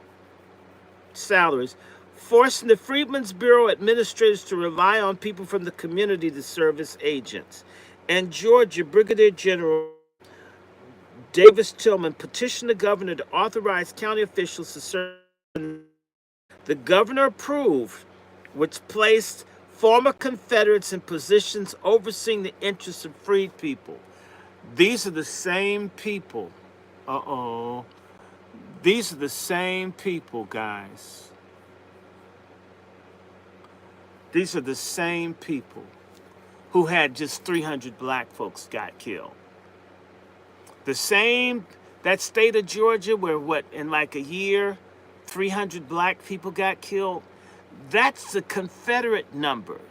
forcing the Freedmen's Bureau administrators to rely on people from the community to serve as agents. In Georgia, Brigadier General Davis Tillman petitioned the governor to authorize county officials to serve. The governor approved, which placed former Confederates in positions overseeing the interests of freed people. These are the same people. These are the same people, guys. These are the same people who had just 300 black folks got killed. The same, that state of Georgia where in like a year, 300 black people got killed, that's the Confederate number.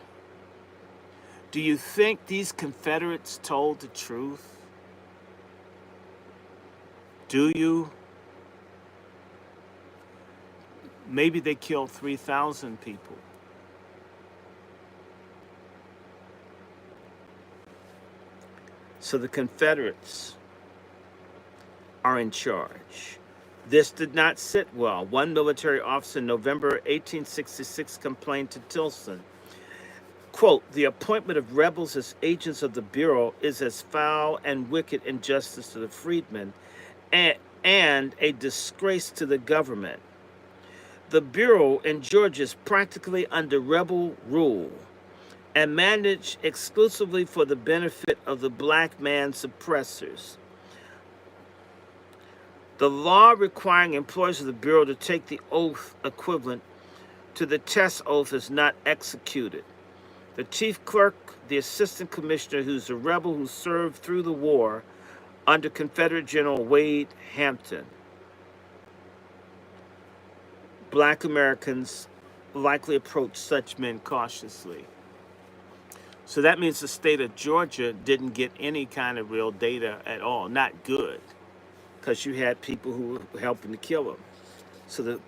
Do you think these Confederates told the truth? Do you? Maybe they killed 3,000 people. So the Confederates are in charge. This did not sit well. One military officer in November 1866 complained to Tilson, quote, "The appointment of rebels as agents of the Bureau is as foul and wicked injustice to the freedmen and a disgrace to the government. The Bureau in Georgia is practically under rebel rule and managed exclusively for the benefit of the black man's oppressors. The law requiring employees of the Bureau to take the oath equivalent to the test oath is not executed. The chief clerk, the assistant commissioner, who's a rebel who served through the war under Confederate General Wade Hampton. Black Americans likely approach such men cautiously." So that means the state of Georgia didn't get any kind of real data at all, not good, because you had people who were helping to kill them. So the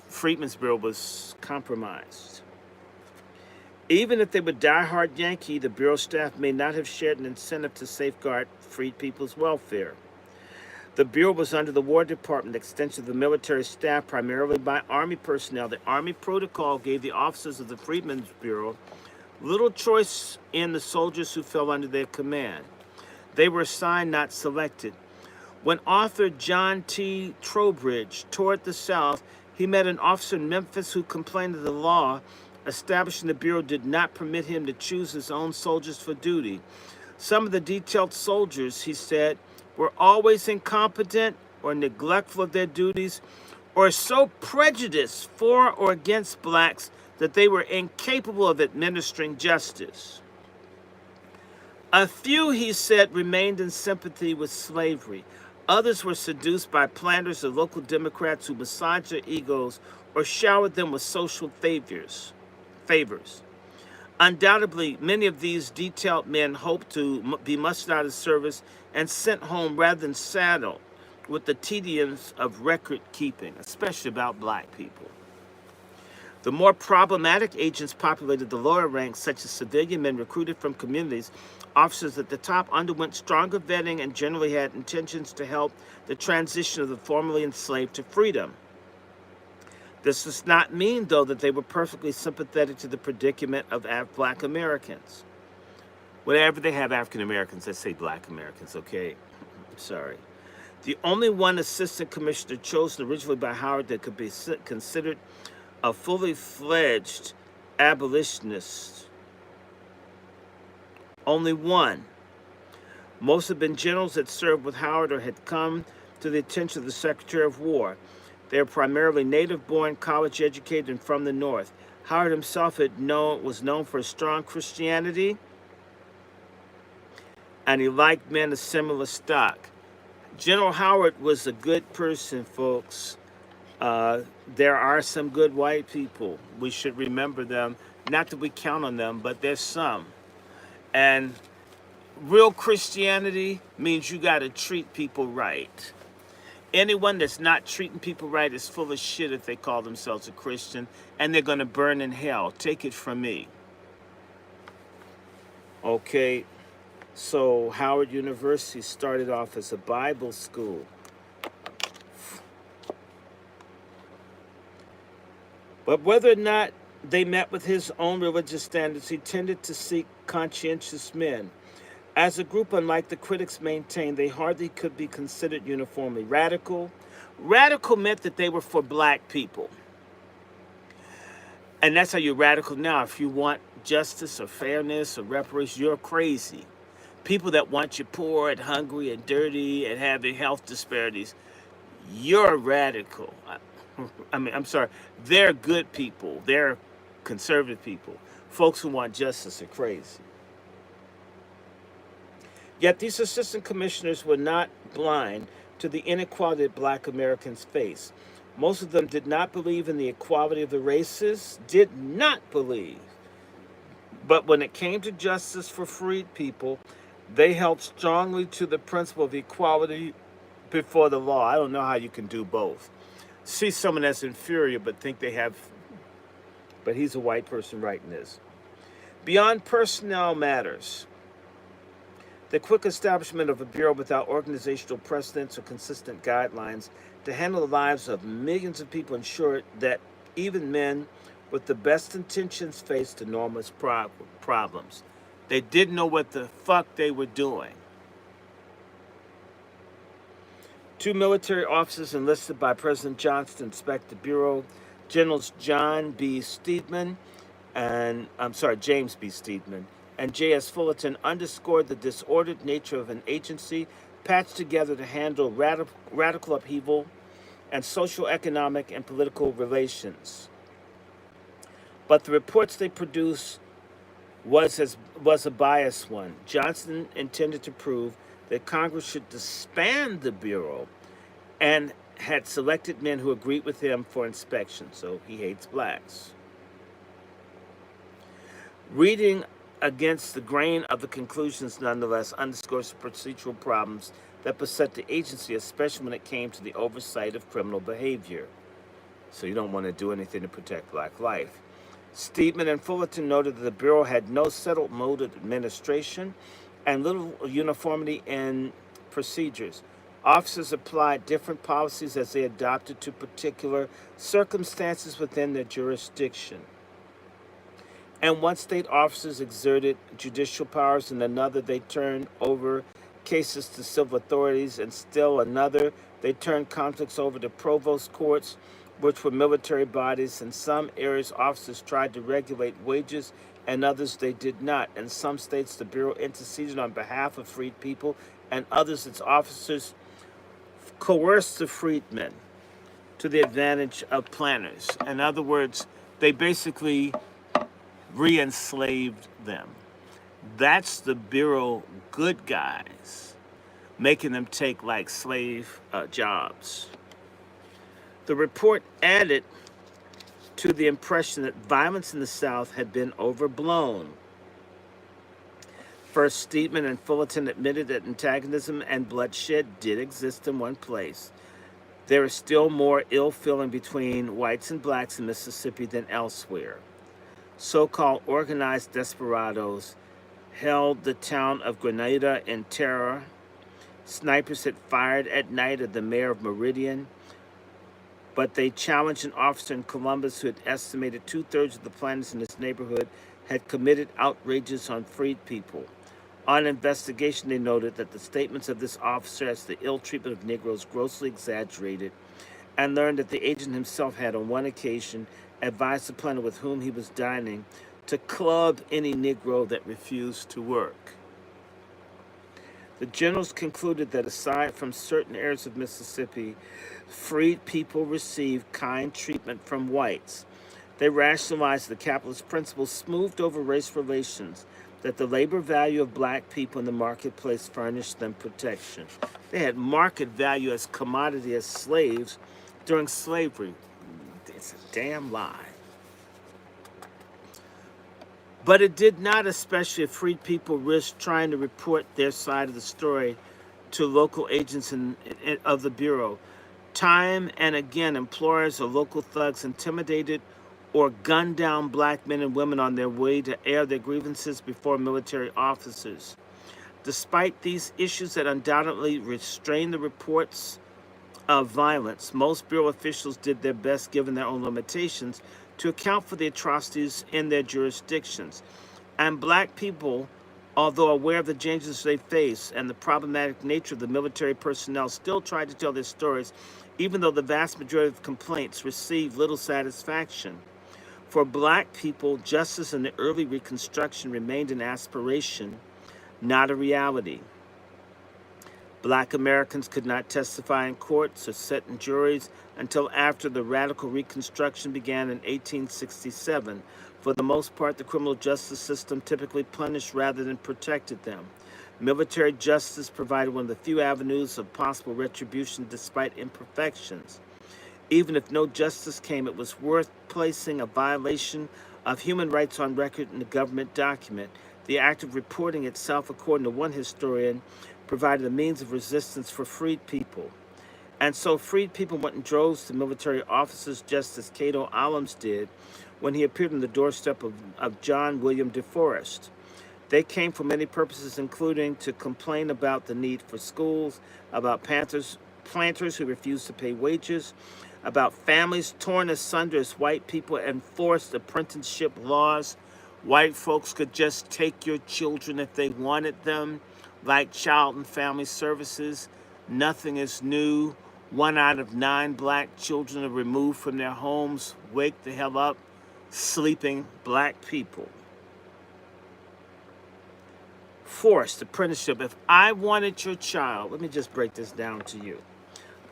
Freedmen's Bureau was compromised. Even if they were diehard Yankee, the Bureau staff may not have shared an incentive to safeguard freed people's welfare. The Bureau was under the War Department, extension of the military staff, primarily by Army personnel. The Army protocol gave the officers of the Freedmen's Bureau little choice in the soldiers who fell under their command. They were assigned, not selected. When author John T. Trowbridge toured the South, he met an officer in Memphis who complained that the law establishing the Bureau did not permit him to choose his own soldiers for duty. Some of the detailed soldiers, he said, were always incompetent or neglectful of their duties, or so prejudiced for or against blacks that they were incapable of administering justice. A few, he said, remained in sympathy with slavery. Others were seduced by planters or local Democrats who massaged their egos or showered them with social favors. Undoubtedly, many of these detailed men hoped to be mustered out of service and sent home rather than saddled with the tediums of record keeping, especially about black people. The more problematic agents populated the lower ranks, such as civilian men recruited from communities. Officers at the top underwent stronger vetting and generally had intentions to help the transition of the formerly enslaved to freedom. This does not mean, though, that they were perfectly sympathetic to the predicament of black Americans. Whenever they have African Americans, let's say black Americans, okay? I'm sorry. The only one assistant commissioner chosen originally by Howard that could be considered a fully fledged abolitionist. Only one. Most had been generals that served with Howard or had come to the attention of the Secretary of War. They were primarily native-born, college-educated, and from the North. Howard himself was known for his strong Christianity, and he liked men of similar stock. General Howard was a good person, folks. There are some good white people. We should remember them. Not that we count on them, but there's some. And real Christianity means you got to treat people right. Anyone that's not treating people right is full of shit if they call themselves a Christian, and they're going to burn in hell. Take it from me. Okay, so Howard University started off as a Bible school. But whether or not they met with his own religious standards, he tended to seek conscientious men. As a group, unlike the critics maintained, they hardly could be considered uniformly radical. Radical meant that they were for black people. And that's how you're radical now. If you want justice or fairness or reparations, you're crazy. People that want you poor and hungry and dirty and having health disparities, you're radical. I'm sorry. They're good people. They're conservative people. Folks who want justice are crazy. Yet these assistant commissioners were not blind to the inequality that black Americans face. Most of them did not believe in the equality of the races, did not believe. But when it came to justice for freed people, they held strongly to the principle of equality before the law. I don't know how you can do both. See someone that's inferior but think they have, but he's a white person writing this. Beyond personnel matters, the quick establishment of a bureau without organizational precedents or consistent guidelines to handle the lives of millions of people ensured that even men with the best intentions faced enormous problems. They didn't know what the fuck they were doing. 2 military officers enlisted by President Johnson to inspect the bureau, Generals James B. Steedman, and J.S. Fullerton, underscored the disordered nature of an agency patched together to handle radical upheaval and social, economic, and political relations. But the reports they produced was a biased one. Johnson intended to prove that Congress should disband the Bureau and had selected men who agreed with him for inspection, so he hates blacks. Reading against the grain of the conclusions, nonetheless, underscores the procedural problems that beset the agency, especially when it came to the oversight of criminal behavior. So you don't want to do anything to protect black life. Steedman and Fullerton noted that the Bureau had no settled mode of administration and little uniformity in procedures. Officers applied different policies as they adapted to particular circumstances within their jurisdiction. And one state officers exerted judicial powers, and another they turned over cases to civil authorities, and still another they turned conflicts over to provost courts, which were military bodies. In some areas, officers tried to regulate wages, and others they did not. In some states, the Bureau interceded on behalf of freed people, and others, its officers coerced the freedmen to the advantage of planters. In other words, they basically re-enslaved them. That's the Bureau good guys, making them take like slave jobs. The report added to the impression that violence in the South had been overblown. First, Steedman and Fullerton admitted that antagonism and bloodshed did exist in one place. There is still more ill feeling between whites and blacks in Mississippi than elsewhere. So-called organized desperados held the town of Grenada in terror. Snipers had fired at night at the mayor of Meridian, but they challenged an officer in Columbus who had estimated 2/3 of the planters in his neighborhood had committed outrages on freed people. On investigation, they noted that the statements of this officer as to the ill treatment of Negroes grossly exaggerated, and learned that the agent himself had on one occasion advised the planter with whom he was dining to club any Negro that refused to work. The generals concluded that aside from certain areas of Mississippi, freed people received kind treatment from whites. They rationalized the capitalist principle smoothed over race relations, that the labor value of black people in the marketplace furnished them protection. They had market value as commodity, as slaves during slavery. It's a damn lie. But it did not, especially if freed people risked trying to report their side of the story to local agents of the Bureau. Time and again, employers or local thugs intimidated or gunned down black men and women on their way to air their grievances before military officers. Despite these issues that undoubtedly restrained the reports of violence, most Bureau officials did their best, given their own limitations, to account for the atrocities in their jurisdictions. And black people, although aware of the dangers they face and the problematic nature of the military personnel, still tried to tell their stories, even though the vast majority of complaints received little satisfaction. For black people, justice in the early Reconstruction remained an aspiration, not a reality. Black Americans could not testify in courts or sit in juries until after the radical Reconstruction began in 1867. For the most part, the criminal justice system typically punished rather than protected them. Military justice provided one of the few avenues of possible retribution despite imperfections. Even if no justice came, it was worth placing a violation of human rights on record in a government document. The act of reporting itself, according to one historian, provided a means of resistance for freed people. And so freed people went in droves to military officers, just as Cato Allums did when he appeared on the doorstep of John William DeForest. They came for many purposes, including to complain about the need for schools, about planters who refused to pay wages, about families torn asunder as white people enforced apprenticeship laws. White folks could just take your children if they wanted them, like Child and Family Services. Nothing is new. 1 out of 9 black children are removed from their homes. Wake the hell up, sleeping black people. Forced apprenticeship. If I wanted your child, let me just break this down to you.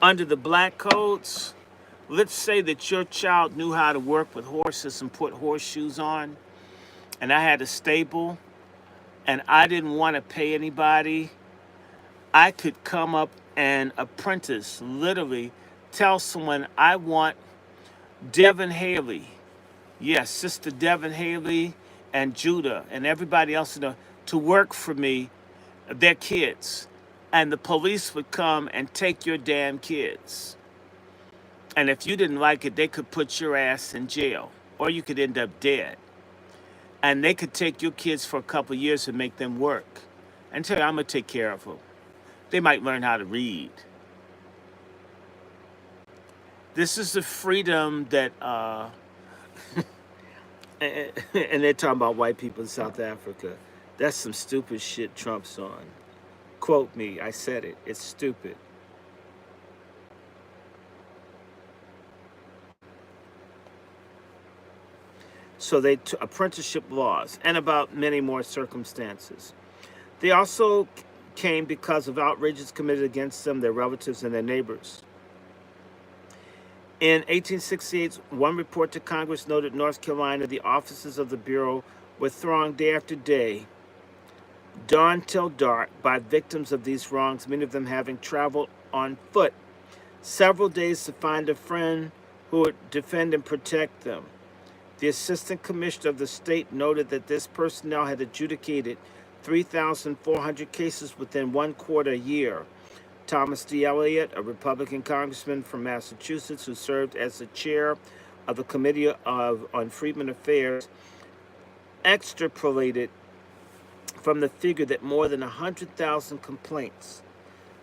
Under the black codes, let's say that your child knew how to work with horses and put horseshoes on, and I had a stable, and I didn't want to pay anybody. I could come up and apprentice, literally tell someone, I want Devin Haley. Yes, Sister Devin Haley and Judah and everybody else to work for me, their kids. And the police would come and take your damn kids. And if you didn't like it, they could put your ass in jail, or you could end up dead. And they could take your kids for a couple of years and make them work and tell you, I'm going to take care of them. They might learn how to read. This is the freedom that, and they're talking about white people in South Africa. That's some stupid shit Trump's on. Quote me, I said it. It's stupid. So they apprenticeship laws, and about many more circumstances. They also came because of outrages committed against them, their relatives, and their neighbors. In 1868, one report to Congress noted North Carolina, the offices of the Bureau were thronged day after day, dawn till dark, by victims of these wrongs, many of them having traveled on foot several days to find a friend who would defend and protect them. The assistant commissioner of the state noted that this personnel had adjudicated 3,400 cases within 1/4 a year. Thomas D. Elliott, a Republican congressman from Massachusetts who served as the chair of the Committee on Freedmen Affairs, extrapolated from the figure that more than 100,000 complaints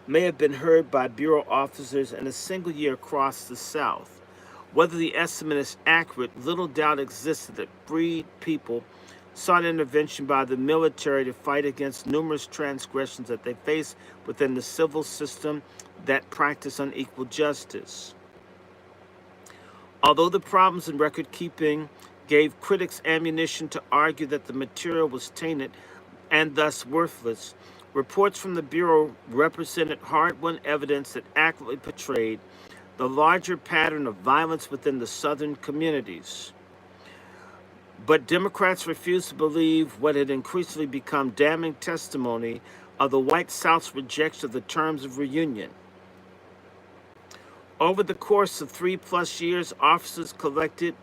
may have been heard by Bureau officers in a single year across the South. Whether the estimate is accurate, little doubt existed that freed people sought intervention by the military to fight against numerous transgressions that they face within the civil system that practice unequal justice. Although the problems in record keeping gave critics ammunition to argue that the material was tainted and thus worthless, reports from the Bureau represented hard-won evidence that accurately portrayed the larger pattern of violence within the Southern communities. But Democrats refused to believe what had increasingly become damning testimony of the white South's rejection of the terms of reunion. Over the course of 3+ years, officers collected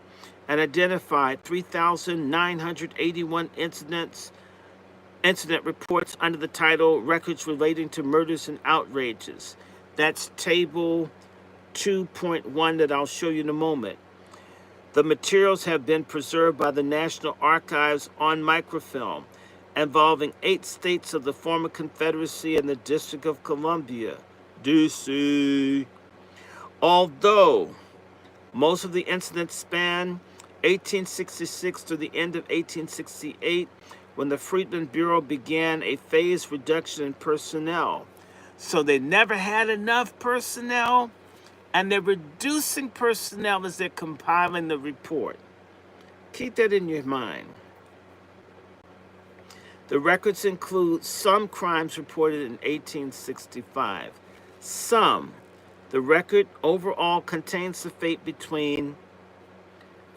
and identified 3,981 incident reports under the title Records Relating to Murders and Outrages. That's Table 2.1 that I'll show you in a moment. The materials have been preserved by the National Archives on microfilm, involving 8 states of the former Confederacy and the District of Columbia, D.C. Although most of the incidents span 1866 to the end of 1868, when the Freedmen Bureau began a phased reduction in personnel. So they never had enough personnel, and they're reducing personnel as they're compiling the report. Keep that in your mind. The records include some crimes reported in 1865. Some. The record overall contains the fate between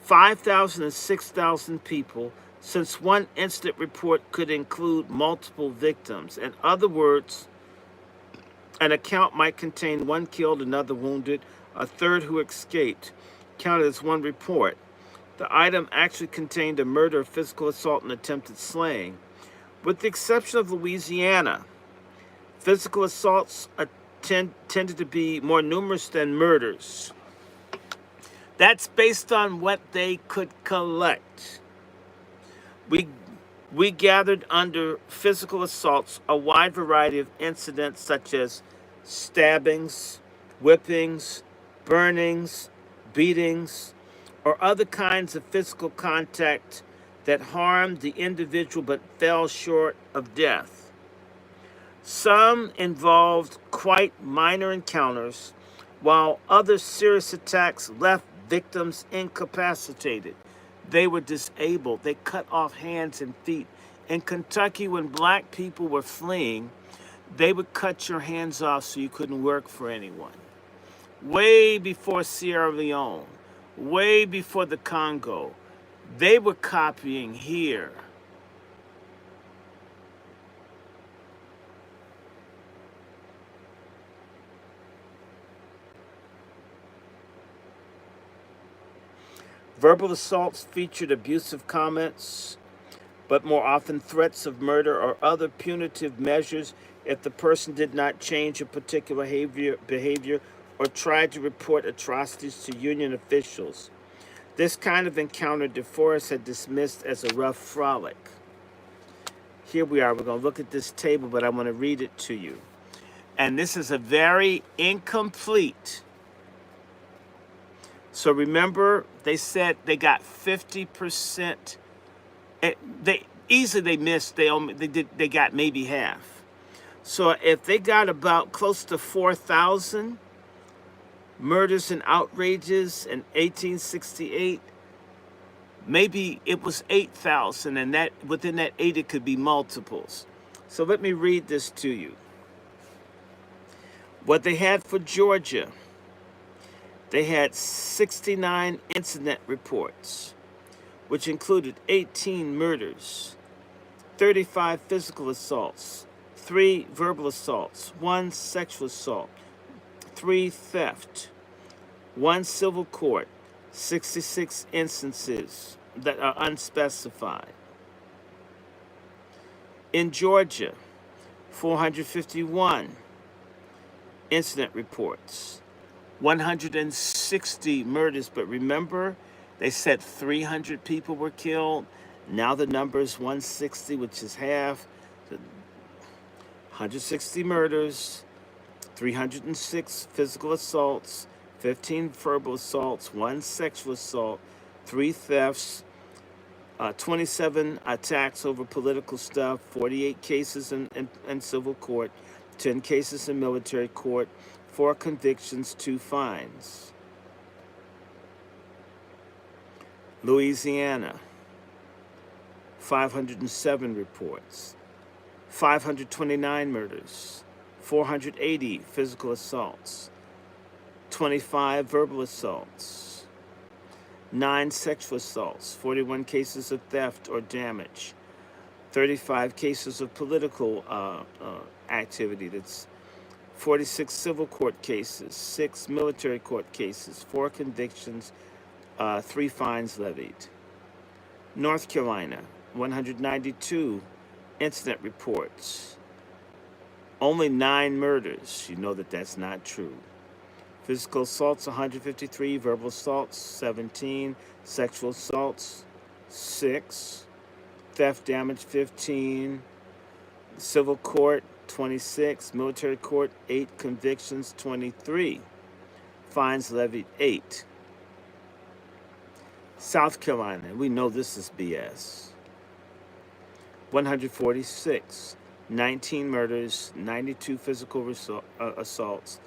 5,000 and 6,000 people, since one incident report could include multiple victims. In other words, an account might contain 1 killed, another wounded, a third who escaped, counted as one report. The item actually contained a murder, physical assault, and attempted slaying. With the exception of Louisiana, physical assaults tended to be more numerous than murders. That's based on what they could collect. We gathered under physical assaults a wide variety of incidents such as stabbings, whippings, burnings, beatings, or other kinds of physical contact that harmed the individual but fell short of death. Some involved quite minor encounters, while other serious attacks left victims incapacitated. They were disabled. They cut off hands and feet. In Kentucky, when black people were fleeing, they would cut your hands off so you couldn't work for anyone. Way before Sierra Leone, way before the Congo, they were copying here. Verbal assaults featured abusive comments, but more often threats of murder or other punitive measures if the person did not change a particular behavior or tried to report atrocities to Union officials. This kind of encounter DeForest had dismissed as a rough frolic. Here we are. We're going to look at this table, but I want to read it to you. And this is a very incomplete. So remember, they said they got 50%. They missed. They got maybe half. So if they got about close to 4,000 murders and outrages in 1868, maybe it was 8,000, and that within that 8 it could be multiples. So let me read this to you. What they had for Georgia. They had 69 incident reports, which included 18 murders, 35 physical assaults, 3 verbal assaults, 1 sexual assault, 3 theft, 1 civil court, 66 instances that are unspecified. In Georgia, 451 incident reports, 160 murders. But remember, they said 300 people were killed. Now the number is 160, which is half. 160 murders, 306 physical assaults, 15 verbal assaults, 1 sexual assault, 3 thefts, 27 attacks over political stuff, 48 cases in civil court, 10 cases in military court, 4 convictions, 2 fines. Louisiana, 507 reports, 529 murders, 480 physical assaults, 25 verbal assaults, 9 sexual assaults, 41 cases of theft or damage, 35 cases of political activity. That's 46 civil court cases, 6 military court cases, 4 convictions, 3 fines levied. North Carolina, 192 incident reports, only 9 murders. You know that that's not true. Physical assaults, 153. Verbal assaults, 17. Sexual assaults, 6. Theft damage, 15. Civil court, 26. Military court, 8. Convictions, 23. Fines levied, 8. South Carolina, we know this is BS. 146. 19 murders, 92 physical assaults,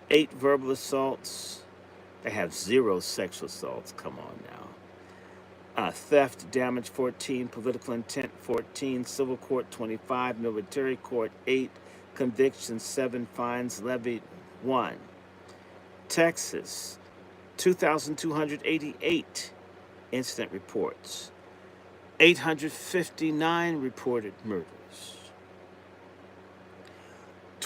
8 verbal assaults. They have 0 sexual assaults. Come on now. Theft, damage, 14. Political intent, 14. Civil court, 25. Military court, 8. Convictions, 7. Fines levied, 1. Texas, 2,288 incident reports, 859 reported murders,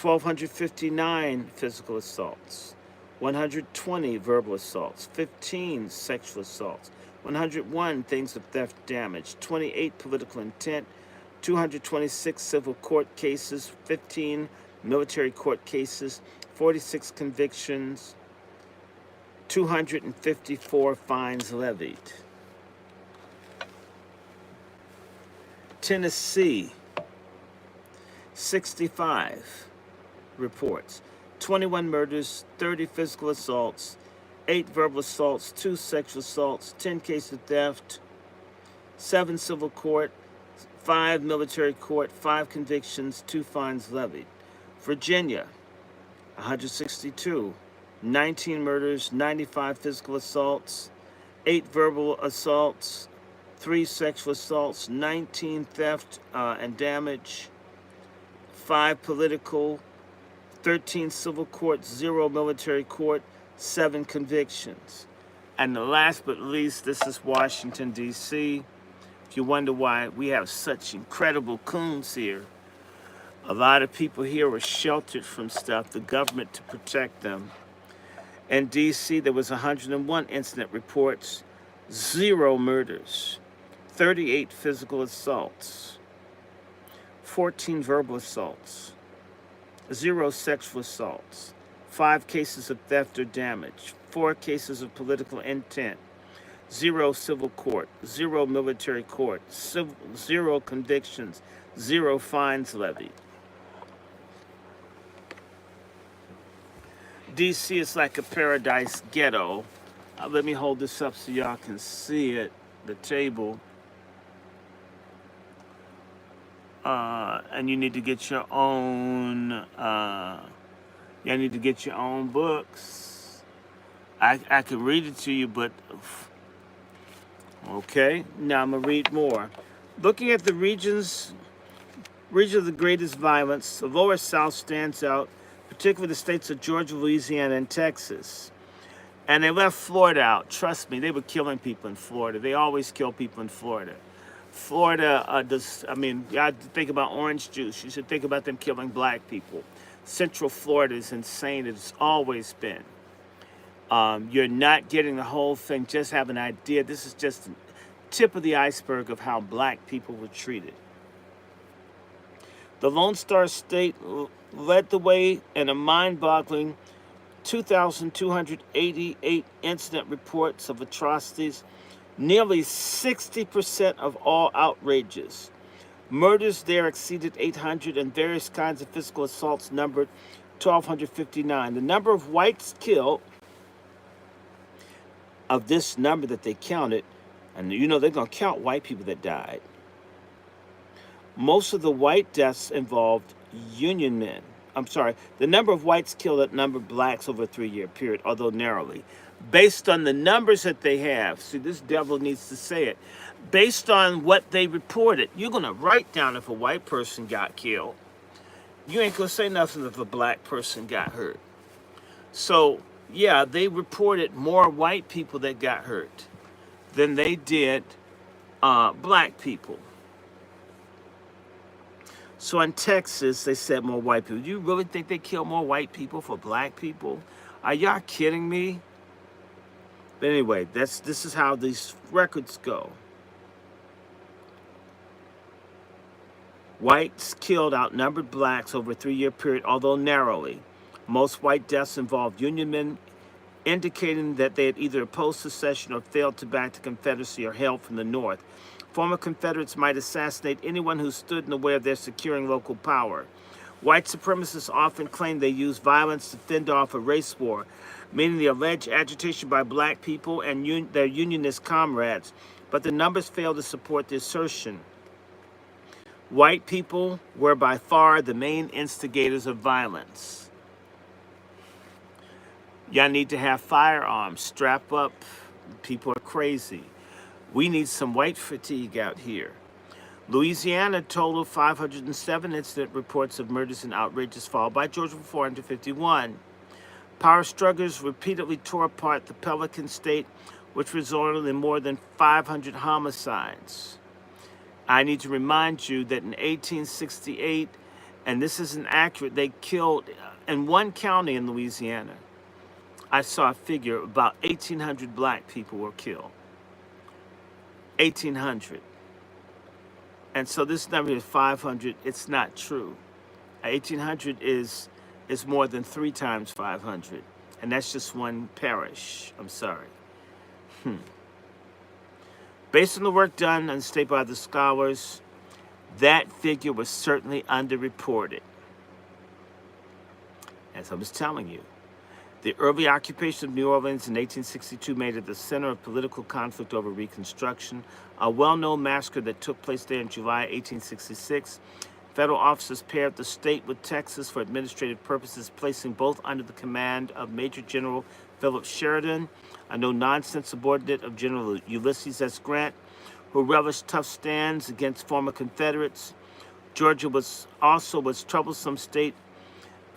1,259 physical assaults, 120 verbal assaults, 15 sexual assaults, 101 things of theft damage, 28 political intent, 226 civil court cases, 15 military court cases, 46 convictions, 254 fines levied. Tennessee, 65 reports, 21 murders, 30 physical assaults, 8 verbal assaults, 2 sexual assaults, 10 cases of theft, 7 civil court, 5 military court, 5 convictions, 2 fines levied. Virginia, 162, 19 murders, 95 physical assaults, 8 verbal assaults, 3 sexual assaults, 19 theft and damage, 5 political, 13 civil court, 0 military court, 7 convictions. And the last but least, this is Washington, D.C. If you wonder why we have such incredible coons here, a lot of people here were sheltered from stuff, the government to protect them. In D.C., there was 101 incident reports, 0 murders, 38 physical assaults, 14 verbal assaults, 0 sexual assaults, 5 cases of theft or damage, 4 cases of political intent, 0 civil court, 0 military court, 0 convictions, 0 fines levied. DC is like a paradise ghetto. Let me hold this up so y'all can see it, the table. And you need to get your own, you need to get your own books. I could read it to you, but, okay, now I'm gonna read more. Looking at the region of the greatest violence, the lower South stands out, particularly the states of Georgia, Louisiana, and Texas. And they left Florida out. Trust me, they were killing people in Florida. They always kill people in Florida. Florida you have to think about orange juice. You should think about them killing black people. Central Florida is insane. It's always been. You're not getting the whole thing. Just have an idea. This is just tip of the iceberg of how black people were treated. The Lone Star State led the way in a mind-boggling 2,288 incident reports of atrocities, nearly 60% of all outrages. Murders there exceeded 800, and various kinds of physical assaults numbered 1,259. The number of whites killed, of this number that they counted, and you know they're going to count white people that died, most of the white deaths involved Union men. The number of whites killed outnumbered blacks over a 3-year period, although narrowly. Based on the numbers that they have, see, this devil needs to say it, based on what they reported, you're going to write down if a white person got killed. You ain't going to say nothing if a black person got hurt. So, yeah, they reported more white people that got hurt than they did black people. So in Texas, they said more white people. Do you really think they killed more white people for black people? Are y'all kidding me? But anyway, this is how these records go. Whites killed outnumbered blacks over a 3-year period, although narrowly. Most white deaths involved Union men, indicating that they had either opposed secession or failed to back the Confederacy or hailed from the North. Former Confederates might assassinate anyone who stood in the way of their securing local power. White supremacists often claim they used violence to fend off a race war, meaning the alleged agitation by black people and their Unionist comrades, but the numbers fail to support the assertion. White people were by far the main instigators of violence. Y'all need to have firearms. Strap up. People are crazy. We need some white fatigue out here. Louisiana totaled 507 incident reports of murders and outrages, followed by Georgia with 451. Power struggles repeatedly tore apart the Pelican State, which resulted in more than 500 homicides. I need to remind you that in 1868, and this isn't accurate, they killed, in one county in Louisiana, I saw a figure, about 1,800 black people were killed. 1,800. And so this number is 500. It's not true. 1,800 is more than 3 times 500. And that's just one parish. I'm sorry. Based on the work done on the state by the scholars, that figure was certainly underreported. As I was telling you, the early occupation of New Orleans in 1862 made it the center of political conflict over Reconstruction. A well-known massacre that took place there in July 1866. Federal officers paired the state with Texas for administrative purposes, placing both under the command of Major General Philip Sheridan, a no-nonsense subordinate of General Ulysses S. Grant, who relished tough stands against former Confederates. Georgia was also a troublesome state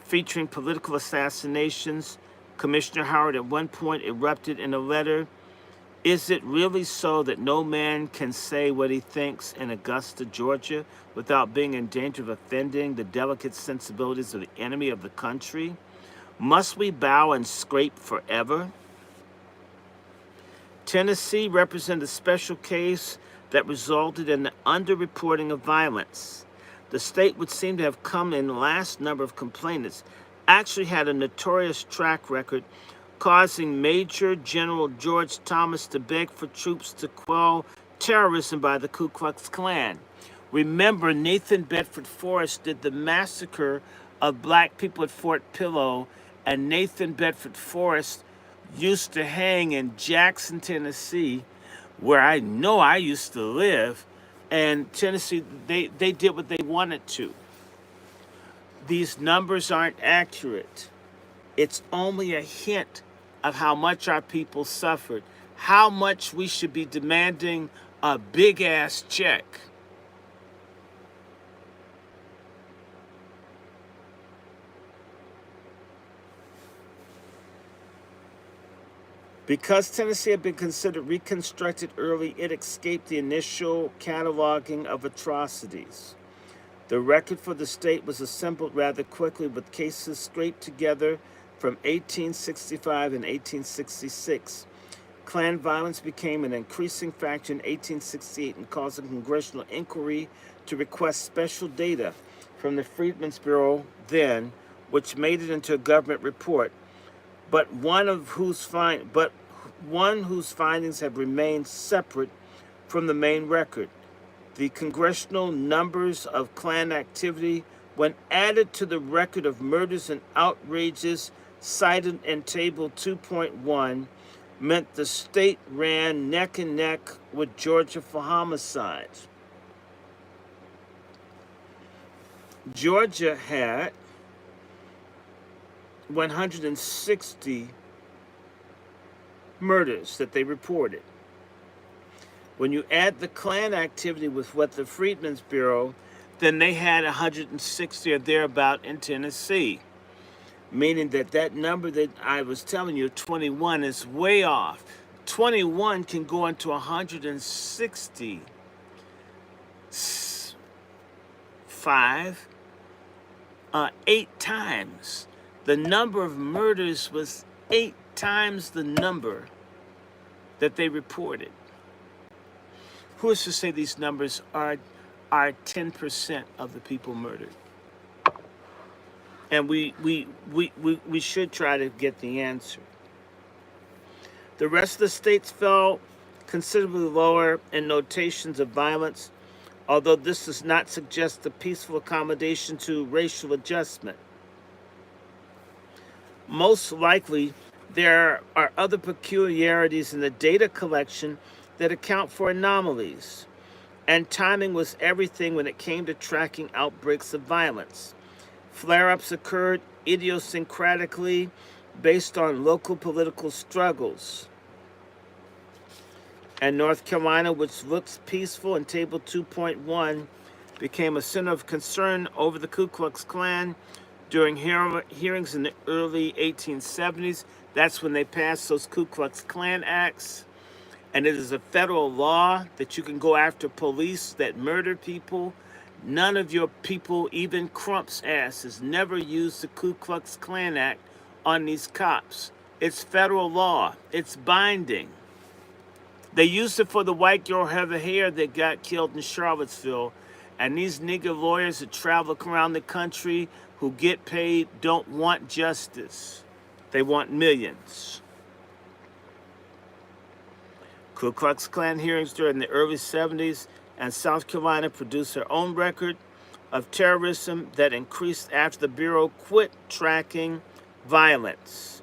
featuring political assassinations. Commissioner Howard at one point erupted in a letter, "Is it really so that no man can say what he thinks in Augusta, Georgia, without being in danger of offending the delicate sensibilities of the enemy of the country? Must we bow and scrape forever?" Tennessee represented a special case that resulted in the underreporting of violence. The state would seem to have come in the last number of complainants, actually had a notorious track record, causing Major General George Thomas to beg for troops to quell terrorism by the Ku Klux Klan. Remember, Nathan Bedford Forrest did the massacre of black people at Fort Pillow, and Nathan Bedford Forrest used to hang in Jackson, Tennessee, where I know I used to live, and Tennessee, they did what they wanted to. These numbers aren't accurate. It's only a hint of how much our people suffered, how much we should be demanding a big-ass check. Because Tennessee had been considered reconstructed early, it escaped the initial cataloging of atrocities. The record for the state was assembled rather quickly, with cases scraped together from 1865 and 1866. Klan violence became an increasing factor in 1868 and caused a congressional inquiry to request special data from the Freedmen's Bureau then, which made it into a government report, but one whose findings have remained separate from the main record. The congressional numbers of Klan activity, when added to the record of murders and outrages cited in Table 2.1, meant the state ran neck and neck with Georgia for homicides. Georgia had 160 murders that they reported. When you add the Klan activity with what the Freedmen's Bureau, then they had 160 or thereabout in Tennessee, meaning that that number that I was telling you, 21, is way off. 21 can go into 160. 8 times. The number of murders was 8 times the number that they reported. Who is to say these numbers are 10% of the people murdered? And we should try to get the answer. The rest of the states fell considerably lower in notations of violence, although this does not suggest a peaceful accommodation to racial adjustment. Most likely, there are other peculiarities in the data collection that account for anomalies, and timing was everything when it came to tracking outbreaks of violence. Flare-ups occurred idiosyncratically based on local political struggles. And North Carolina, which looks peaceful in Table 2.1, became a center of concern over the Ku Klux Klan during hearings in the early 1870s. That's when they passed those Ku Klux Klan acts. And it is a federal law that you can go after police that murder people. None of your people, even Crump's ass, has never used the Ku Klux Klan Act on these cops. It's federal law. It's binding. They used it for the white girl Heather Heyer that got killed in Charlottesville. And these nigger lawyers that travel around the country who get paid don't want justice. They want millions. Ku Klux Klan hearings during the early 70s, and South Carolina produced their own record of terrorism that increased after the Bureau quit tracking violence.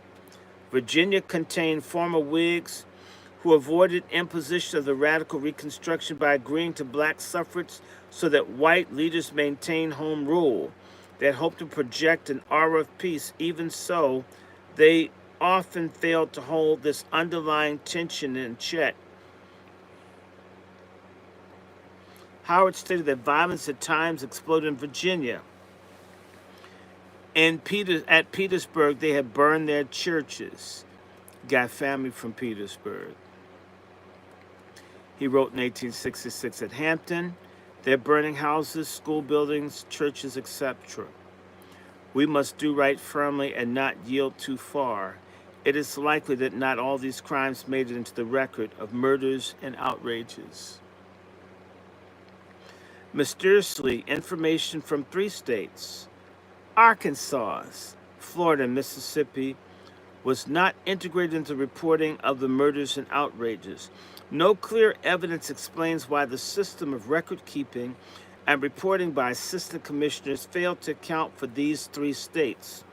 Virginia contained former Whigs who avoided imposition of the radical Reconstruction by agreeing to black suffrage so that white leaders maintained home rule. They hoped to project an aura of peace. Even so, they often failed to hold this underlying tension in check. Howard stated that violence at times exploded in Virginia. At Petersburg, they had burned their churches. Got family from Petersburg. He wrote in 1866 at Hampton, they're burning houses, school buildings, churches, etc. We must do right firmly and not yield too far. It is likely that not all these crimes made it into the record of murders and outrages. Mysteriously, information from 3 states, Arkansas, Florida, and Mississippi, was not integrated into reporting of the murders and outrages. No clear evidence explains why the system of record keeping and reporting by assistant commissioners failed to account for these 3 states.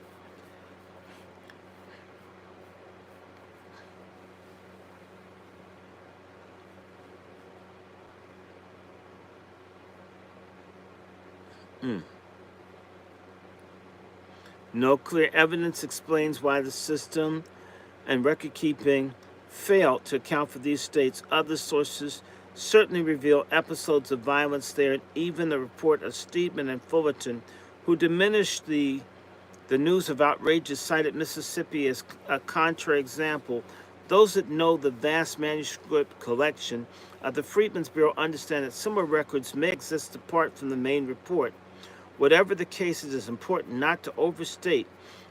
No clear evidence explains why the system and record keeping failed to account for these states. Other sources certainly reveal episodes of violence there, and even the report of Steedman and Fullerton, who diminished the news of outrages, cited Mississippi as a contrary example. Those that know the vast manuscript collection of the Freedmen's Bureau understand that similar records may exist apart from the main report. Whatever the case, it is important not to overstate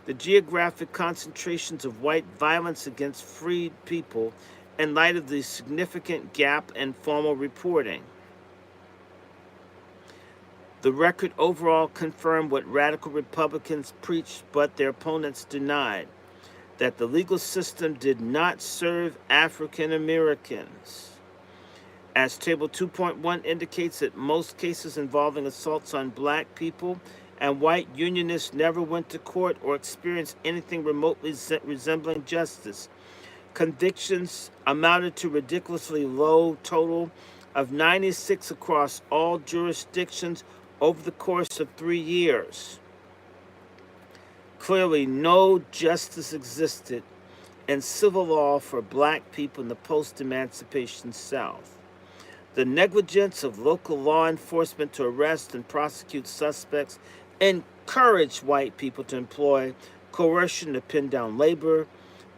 the geographic concentrations of white violence against freed people in light of the significant gap in formal reporting. The record overall confirmed what radical Republicans preached but their opponents denied, that the legal system did not serve African Americans. As Table 2.1 indicates, that most cases involving assaults on black people and white unionists never went to court or experienced anything remotely resembling justice. Convictions amounted to ridiculously low total of 96 across all jurisdictions over the course of 3 years. Clearly, no justice existed in civil law for black people in the post-emancipation South. The negligence of local law enforcement to arrest and prosecute suspects encouraged white people to employ coercion to pin down labor,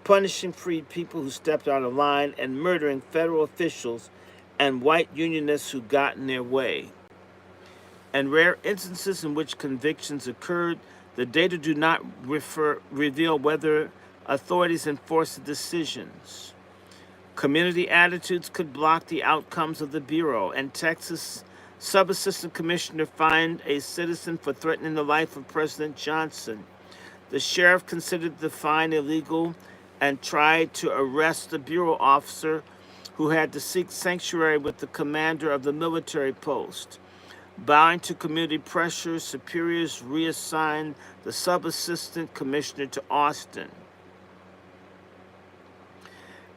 punishing freed people who stepped out of line, and murdering federal officials and white unionists who got in their way. In rare instances in which convictions occurred, the data do not reveal whether authorities enforced the decisions. Community attitudes could block the outcomes of the Bureau, and Texas Sub-Assistant Commissioner fined a citizen for threatening the life of President Johnson. The sheriff considered the fine illegal and tried to arrest the Bureau officer who had to seek sanctuary with the commander of the military post. Bowing to community pressure, superiors reassigned the Sub-Assistant Commissioner to Austin.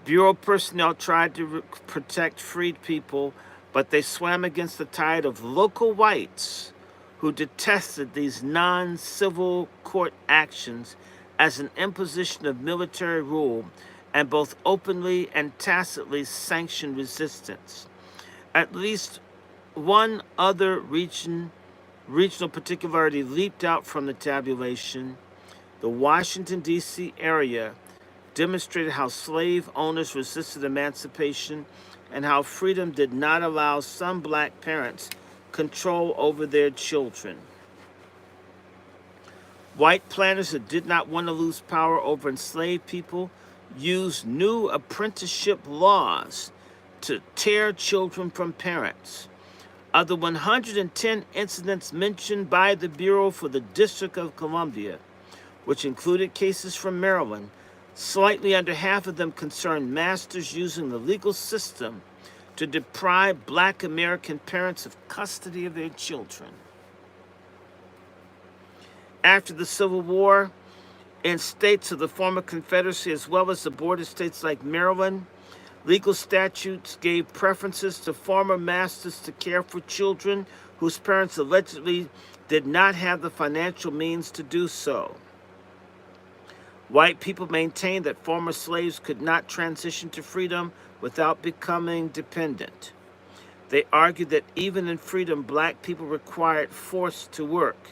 Bureau personnel tried to protect freed people, but they swam against the tide of local whites who detested these non-civil court actions as an imposition of military rule, and both openly and tacitly sanctioned resistance. At least one other regional particularity leaped out from the tabulation. The Washington, D.C. area demonstrated how slave owners resisted emancipation and how freedom did not allow some black parents control over their children. White planters who did not want to lose power over enslaved people used new apprenticeship laws to tear children from parents. Of the 110 incidents mentioned by the Bureau for the District of Columbia, which included cases from Maryland, slightly under half of them concerned masters using the legal system to deprive black American parents of custody of their children. After the Civil War, in states of the former Confederacy as well as the border states like Maryland, legal statutes gave preferences to former masters to care for children whose parents allegedly did not have the financial means to do so. White people maintained that former slaves could not transition to freedom without becoming dependent. They argued that even in freedom, black people required force to work,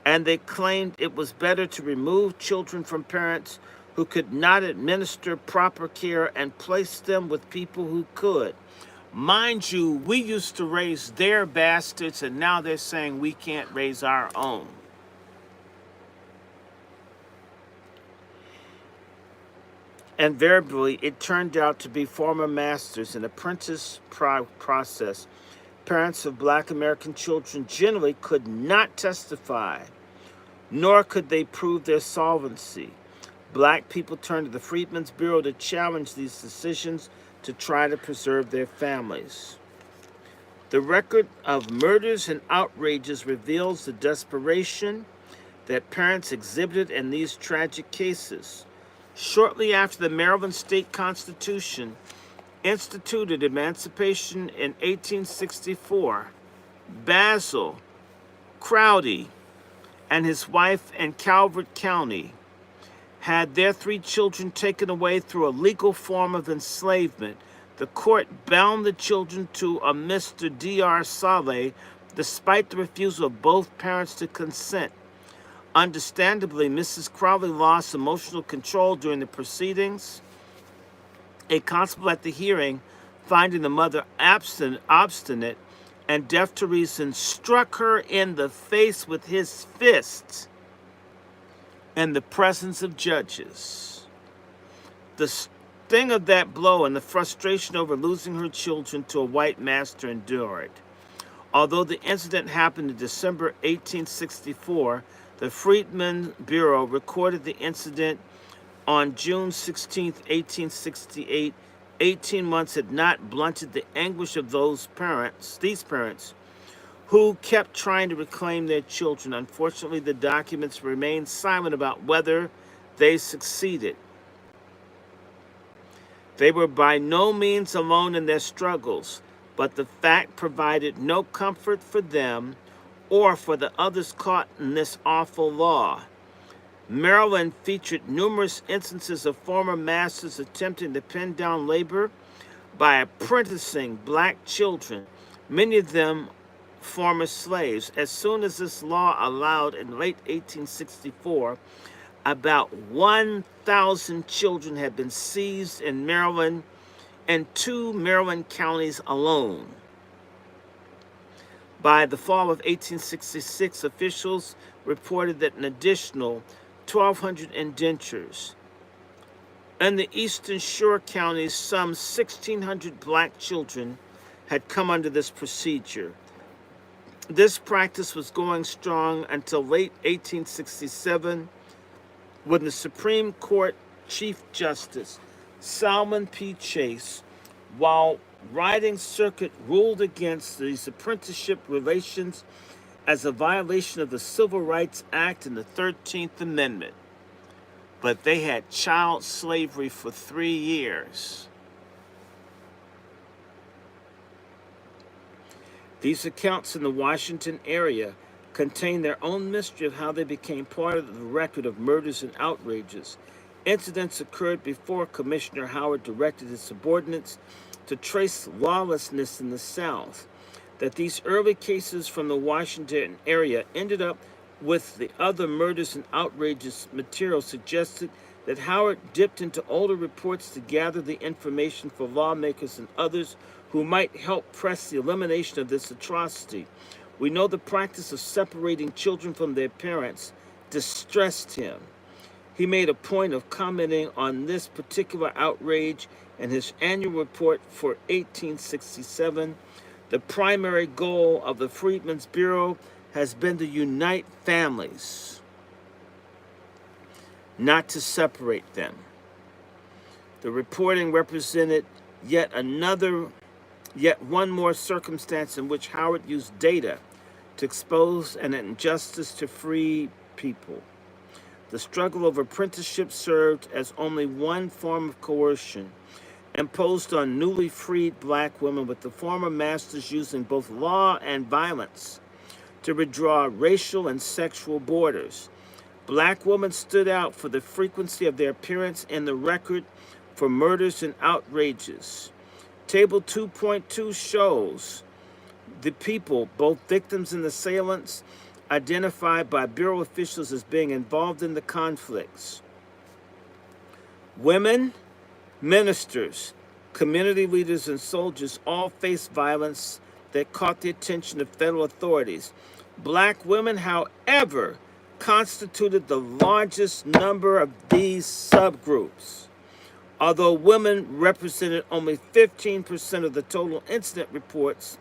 and they claimed it was better to remove children from parents who could not administer proper care and place them with people who could. Mind you, we used to raise their bastards, and now they're saying we can't raise our own. Invariably, it turned out to be former masters in apprentice process. Parents of black American children generally could not testify, nor could they prove their solvency. Black people turned to the Freedmen's Bureau to challenge these decisions to try to preserve their families. The record of murders and outrages reveals the desperation that parents exhibited in these tragic cases. Shortly after the Maryland State Constitution instituted emancipation in 1864, Basil Crowdy and his wife in Calvert County had their 3 children taken away through a legal form of enslavement. The court bound the children to a Mr. D.R. Saleh, despite the refusal of both parents to consent. Understandably, Mrs. Crowley lost emotional control during the proceedings. A constable at the hearing, finding the mother obstinate and deaf to reason, struck her in the face with his fist in the presence of judges. The sting of that blow and the frustration over losing her children to a white master endured. Although the incident happened in December 1864, the Freedmen's Bureau recorded the incident on June 16, 1868. 18 months had not blunted the anguish of these parents, who kept trying to reclaim their children. Unfortunately, the documents remain silent about whether they succeeded. They were by no means alone in their struggles, but the fact provided no comfort for them or for the others caught in this awful law. Maryland featured numerous instances of former masters attempting to pin down labor by apprenticing black children, many of them former slaves. As soon as this law allowed in late 1864, about 1,000 children had been seized in Maryland and 2 Maryland counties alone. By the fall of 1866, officials reported that an additional 1,200 indentures. In the Eastern Shore counties, some 1,600 black children had come under this procedure. This practice was going strong until late 1867, when the Supreme Court Chief Justice Salmon P. Chase, while riding circuit, ruled against these apprenticeship relations as a violation of the Civil Rights Act and the 13th Amendment. But they had child slavery for 3 years. These accounts in the Washington area contain their own mystery of how they became part of the record of murders and outrages. Incidents occurred before Commissioner Howard directed his subordinates to trace lawlessness in the South. That these early cases from the Washington area ended up with the other murders and outrages material suggested that Howard dipped into older reports to gather the information for lawmakers and others who might help press the elimination of this atrocity. We know the practice of separating children from their parents distressed him. He made a point of commenting on this particular outrage in his annual report for 1867. The primary goal of the Freedmen's Bureau has been to unite families, not to separate them. The reporting represented yet one more circumstance in which Howard used data to expose an injustice to free people. The struggle of apprenticeship served as only one form of coercion imposed on newly freed black women, with the former masters using both law and violence to redraw racial and sexual borders. Black women stood out for the frequency of their appearance in the record for murders and outrages. Table 2.2 shows the people, both victims and assailants, identified by Bureau officials as being involved in the conflicts. Women, ministers, community leaders, and soldiers all faced violence that caught the attention of federal authorities. Black women, however, constituted the largest number of these subgroups. Although women represented only 15% of the total incident reports,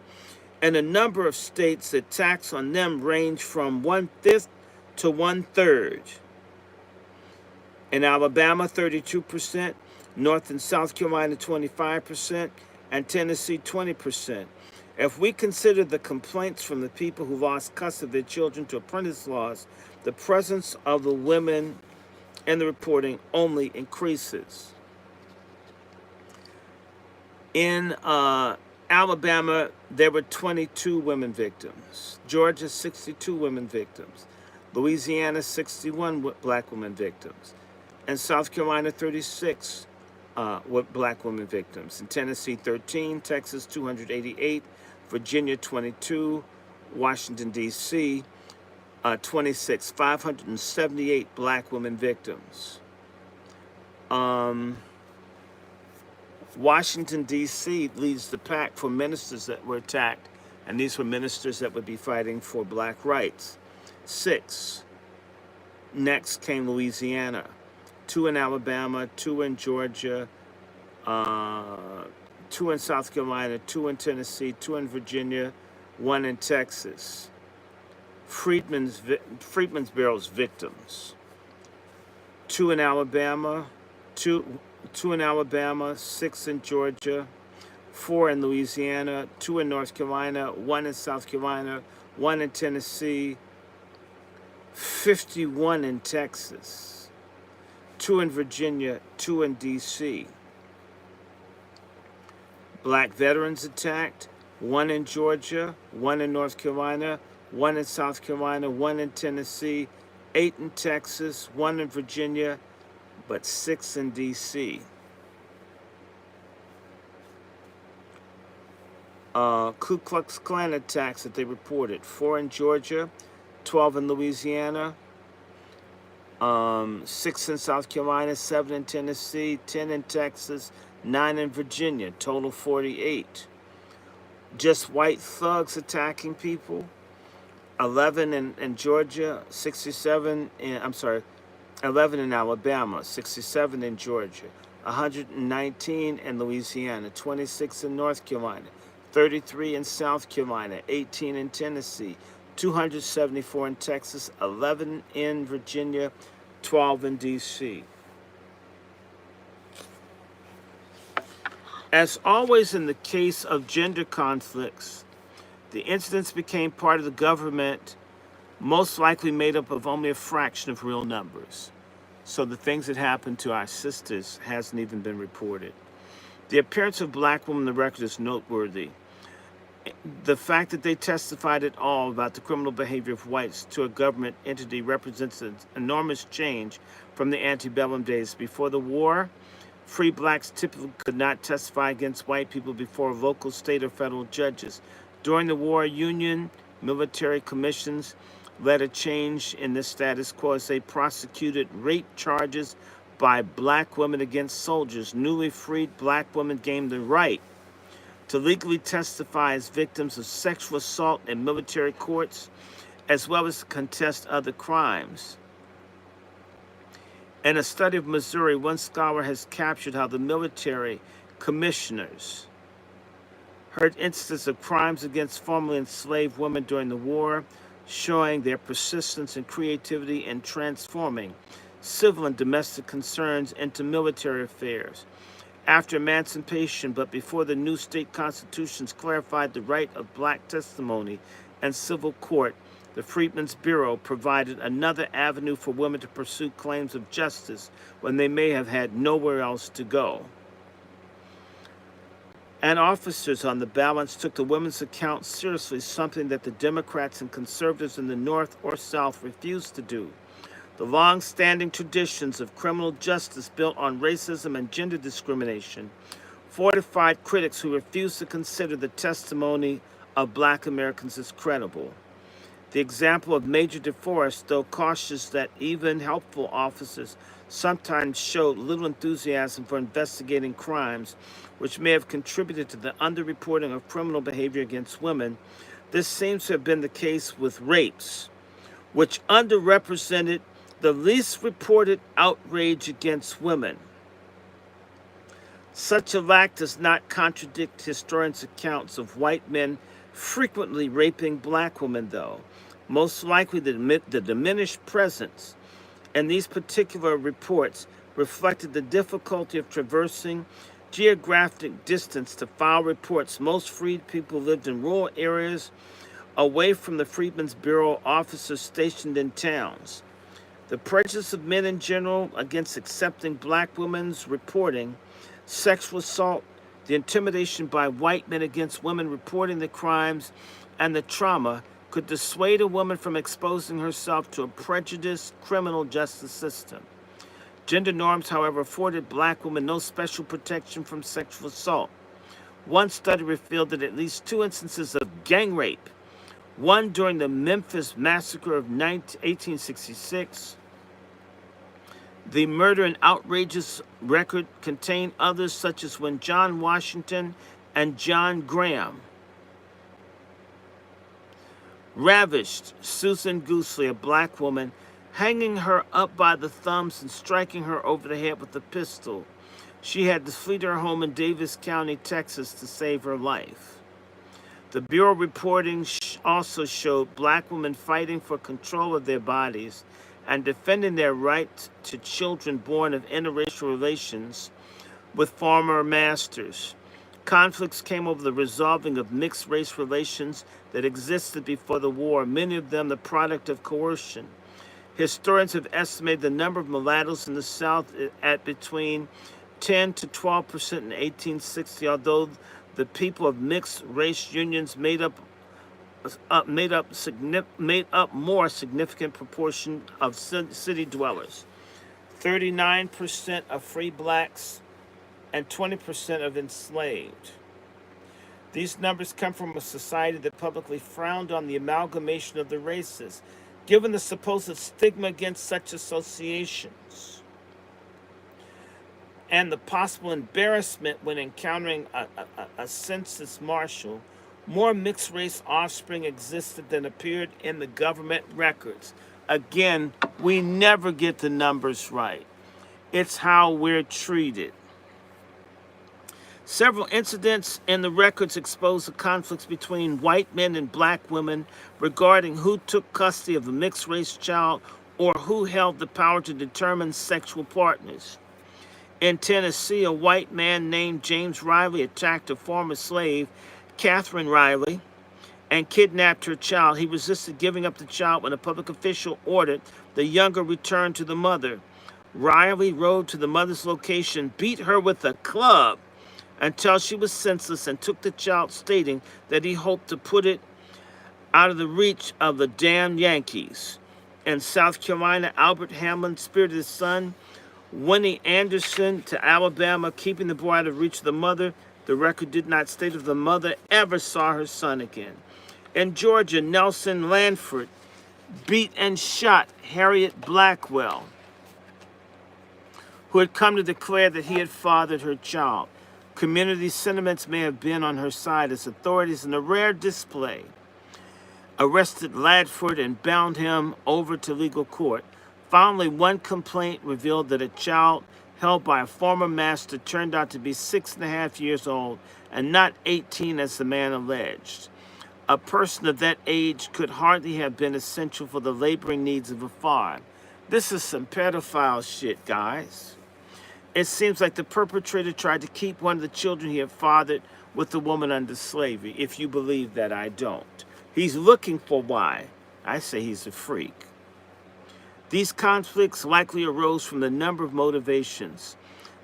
in a number of states, the attacks on them range from 1/5 to 1/3. In Alabama, 32%, North and South Carolina, 25%, and Tennessee, 20%. If we consider the complaints from the people who lost custody of their children to apprentice laws, the presence of the women in the reporting only increases. In Alabama, there were 22 women victims. Georgia, 62 women victims. Louisiana, 61 black women victims. And South Carolina, 36 black women victims. In Tennessee, 13. Texas, 288. Virginia, 22. Washington, D.C., 26. 578 black women victims. Washington, D.C. leads the pack for ministers that were attacked, and these were ministers that would be fighting for black rights. 6. Next came Louisiana. 2 in Alabama, 2 in Georgia, 2 in South Carolina, 2 in Tennessee, 2 in Virginia, 1 in Texas. Freedmen's Bureau's victims: 2 in Alabama, 2 in Alabama, 6 in Georgia, 4 in Louisiana, 2 in North Carolina, 1 in South Carolina, 1 in Tennessee, 51 in Texas, 2 in Virginia, 2 in D.C. Black veterans attacked: 1 in Georgia, 1 in North Carolina, 1 in South Carolina, 1 in Tennessee, 8 in Texas, 1 in Virginia, but 6 in D.C. Ku Klux Klan attacks that they reported: 4 in Georgia, 12 in Louisiana, 6 in South Carolina, 7 in Tennessee, 10 in Texas, 9 in Virginia, total 48. Just white thugs attacking people: 11 in Georgia, 11 in Alabama, 67 in Georgia, 119 in Louisiana, 26 in North Carolina, 33 in South Carolina, 18 in Tennessee, 274 in Texas, 11 in Virginia, 12 in D.C. As always in the case of gender conflicts, the incidents became part of the government, most likely made up of only a fraction of real numbers. So the things that happened to our sisters hasn't even been reported. The appearance of black women in the record is noteworthy. The fact that they testified at all about the criminal behavior of whites to a government entity represents an enormous change from the antebellum days. Before the war, free blacks typically could not testify against white people before local, state, or federal judges. During the war, Union military commissions led a change in this status quo as they prosecuted rape charges by black women against soldiers. Newly freed black women gained the right to legally testify as victims of sexual assault in military courts, as well as to contest other crimes. In a study of Missouri, one scholar has captured how the military commissioners heard instances of crimes against formerly enslaved women during the war, showing their persistence and creativity in transforming civil and domestic concerns into military affairs. After emancipation, but before the new state constitutions clarified the right of black testimony and civil court, the Freedmen's Bureau provided another avenue for women to pursue claims of justice when they may have had nowhere else to go. And officers, on the balance, took the women's account seriously, something that the Democrats and conservatives in the North or South refused to do. The long-standing traditions of criminal justice built on racism and gender discrimination fortified critics who refused to consider the testimony of black Americans as credible. The example of Major DeForest, though cautious that even helpful officers sometimes showed little enthusiasm for investigating crimes which may have contributed to the underreporting of criminal behavior against women, this seems to have been the case with rapes, which underrepresented the least reported outrage against women. Such a lack does not contradict historians' accounts of white men frequently raping black women, though. Most likely the diminished presence in these particular reports reflected the difficulty of traversing geographic distance to file reports. Most freed people lived in rural areas away from the Freedmen's Bureau officers stationed in towns. The prejudice of men in general against accepting black women's reporting sexual assault, the intimidation by white men against women reporting the crimes, and the trauma could dissuade a woman from exposing herself to a prejudiced criminal justice system. Gender norms, however, afforded black women no special protection from sexual assault. One study revealed that at least 2 instances of gang rape, one during the Memphis Massacre of 1866, the murder and outrageous record contained others, such as when John Washington and John Graham ravished Susan Goosley, a black woman, hanging her up by the thumbs and striking her over the head with a pistol. She had to flee to her home in Davis County, Texas, to save her life. The Bureau reporting also showed black women fighting for control of their bodies and defending their right to children born of interracial relations with former masters. Conflicts came over the resolving of mixed race relations that existed before the war, many of them the product of coercion. Historians have estimated the number of mulattoes in the South at between 10 to 12% in 1860, although the people of mixed race unions made up more significant proportion of city dwellers. 39% of free blacks and 20% of enslaved. These numbers come from a society that publicly frowned on the amalgamation of the races, given the supposed stigma against such associations and the possible embarrassment when encountering a census marshal. More mixed-race offspring existed than appeared in the government records. Again, we never get the numbers right. It's how we're treated. Several incidents in the records expose the conflicts between white men and black women regarding who took custody of a mixed-race child or who held the power to determine sexual partners. In Tennessee, a white man named James Riley attacked a former slave, Catherine Riley, and kidnapped her child. He resisted giving up the child when a public official ordered the younger returned to the mother. Riley rode to the mother's location, beat her with a club until she was senseless, and took the child, stating that he hoped to put it out of the reach of the damn Yankees. In South Carolina, Albert Hamlin spirited his son, Winnie Anderson, to Alabama, keeping the boy out of reach of the mother. The record did not state if the mother ever saw her son again. In Georgia, Nelson Lanford beat and shot Harriet Blackwell, who had come to declare that he had fathered her child. Community sentiments may have been on her side as authorities, in a rare display, arrested Ladford and bound him over to legal court. Finally, one complaint revealed that a child held by a former master turned out to be 6.5 years old and not 18 as the man alleged. A person of that age could hardly have been essential for the laboring needs of a farm. This is some pedophile shit, guys. It seems like the perpetrator tried to keep one of the children he had fathered with the woman under slavery. If you believe that, I don't. He's looking for why. I say he's a freak. These conflicts likely arose from the number of motivations: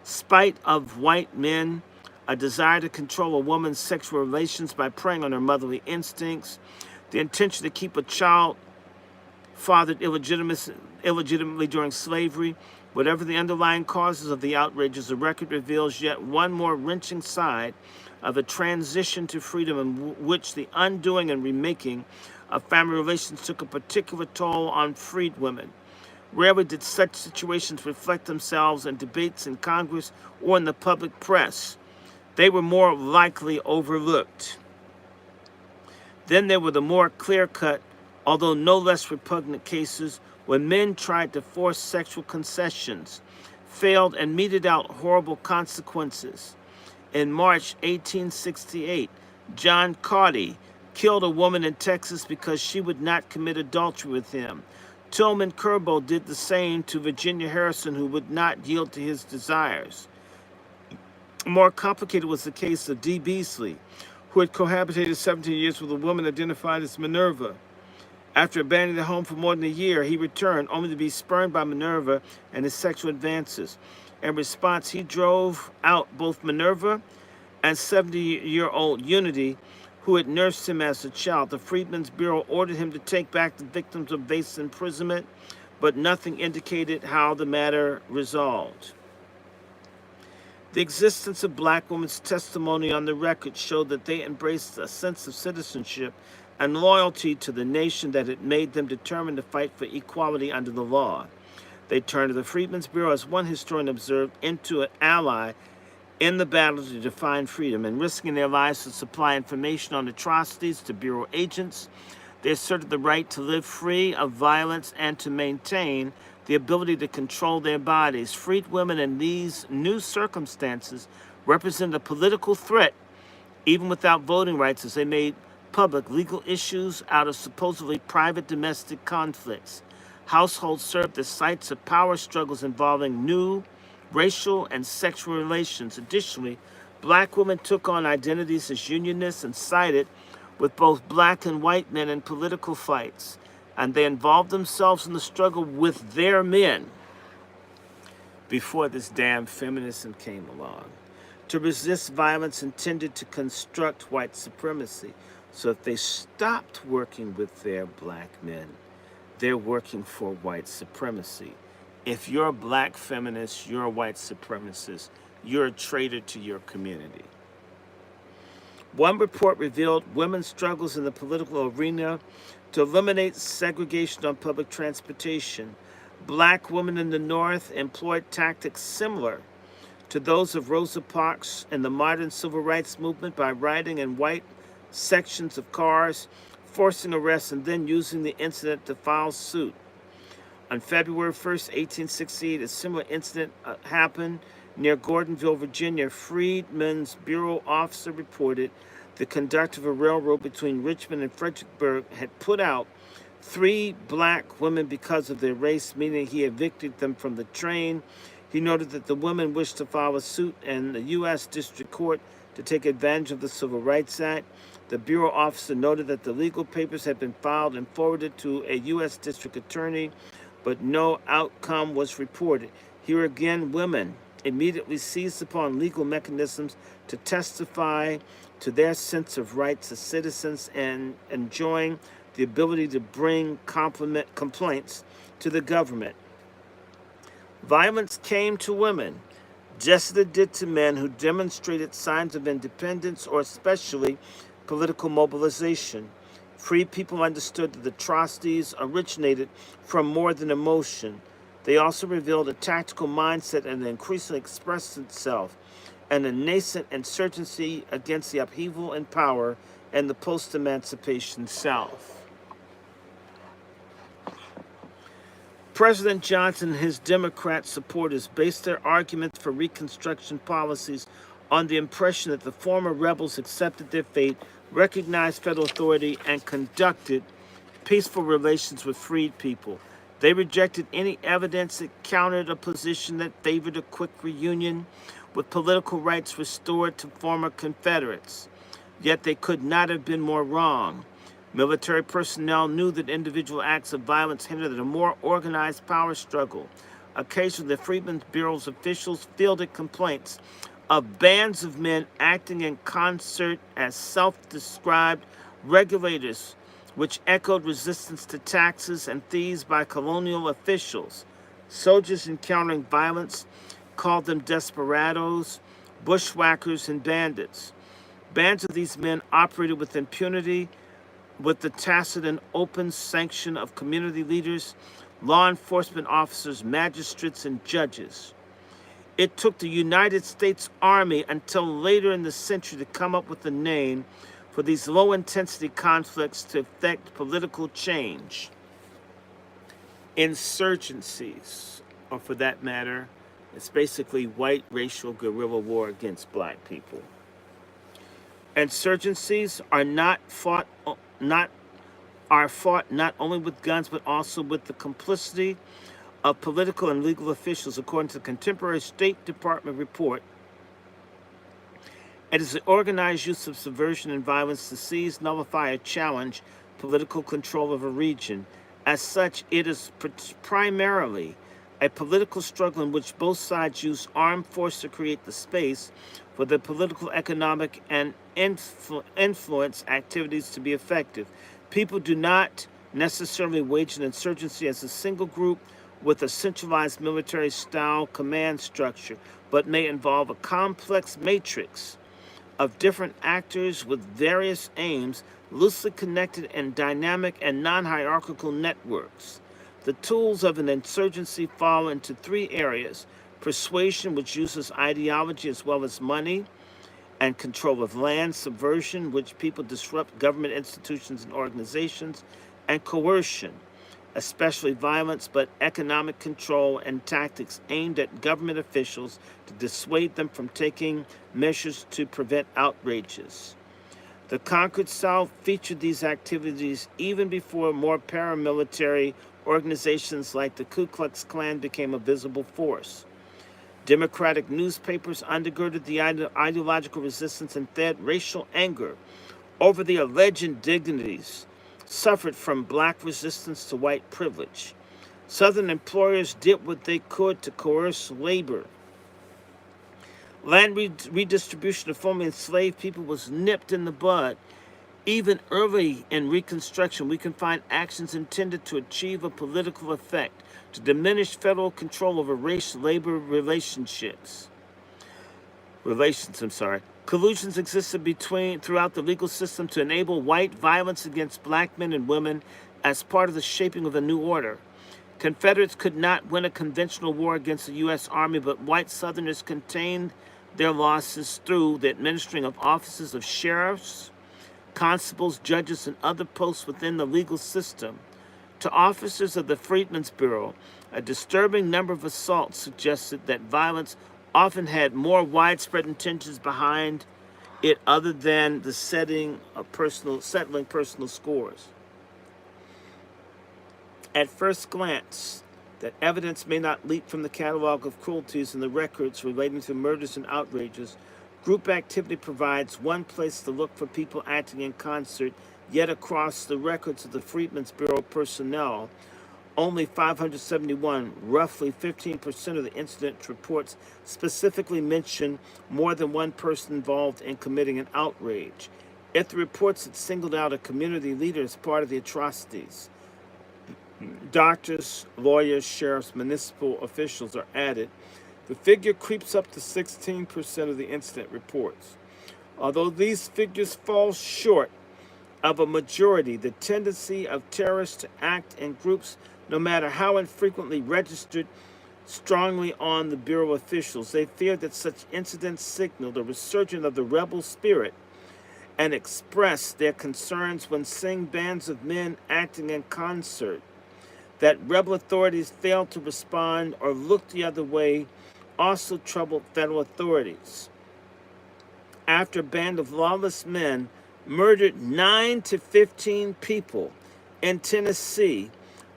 spite of white men, a desire to control a woman's sexual relations by preying on her motherly instincts, the intention to keep a child fathered illegitimately during slavery. Whatever the underlying causes of the outrages, the record reveals yet one more wrenching side of a transition to freedom in which the undoing and remaking of family relations took a particular toll on freed women. Rarely did such situations reflect themselves in debates in Congress or in the public press. They were more likely overlooked. Then there were the more clear-cut, although no less repugnant cases when men tried to force sexual concessions, failed, and meted out horrible consequences. In March 1868, John Carty killed a woman in Texas because she would not commit adultery with him. Tillman Kerbo did the same to Virginia Harrison, who would not yield to his desires. More complicated was the case of D. Beasley, who had cohabitated 17 years with a woman identified as Minerva. After abandoning the home for more than a year, he returned, only to be spurned by Minerva and his sexual advances. In response, he drove out both Minerva and 70-year-old Unity, who had nursed him as a child. The Freedmen's Bureau ordered him to take back the victims of base imprisonment, but nothing indicated how the matter resolved. The existence of black women's testimony on the record showed that they embraced a sense of citizenship and loyalty to the nation that had made them determined to fight for equality under the law. They turned to the Freedmen's Bureau, as one historian observed, into an ally in the battle to define freedom, and risking their lives to supply information on atrocities to Bureau agents. They asserted the right to live free of violence and to maintain the ability to control their bodies. Freed women in these new circumstances represent a political threat, even without voting rights, as they made public legal issues out of supposedly private domestic conflicts. Households served as sites of power struggles involving new racial and sexual relations. Additionally, black women took on identities as unionists and sided with both black and white men in political fights, and they involved themselves in the struggle with their men before this damn feminism came along, to resist violence intended to construct white supremacy. So if they stopped working with their black men, they're working for white supremacy. If you're a black feminist, you're a white supremacist, you're a traitor to your community. One report revealed women's struggles in the political arena to eliminate segregation on public transportation. Black women in the North employed tactics similar to those of Rosa Parks in the modern civil rights movement by riding in white sections of cars, forcing arrests, and then using the incident to file suit. On February 1st, 1868, a similar incident happened near Gordonville, Virginia. Freedmen's Bureau officer reported the conductor of a railroad between Richmond and Fredericksburg had put out 3 black women because of their race, meaning he evicted them from the train. He noted that the women wished to file a suit in the U.S. District Court to take advantage of the Civil Rights Act. The Bureau officer noted that the legal papers had been filed and forwarded to a U.S. District Attorney, but no outcome was reported. Here again, women immediately seized upon legal mechanisms to testify to their sense of rights as citizens and enjoying the ability to bring complaints to the government. Violence came to women, just as it did to men who demonstrated signs of independence or especially political mobilization. Free people understood that the atrocities originated from more than emotion. They also revealed a tactical mindset and increasingly expressed itself and a nascent insurgency against the upheaval in power and the post-emancipation South. President Johnson and his Democrat supporters based their arguments for Reconstruction policies on the impression that the former rebels accepted their fate, recognized federal authority, and conducted peaceful relations with freed people. They rejected any evidence that countered a position that favored a quick reunion with political rights restored to former Confederates. Yet they could not have been more wrong. Military personnel knew that individual acts of violence hindered a more organized power struggle. Occasionally, the Freedmen's Bureau's officials fielded complaints of bands of men acting in concert as self-described regulators, which echoed resistance to taxes and fees by colonial officials. Soldiers encountering violence called them desperados, bushwhackers, and bandits. Bands of these men operated with impunity, with the tacit and open sanction of community leaders, law enforcement officers, magistrates, and judges. It took the United States Army until later in the century to come up with a name for these low-intensity conflicts to effect political change. Insurgencies, or for that matter, it's basically white racial guerrilla war against black people. Insurgencies are fought not only with guns but also with the complicity of political and legal officials. According to the contemporary State Department report, it is the organized use of subversion and violence to seize, nullify, or challenge political control of a region. As such, it is primarily a political struggle in which both sides use armed force to create the space for the political, economic, and influence activities to be effective. People do not necessarily wage an insurgency as a single group with a centralized military-style command structure, but may involve a complex matrix of different actors with various aims, loosely connected and dynamic and non-hierarchical networks. The tools of an insurgency fall into 3 areas: persuasion, which uses ideology as well as money and control of land; subversion, which people disrupt government institutions and organizations; and coercion, especially violence, but economic control and tactics aimed at government officials to dissuade them from taking measures to prevent outrages. The conquered South featured these activities even before more paramilitary organizations like the Ku Klux Klan became a visible force. Democratic newspapers undergirded the ideological resistance and fed racial anger over the alleged indignities suffered from black resistance to white privilege. Southern employers did what they could to coerce labor. Land redistribution of formerly enslaved people was nipped in the bud. Even early in Reconstruction, we can find actions intended to achieve a political effect, to diminish federal control over race-labor relations. Collusions existed throughout the legal system to enable white violence against black men and women as part of the shaping of a new order. Confederates could not win a conventional war against the U.S. Army, but white Southerners contained their losses through the administering of offices of sheriffs, constables, judges, and other posts within the legal system. To officers of the Freedmen's Bureau, a disturbing number of assaults suggested that violence often had more widespread intentions behind it other than the settling personal scores. At first glance, that evidence may not leap from the catalog of cruelties in the records relating to murders and outrages. Group activity provides one place to look for people acting in concert, yet across the records of the Freedmen's Bureau personnel, only 571, roughly 15% of the incident reports, specifically mention more than one person involved in committing an outrage. If the reports had singled out a community leader as part of the atrocities, doctors, lawyers, sheriffs, municipal officials are added, the figure creeps up to 16% of the incident reports. Although these figures fall short of a majority, the tendency of terrorists to act in groups, no matter how infrequently, registered strongly on the Bureau officials. They feared that such incidents signaled a resurgence of the rebel spirit and expressed their concerns when seeing bands of men acting in concert. That rebel authorities failed to respond or looked the other way also troubled federal authorities. After a band of lawless men murdered 9 to 15 people in Tennessee,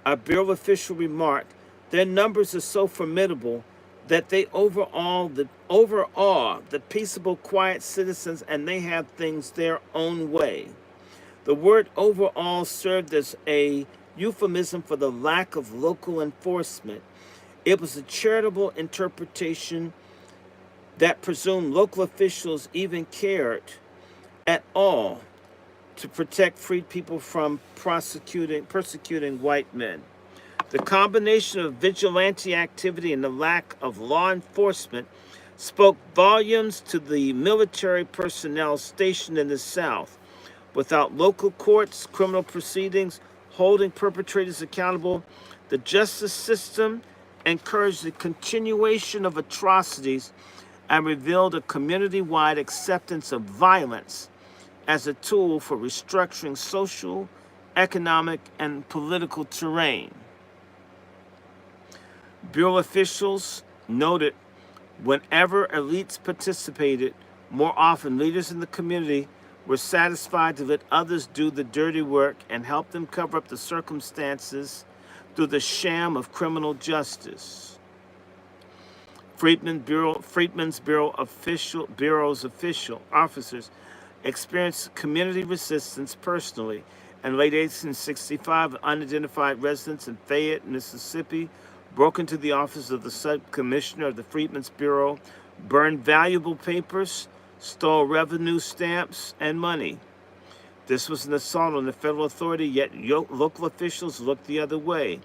a Bureau official remarked, their numbers are so formidable that they overawe the peaceable, quiet citizens, and they have things their own way. The word overall served as a euphemism for the lack of local enforcement. It was a charitable interpretation that presumed local officials even cared at all to protect freed people from persecuting white men. The combination of vigilante activity and the lack of law enforcement spoke volumes to the military personnel stationed in the South. Without local courts, criminal proceedings, holding perpetrators accountable, the justice system encouraged the continuation of atrocities and revealed a community-wide acceptance of violence as a tool for restructuring social, economic, and political terrain. Bureau officials noted whenever elites participated, more often leaders in the community were satisfied to let others do the dirty work and help them cover up the circumstances through the sham of criminal justice. Freedmen's Bureau officers experienced community resistance personally. In late 1865, unidentified residents in Fayette, Mississippi, broke into the office of the sub-commissioner of the Freedmen's Bureau, burned valuable papers, stole revenue stamps and money. This was an assault on the federal authority, yet local officials looked the other way.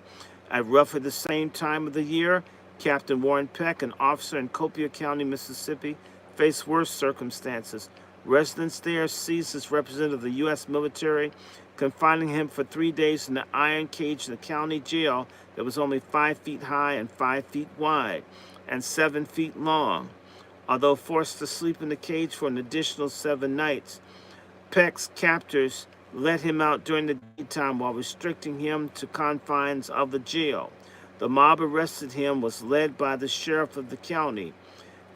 At roughly the same time of the year, Captain Warren Peck, an officer in Copiah County, Mississippi, faced worse circumstances. Residents there seized his representative of the U.S. military, confining him for 3 days in the iron cage in the county jail that was only 5 feet high and 5 feet wide and 7 feet long. Although forced to sleep in the cage for an additional 7 nights, Peck's captors let him out during the daytime while restricting him to confines of the jail. The mob arrested him was led by the sheriff of the county.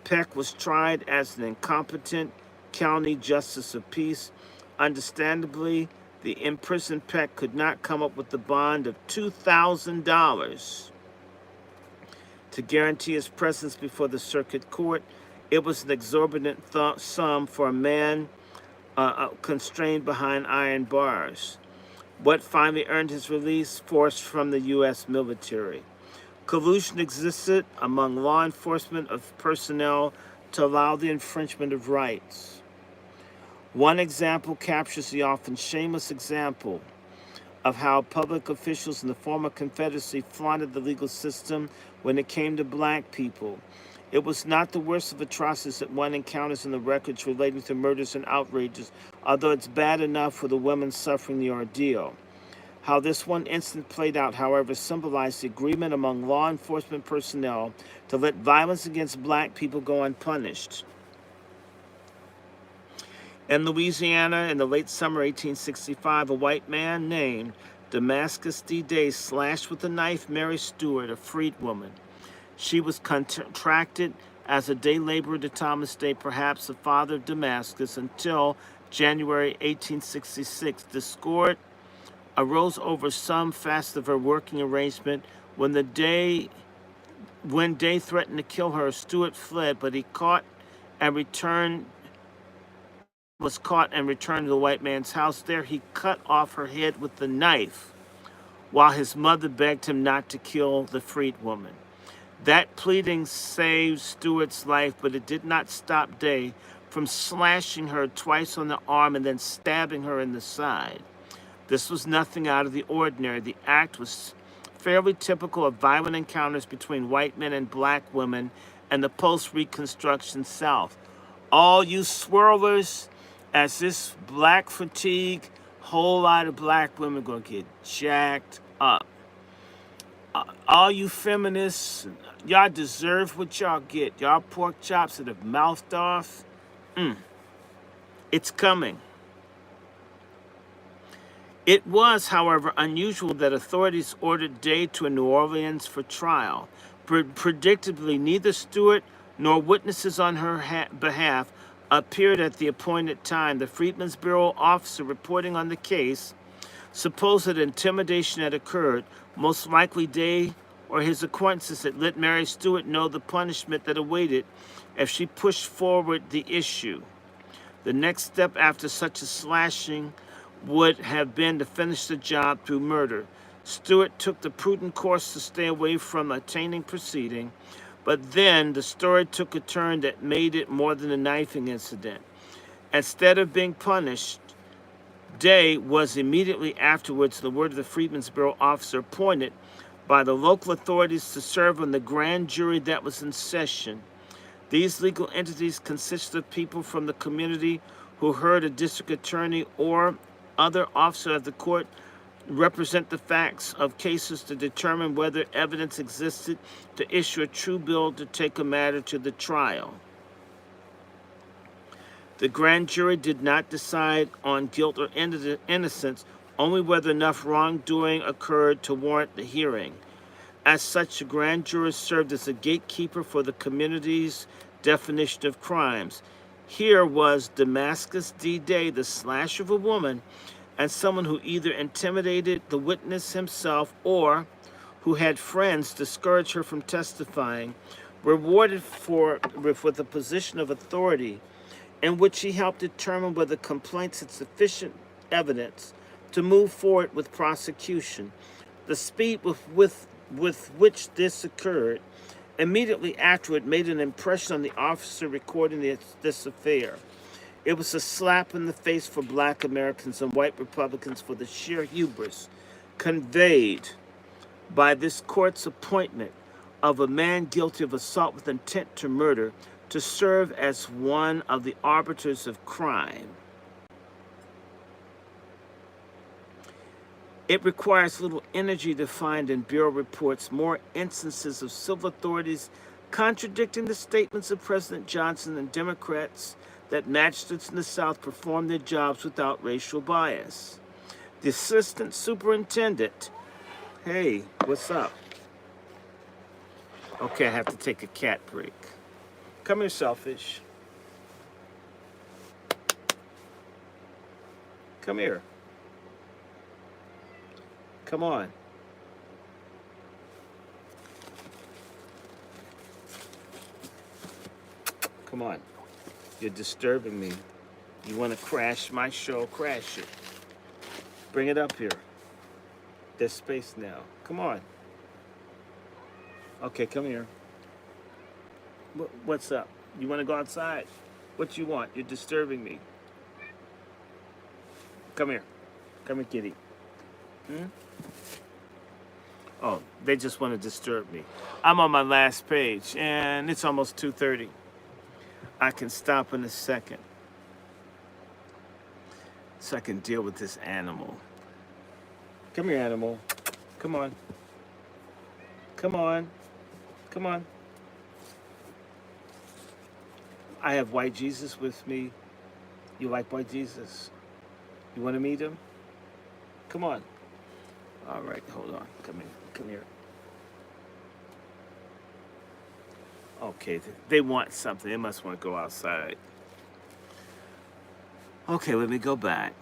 Peck was tried as an incompetent county justice of peace. Understandably, the imprisoned Peck could not come up with the bond of $2,000 to guarantee his presence before the circuit court. It was an exorbitant sum for a man constrained behind iron bars. What finally earned his release? Force from the U.S. military. Collusion existed among law enforcement of personnel to allow the infringement of rights. One example captures the often shameless example of how public officials in the former Confederacy flaunted the legal system when it came to black people. It was not the worst of atrocities that one encounters in the records relating to murders and outrages, although it's bad enough for the women suffering the ordeal. How this one incident played out, however, symbolized the agreement among law enforcement personnel to let violence against black people go unpunished. In Louisiana, in the late summer 1865, a white man named Damascus D. Day slashed with a knife Mary Stewart, a freedwoman. She was contracted as a day laborer to Thomas Day, perhaps the father of Damascus, until January 1866. Discord arose over some facet of her working arrangement. When Day threatened to kill her, Stewart fled, but was caught and returned to the white man's house. There he cut off her head with the knife, while his mother begged him not to kill the freedwoman. That pleading saved Stewart's life, but it did not stop Day from slashing her twice on the arm and then stabbing her in the side. This was nothing out of the ordinary. The act was fairly typical of violent encounters between white men and black women and the post-Reconstruction South. All you swirlers, as this black fatigue, whole lot of black women gonna get jacked up. All you feminists, y'all deserve what y'all get. Y'all pork chops that have mouthed off. It's coming. It was, however, unusual that authorities ordered Day to New Orleans for trial. Predictably, neither Stewart nor witnesses on her behalf appeared at the appointed time. The Freedmen's Bureau officer reporting on the case supposed that intimidation had occurred. Most likely Day or his acquaintances had let Mary Stewart know the punishment that awaited if she pushed forward the issue. The next step after such a slashing would have been to finish the job through murder. Stewart took the prudent course to stay away from a tainting proceeding, but then the story took a turn that made it more than a knifing incident. Instead of being punished, Day was immediately afterwards, the word of the Freedmen's Bureau officer, appointed by the local authorities to serve on the grand jury that was in session. These legal entities consisted of people from the community who heard a district attorney or other officer of the court represent the facts of cases to determine whether evidence existed to issue a true bill to take a matter to the trial. The grand jury did not decide on guilt or innocence, only whether enough wrongdoing occurred to warrant the hearing. As such, the grand jury served as a gatekeeper for the community's definition of crimes. Here was Damascus D. Day, the slash of a woman, and someone who either intimidated the witness himself or who had friends discourage her from testifying, rewarded with a position of authority in which he helped determine whether complaints had sufficient evidence to move forward with prosecution. The speed with which this occurred immediately afterward made an impression on the officer recording this affair. It was a slap in the face for black Americans and white Republicans for the sheer hubris conveyed by this court's appointment of a man guilty of assault with intent to murder to serve as one of the arbiters of crime. It requires little energy to find in Bureau reports more instances of civil authorities contradicting the statements of President Johnson and Democrats that magistrates in the South perform their jobs without racial bias. The assistant superintendent. Hey, what's up? Okay, I have to take a cat break. Come here, Selfish. Come here. Come on. Come on. You're disturbing me. You want to crash my show? Crash it. Bring it up here. There's space now. Come on. Okay, come here. What's up? You want to go outside? What you want? You're disturbing me. Come here. Come here, kitty. Oh, they just want to disturb me. I'm on my last page, and it's almost 2:30. I can stop in a second so I can deal with this animal. Come here, animal. Come on. Come on. Come on. I have white Jesus with me. You like white Jesus? You want to meet him? Come on. All right, hold on. Come here. Come here. Okay, they want something. They must want to go outside. Okay, let me go back.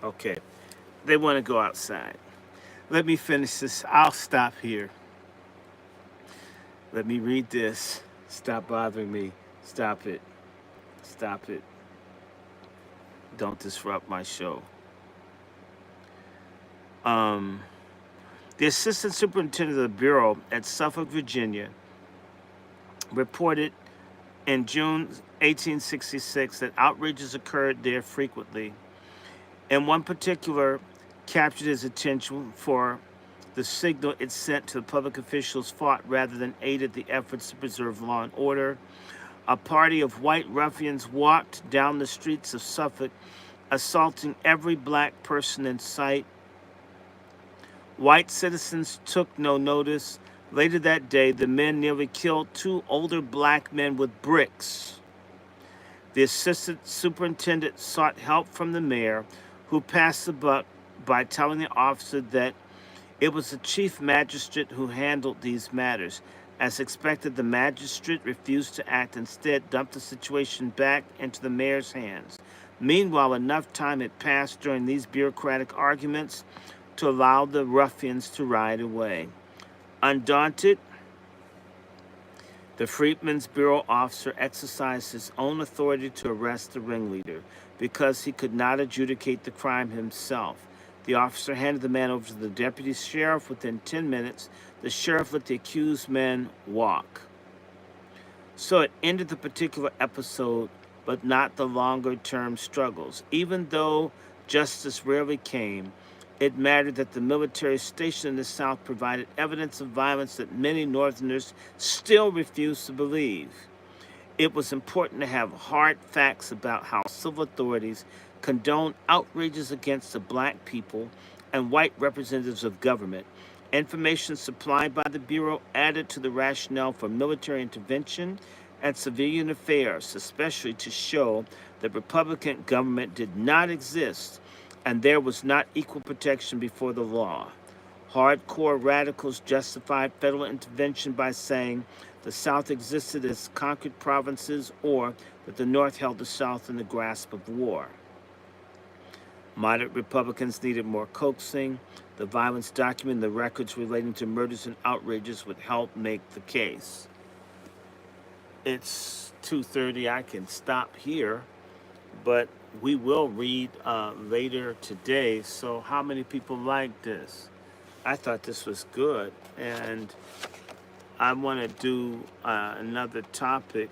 Okay, they want to go outside. Let me finish this. I'll stop here. Let me read this. Stop bothering me. Stop it. Stop it. Don't disrupt my show. The assistant superintendent of the bureau at Suffolk, Virginia, reported in June 1866 that outrages occurred there frequently, and one particular captured his attention for the signal it sent to the public officials fought rather than aided the efforts to preserve law and order. A party of white ruffians walked down the streets of Suffolk, assaulting every black person in sight. White citizens took no notice. Later that day, the men nearly killed 2 older black men with bricks. The assistant superintendent sought help from the mayor, who passed the buck by telling the officer that it was the chief magistrate who handled these matters. As expected, the magistrate refused to act, instead dumped the situation back into the mayor's hands. Meanwhile, enough time had passed during these bureaucratic arguments to allow the ruffians to ride away. Undaunted, the Freedmen's Bureau officer exercised his own authority to arrest the ringleader because he could not adjudicate the crime himself. The officer handed the man over to the deputy sheriff. Within 10 minutes, the sheriff let the accused men walk. So it ended the particular episode, but not the longer-term struggles. Even though justice rarely came, it mattered that the military station in the South provided evidence of violence that many Northerners still refused to believe. It was important to have hard facts about how civil authorities condoned outrages against the black people and white representatives of government. Information supplied by the Bureau added to the rationale for military intervention and civilian affairs, especially to show that Republican government did not exist and there was not equal protection before the law. Hardcore radicals justified federal intervention by saying the South existed as conquered provinces or that the North held the South in the grasp of war. Moderate Republicans needed more coaxing. The violence documented in the records relating to murders and outrages would help make the case. It's 2:30. I can stop here, but we will read later today. So how many people like this? I thought this was good, and I want to do another topic.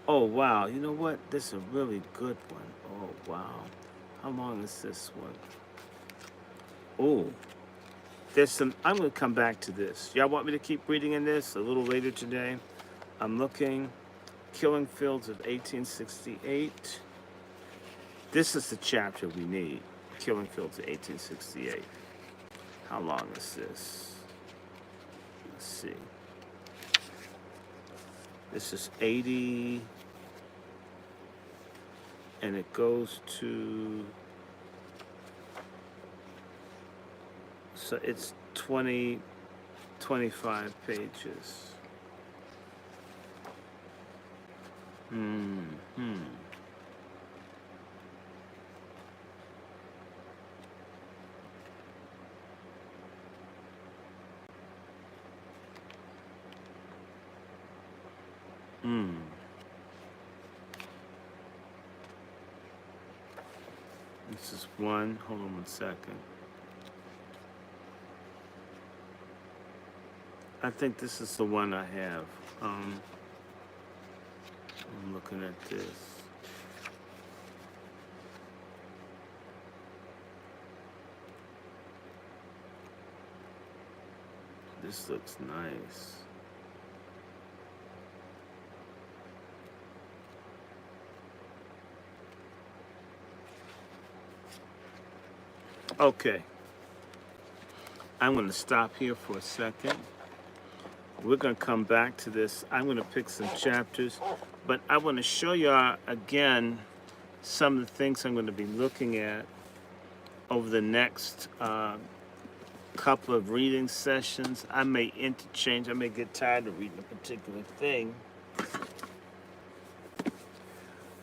Oh, wow. You know what? This is a really good one. Oh, wow. How long is this one? Oh, there's some. I'm going to come back to this. Y'all want me to keep reading in this a little later today? I'm looking. Killing Fields of 1868. This is the chapter we need. Killing Fields of 1868. How long is this? Let's see. This is 80, and it goes to, so it's 25 pages. This is one. Hold on 1 second. I think this is the one I have. I'm looking at this. This looks nice. Okay. I'm going to stop here for a second. We're going to come back to this. I'm going to pick some chapters, but I want to show y'all again some of the things I'm going to be looking at over the next couple of reading sessions. I may interchange. I may get tired of reading a particular thing.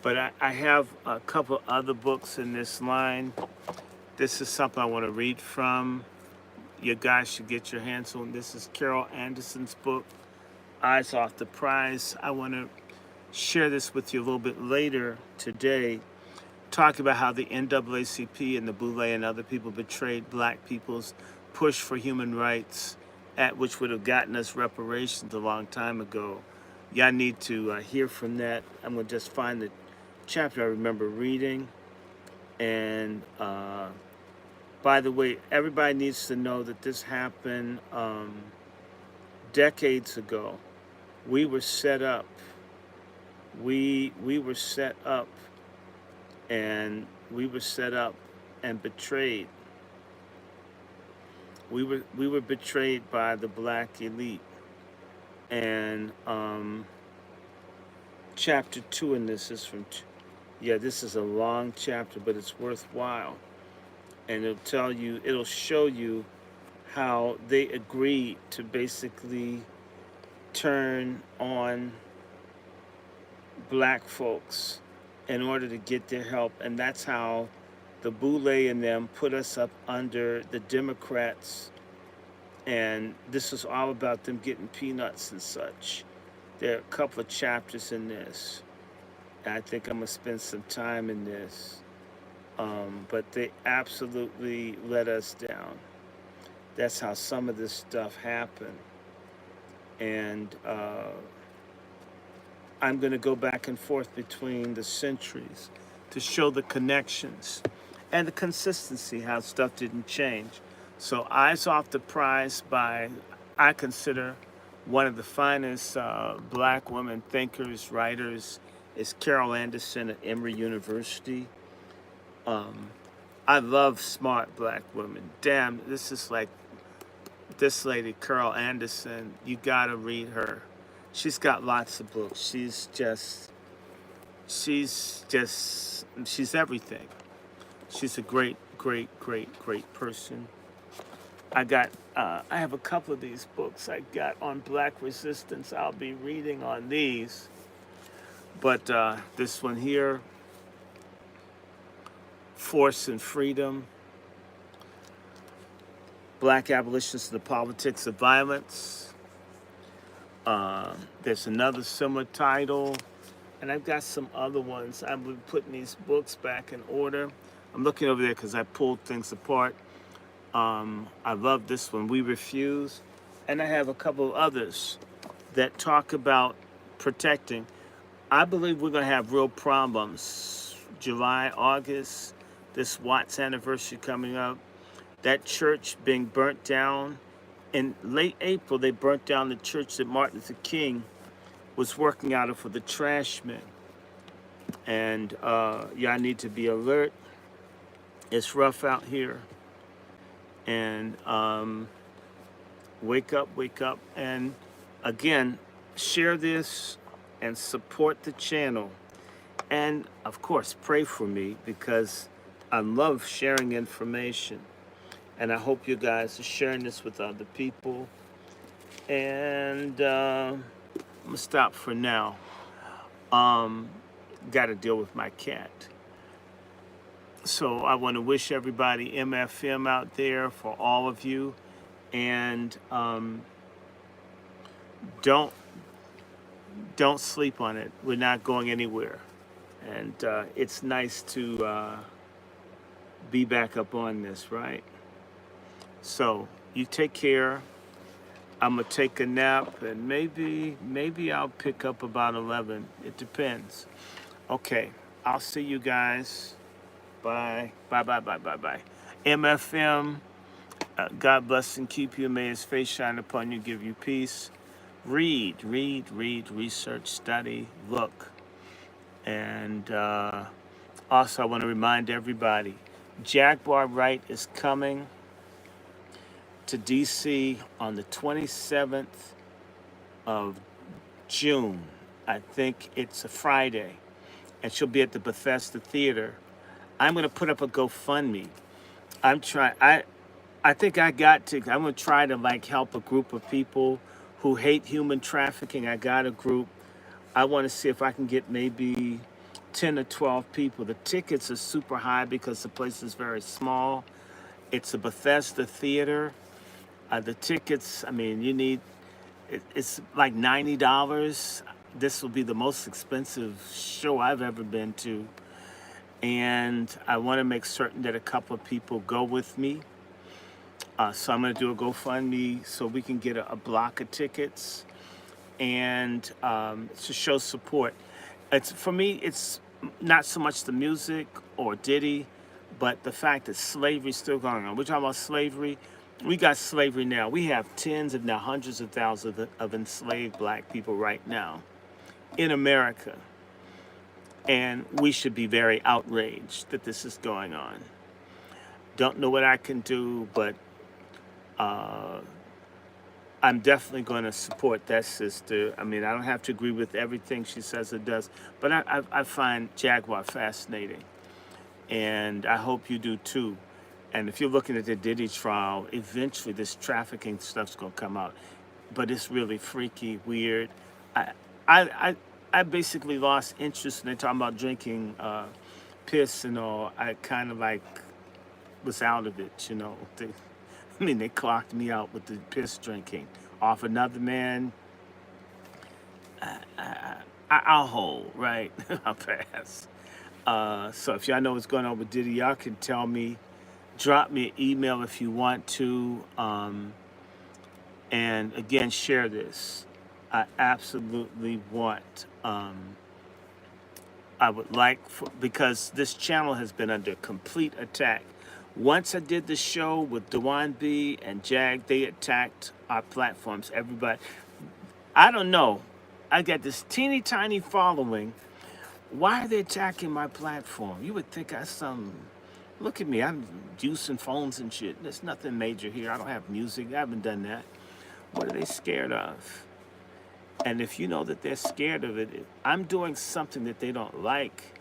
But I have a couple other books in this line. This is something I want to read from. You guys should get your hands on. This is Carol Anderson's book, Eyes Off the Prize. I want to share this with you a little bit later today, talk about how the NAACP and the Boule and other people betrayed black people's push for human rights, at which would have gotten us reparations a long time ago. Y'all need to hear from that. I'm going to just find the chapter I remember reading. And by the way, everybody needs to know that this happened decades ago. We were set up. We were set up, and we were set up and betrayed. We were betrayed by the black elite. And chapter 2 in this is from, yeah, this is a long chapter, but it's worthwhile. And it'll show you how they agreed to basically turn on black folks in order to get their help. And that's how the Boule and them put us up under the Democrats. And this was all about them getting peanuts and such. There are a couple of chapters in this. And I think I'm going to spend some time in this. But they absolutely let us down. That's how some of this stuff happened. And I'm going to go back and forth between the centuries to show the connections and the consistency, how stuff didn't change. So Eyes Off the Prize by, I consider, one of the finest black women thinkers, writers, is Carol Anderson at Emory University. I love smart black women. Damn, this is like this lady, Carol Anderson. You gotta read her. She's got lots of books. She's everything. She's a great person. I have a couple of these books I got on black resistance. I'll be reading on these. But this one here, Force and Freedom, Black Abolitionists and the Politics of Violence. There's another similar title, and I've got some other ones. I've been putting these books back in order. I'm looking over there because I pulled things apart. I love this one, We Refuse. And I have a couple of others that talk about protecting. I believe we're going to have real problems. July, August, this Watts anniversary coming up. That church being burnt down. In late April, they burnt down the church that Martin Luther King was working out for the trash men. And y'all need to be alert. It's rough out here. And wake up, wake up. And again, share this and support the channel. And of course, pray for me because I love sharing information. And I hope you guys are sharing this with other people. And I'm going to stop for now. Got to deal with my cat. So I want to wish everybody MFM out there for all of you. And don't sleep on it. We're not going anywhere. And it's nice to be back up on this, right? So you take care. I'm gonna take a nap, and maybe I'll pick up about 11. It depends. Okay, I'll see you guys. Bye. Bye. Bye. Bye. Bye. Bye. MFM. God bless and keep you. May His face shine upon you, give you peace. Read, research, study, look. And also, I want to remind everybody, Jaguar Wright is coming to D.C. on the 27th of June. I think it's a Friday. And she'll be at the Bethesda Theater. I'm going to put up a GoFundMe. I'm going to try to help a group of people who hate human trafficking. I got a group. I want to see if I can get maybe 10 or 12 people. The tickets are super high because the place is very small. It's a Bethesda Theater. The tickets, it's like $90. This will be the most expensive show I've ever been to. And I want to make certain that a couple of people go with me. So I'm going to do a GoFundMe so we can get a block of tickets and to show support. For me, it's not so much the music or Diddy, but the fact that slavery is still going on. We're talking about slavery. We got slavery now. We have tens, if not hundreds of thousands of enslaved black people right now in America. And we should be very outraged that this is going on. Don't know what I can do, but I'm definitely going to support that sister. I don't have to agree with everything she says or does, but I find Jaguar fascinating. And I hope you do too. And if you're looking at the Diddy trial, eventually this trafficking stuff's going to come out. But it's really freaky, weird. I basically lost interest when they talking about drinking piss and all. I kind of was out of it, They clocked me out with the piss drinking. Off another man, I'll hold, right? I'll pass. So if y'all know what's going on with Diddy, y'all can tell me. Drop me an email if you want to. And again, share this. I absolutely want, I would like, because this channel has been under complete attack. Once I did the show with Dewan B and Jag, they attacked our platforms. Everybody, I don't know. I got this teeny tiny following. Why are they attacking my platform? You would think I some. Look at me, I'm using phones and shit. There's nothing major here. I don't have music. I haven't done that. What are they scared of? And if you know that they're scared of it, I'm doing something that they don't like.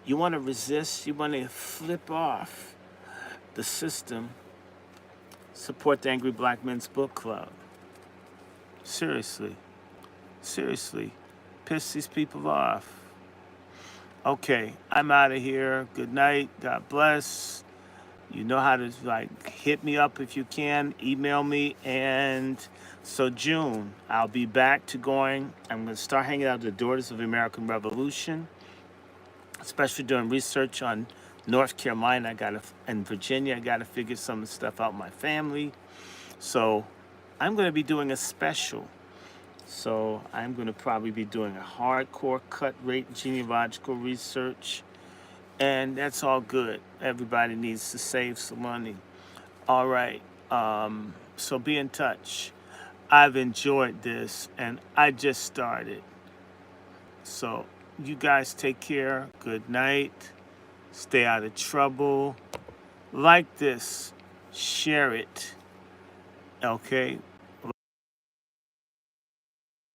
You want to resist? You want to flip off the system? Support the Angry Black Men's Book Club. Seriously. Piss these people off. Okay, I'm out of here. Good night. God bless. You know how to hit me up if you can. Email me. And so June, I'll be back to going. I'm going to start hanging out with the Daughters of the American Revolution, especially doing research on North Carolina. And Virginia. I got to figure some of the stuff out with my family. So I'm going to be doing a special. So I'm going to probably be doing a hardcore cut rate genealogical research. And that's all good. Everybody needs to save some money. All right. So be in touch. I've enjoyed this, and I just started. So you guys take care. Good night. Stay out of trouble. Like this. Share it. Okay?